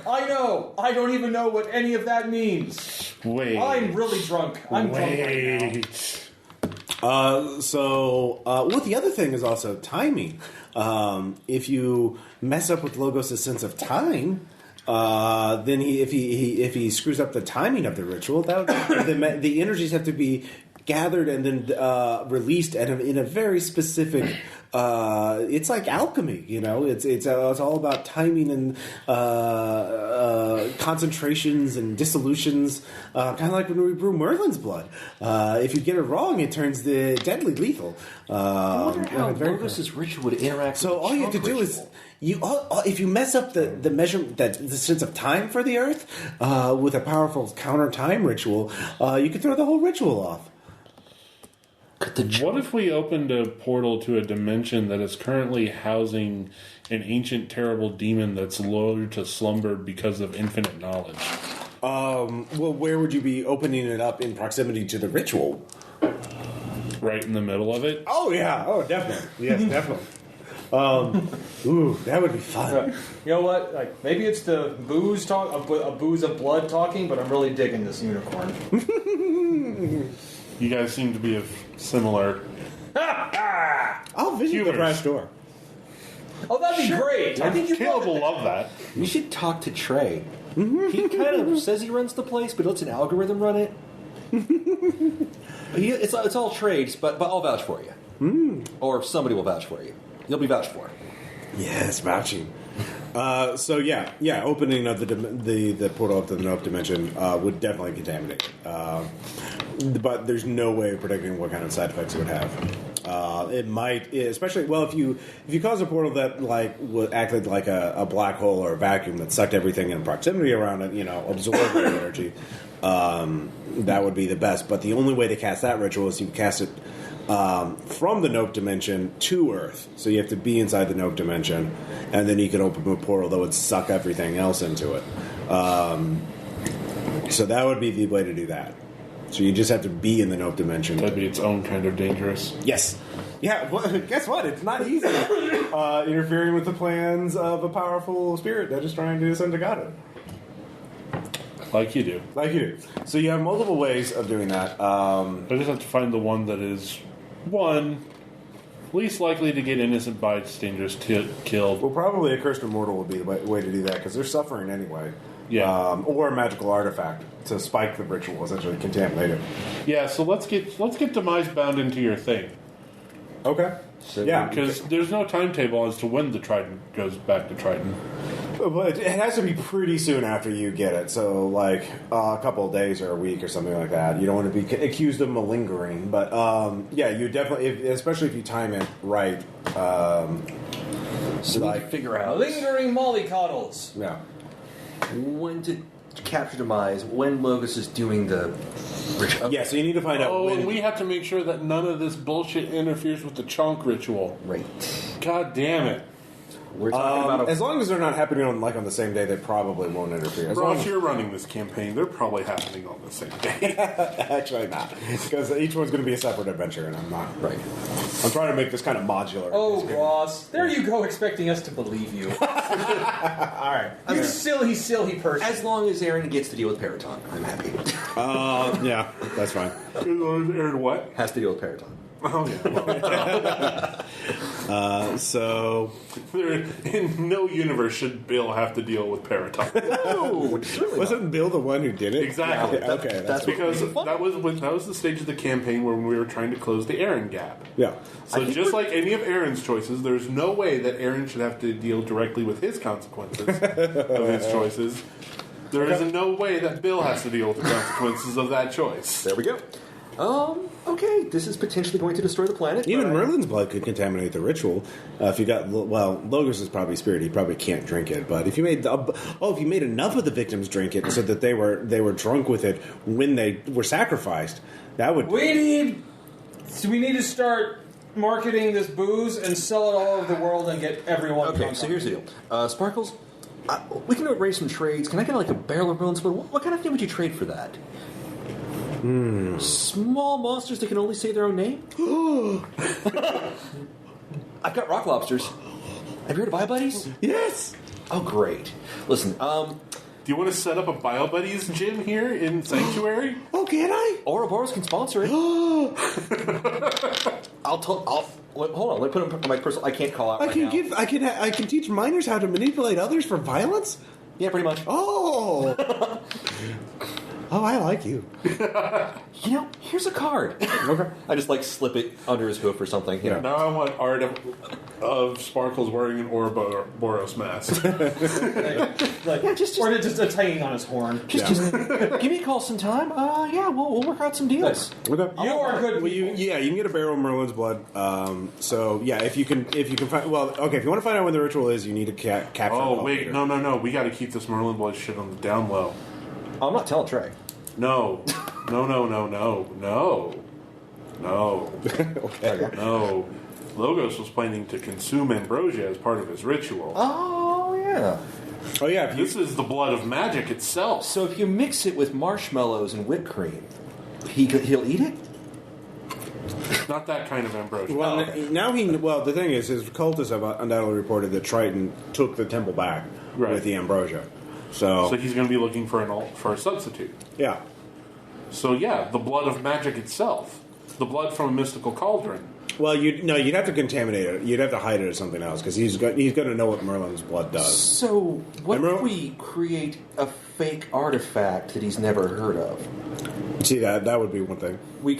I know. I don't even know what any of that means. Wait. I'm really drunk. I'm drunk right now. Well, the other thing is also timing. If you mess up with Logos' sense of time, then if he screws up the timing of the ritual, the energies have to be gathered and then released in a very specific. It's like alchemy, you know. It's all about timing and concentrations and dissolutions, kind of like when we brew Merlin's blood. If you get it wrong, it turns deadly lethal. I wonder how Logos' ritual would interact. So with all you have to do is if you mess up the measurement, the sense of time for the Earth with a powerful counter time ritual, you can throw the whole ritual off. What if we opened a portal to a dimension that is currently housing an ancient, terrible demon that's lured to slumber because of infinite knowledge? Well, where would you be opening it up in proximity to the ritual? Right in the middle of it? Oh, yeah. Oh, definitely. Yes, definitely. Ooh, that would be fun. You know what? Like maybe it's the booze talk, a booze of blood talking, but I'm really digging this unicorn. You guys seem to be of similar... I'll visit Humors. the brass door. Oh, that'd be great. I think you Caleb will love that. You should talk to Trey. He kind of says he runs the place, but lets an algorithm run it. It's all trades, but I'll vouch for you. Or somebody will vouch for you. You'll be vouched for. Yes, vouching. Opening of the portal up to the Nope dimension would definitely contaminate it. But there's no way of predicting what kind of side effects it would have. It might, especially if you cause a portal that would act like a black hole or a vacuum that sucked everything in proximity around it, absorbed the energy. That would be the best. But the only way to cast that ritual is you cast it from the Nope dimension to Earth. So you have to be inside the Nope dimension, and then you can open a portal that would suck everything else into it. So that would be the way to do that. So you just have to be in the Nope dimension. That'd be its own kind of dangerous. Yes. Yeah, well, guess what? It's not easy interfering with the plans of a powerful spirit that is trying to ascend to godhood. Like you do. So you have multiple ways of doing that. I just have to find the one that is, least likely to get innocent bystanders killed. Well, probably a cursed immortal would be the way to do that, because they're suffering anyway. Yeah. Or a magical artifact to spike the ritual, essentially contaminate it. Yeah, so let's get demise bound into your thing. Okay. Because there's no timetable as to when the Trident goes back to Triton. But it has to be pretty soon after you get it. So, a couple of days or a week or something like that. You don't want to be accused of malingering. But, you definitely, especially if you time it right. So we can figure out lingering mollycoddles. Yeah. When to capture demise, when Logos is doing the ritual. Yeah, so you need to find out when. And we have to make sure that none of this bullshit interferes with the chunk ritual. Right. God damn it. We're talking about as long as they're not happening on the same day, they probably won't interfere. As long If as you're running this campaign, they're probably happening on the same day. Actually not, because each one's going to be a separate adventure, and I'm not. Right. I'm trying to make this kind of modular. Oh, Ross, there you go, expecting us to believe you. All right. You silly person. As long as Aaron gets to deal with Paraton, I'm happy. Yeah, that's fine. Aaron, what? Has to deal with Paraton. Oh, yeah. So, in no universe should Bill have to deal with Paraton. No, wasn't Bill the one who did it? Exactly. Yeah, okay, that's Because that was the stage of the campaign where we were trying to close the Aaron gap. Yeah. So just like any of Aaron's choices, there's no way that Aaron should have to deal directly with his consequences of his choices. There is no way that Bill has to deal with the consequences of that choice. There we go. Okay, this is potentially going to destroy the planet. Even Merlin's blood could contaminate the ritual. If you got Logos is probably spirit; he probably can't drink it. But if you made enough of the victims drink it so that they were drunk with it when they were sacrificed, that would. We need to start marketing this booze and sell it all over the world and get everyone. Okay, so here's the deal, Sparkles. We can arrange some trades. Can I get a barrel of Merlin's blood? What kind of thing would you trade for that? Small monsters that can only say their own name? I've got rock lobsters. Have you heard of BioBuddies? Yes. Oh, great. Listen, do you want to set up a BioBuddies gym here in Sanctuary? Oh, can I? Ouroboros can sponsor it. Oh, Hold on. Let me put it on my personal. I can't call out. I can teach minors how to manipulate others for violence. Yeah, pretty much. Oh. Oh, I like you. Here's a card. Okay. I just slip it under his hoof or something. Yeah. Now I want art of Sparkles wearing an Ouroboros mask. Or just hanging on his horn. Just give me a call sometime. We'll work out some deals. Okay. You are good. Well, you can get a barrel of Merlin's blood. If you can find. Well, okay. If you want to find out when the ritual is, you need to capture. Oh wait, no. We got to keep this Merlin blood shit on the down low. I'm not telling Trey. No. Okay. No. Logos was planning to consume ambrosia as part of his ritual. Oh, yeah. Oh, yeah. This is the blood of magic itself. So if you mix it with marshmallows and whipped cream, he'll eat it? Not that kind of ambrosia. Well, the thing is, his cultists have undoubtedly reported that Triton took the temple back with the ambrosia. So he's going to be looking for a substitute. Yeah. So yeah, the blood of magic itself. the blood from a mystical cauldron. Well, you'd have to contaminate it. You'd have to hide it as something else because he's going to know what Merlin's blood does. So, what if we create a fake artifact that he's never heard of? See, that would be one thing. I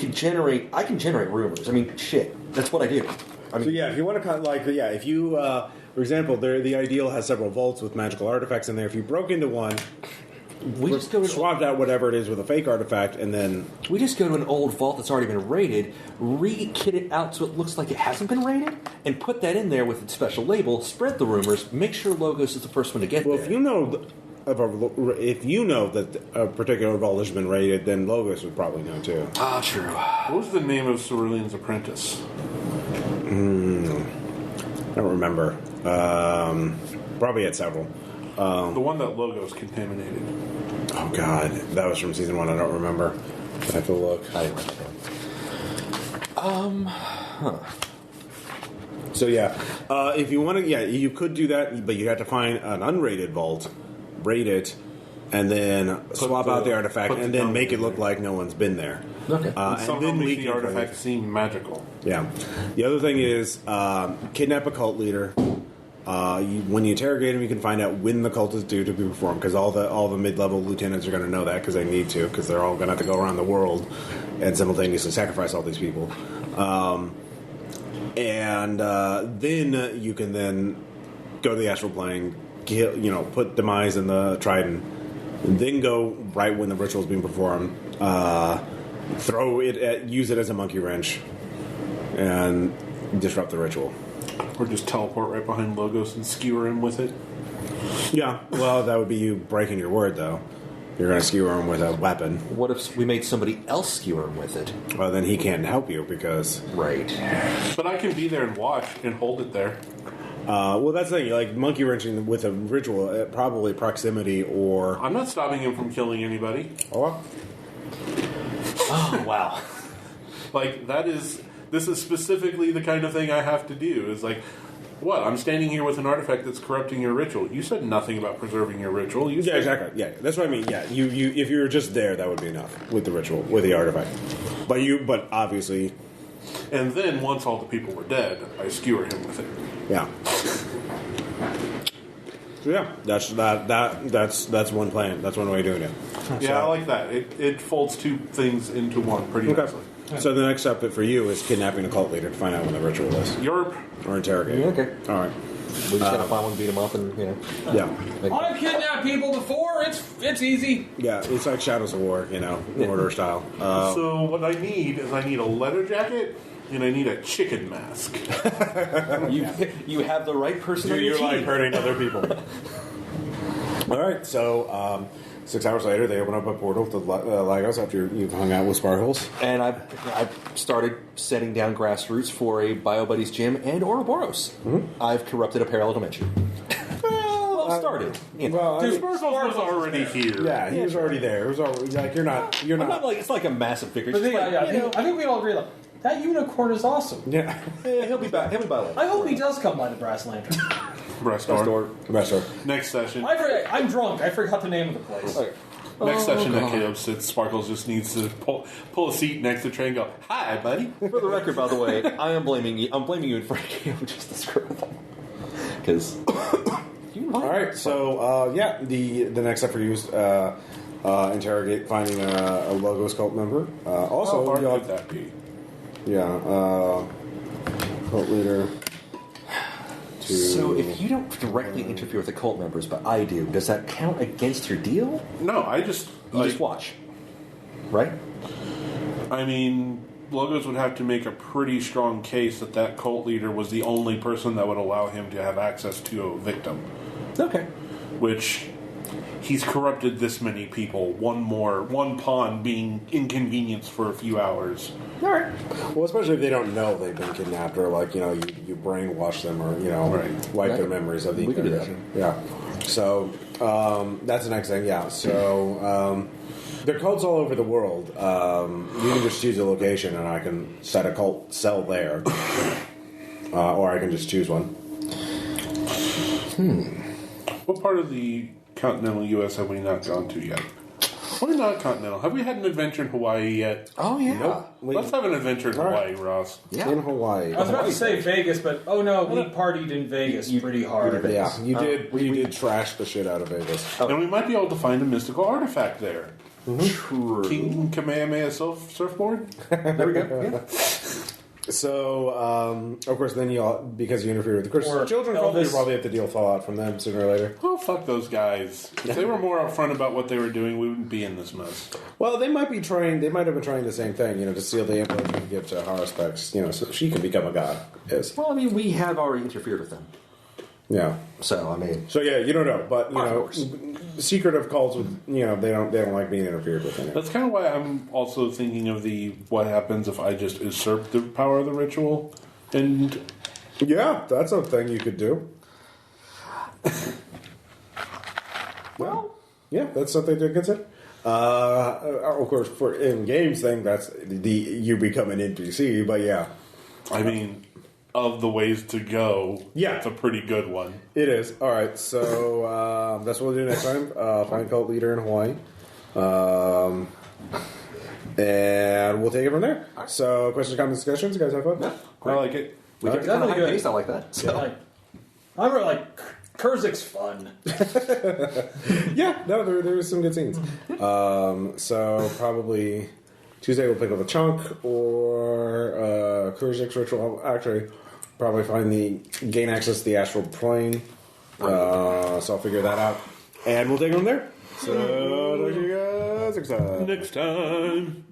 can generate rumors. I mean, shit. That's what I do. So yeah, if you want to if you, for example, the Ideal has several vaults with magical artifacts in there. If you broke into one, we just go swapped out whatever it is with a fake artifact, and then we just go to an old vault that's already been raided, re-kit it out so it looks like it hasn't been raided, and put that in there with its special label. Spread the rumors. Make sure Logos is the first one to get there. Well, if you know that a particular vault has been raided, then Logos would probably know too. Ah, true. What was the name of Cerulean's apprentice? I don't remember. Probably had several. The one that Logos contaminated. Oh God, that was from season 1. I don't remember. I have to look. I didn't write it down. So yeah, if you want to, you could do that, but you have to find an unrated vault, raid it, and then swap out the artifact, and then make it look like no one's been there. Okay. And then make the artifact seem magical. Yeah. The other thing is kidnap a cult leader. When you interrogate him, you can find out when the cult is due to be performed, because all the mid-level lieutenants are going to know that because they need to, because they're all going to have to go around the world and simultaneously sacrifice all these people. And then you can then go to the astral plane, put Demise in the Trident, and then go right when the ritual is being performed. Use it as a monkey wrench, and disrupt the ritual. Or just teleport right behind Logos and skewer him with it. Yeah, well, that would be you breaking your word, though. You're going to skewer him with a weapon. What if we made somebody else skewer him with it? Well, then he can't help you because... Right. But I can be there and watch and hold it there. Well, that's the thing. Like, monkey wrenching with a ritual, probably proximity or... I'm not stopping him from killing anybody. Oh, wow. Like, this is specifically the kind of thing I have to do. Is like, what? I'm standing here with an artifact that's corrupting your ritual. You said nothing about preserving your ritual. Yeah, exactly. Yeah, that's what I mean. Yeah, you if you were just there, that would be enough with the ritual, with the artifact. But obviously... And then, once all the people were dead, I skewer him with it. Yeah. So yeah, that's one plan. That's one way of doing it. Yeah, So, I like that. It folds two things into one pretty nicely. So the next step for you is kidnapping a cult leader to find out when the ritual is. Yerp. Or interrogating. Yeah, okay. All right. We just gotta find one, beat him up, and Yeah. I've kidnapped people before. It's easy. Yeah, it's like Shadows of War, Order style. So what I need is a leather jacket and I need a chicken mask. you have the right person on your team. hurting other people. All right, so 6 hours later, they open up a portal to Lagos after you've hung out with Sparkles. And I've started setting down grassroots for a BioBuddies gym and Ouroboros. Mm-hmm. I've corrupted a parallel dimension. Started. Sparkles was already here. Yeah, he was already there. It was already, like you're not. I'm not like it's like a massive victory. But I think we all agree. That unicorn is awesome. Yeah. He'll be back. He'll be by later. I hope he does come by the brass lantern. Brass door. Next session. I'm drunk. I forgot the name of the place. Okay. Next session that Caleb sits, Sparkles just needs to pull a seat next to Trey and go, "Hi, buddy." For the record, by the way, I am blaming you. I'm blaming you and Frankie just to screw with them. Because all right, so the next step for you is interrogate finding a Logos cult member. Also, how hard could that be? Yeah, cult leader. So if you don't directly interfere with the cult members, but I do, does that count against your deal? No, I just just watch, right? I mean, Logos would have to make a pretty strong case that cult leader was the only person that would allow him to have access to a victim. Okay. Which he's corrupted this many people. One pawn being inconvenienced for a few hours. All right. Well, especially if they don't know they've been kidnapped, or you brainwash them, or wipe their memories of the interrogation. Yeah. So that's the next thing. Yeah. So there are cults all over the world. You can just choose a location, and I can set a cult cell there, or I can just choose one. What part of the continental U.S. have we not gone to yet? Why not Continental? Have we had an adventure in Hawaii yet? Oh, yeah. Nope. Let's have an adventure in Hawaii, Right. Ross. Yeah. In Hawaii. I was about to say Vegas, but oh no, we partied in Vegas pretty hard. Yeah, you did. You did trash the shit out of Vegas. And we might be able to find a mystical artifact there. True. King Kamehameha surfboard? There we go. Yeah. So, of course, then because you interfere with the Christian Or children, Elvis. you probably have to deal fallout from them sooner or later. Oh, fuck those guys. If they were more upfront about what they were doing, we wouldn't be in this mess. Well, they might be trying. They might have been trying the same thing, to steal the information to give to Haruspex, so she can become a god. Yes. Well, I mean, we have already interfered with them. Yeah. So, I mean... So yeah, you don't know, but Of course. secretive cults with they don't like being interfered with. That's kind of why I'm also thinking of what happens if I just usurp the power of the ritual. And Yeah, that's a thing you could do. Well... Yeah, that's something to consider. Of course, for in games thing, that's you become an NPC. But yeah, I mean, of the ways to go, Yeah. it's a pretty good one. it is. All right, so that's what we'll do next time. Find cult leader in Hawaii, and we'll take it from there. So, questions, comments, discussions. You guys have fun. I like it. We All get right. kind of Definitely high good. pace. I like that. So. Like, I'm really like Kurzik's fun. Yeah, no, there was some good scenes. So probably Tuesday we'll pick up a chunk or Kurzik's ritual. Actually, probably gain access to the astral plane. So I'll figure that out, and we'll take it from there. So talk to you guys next time. Next time.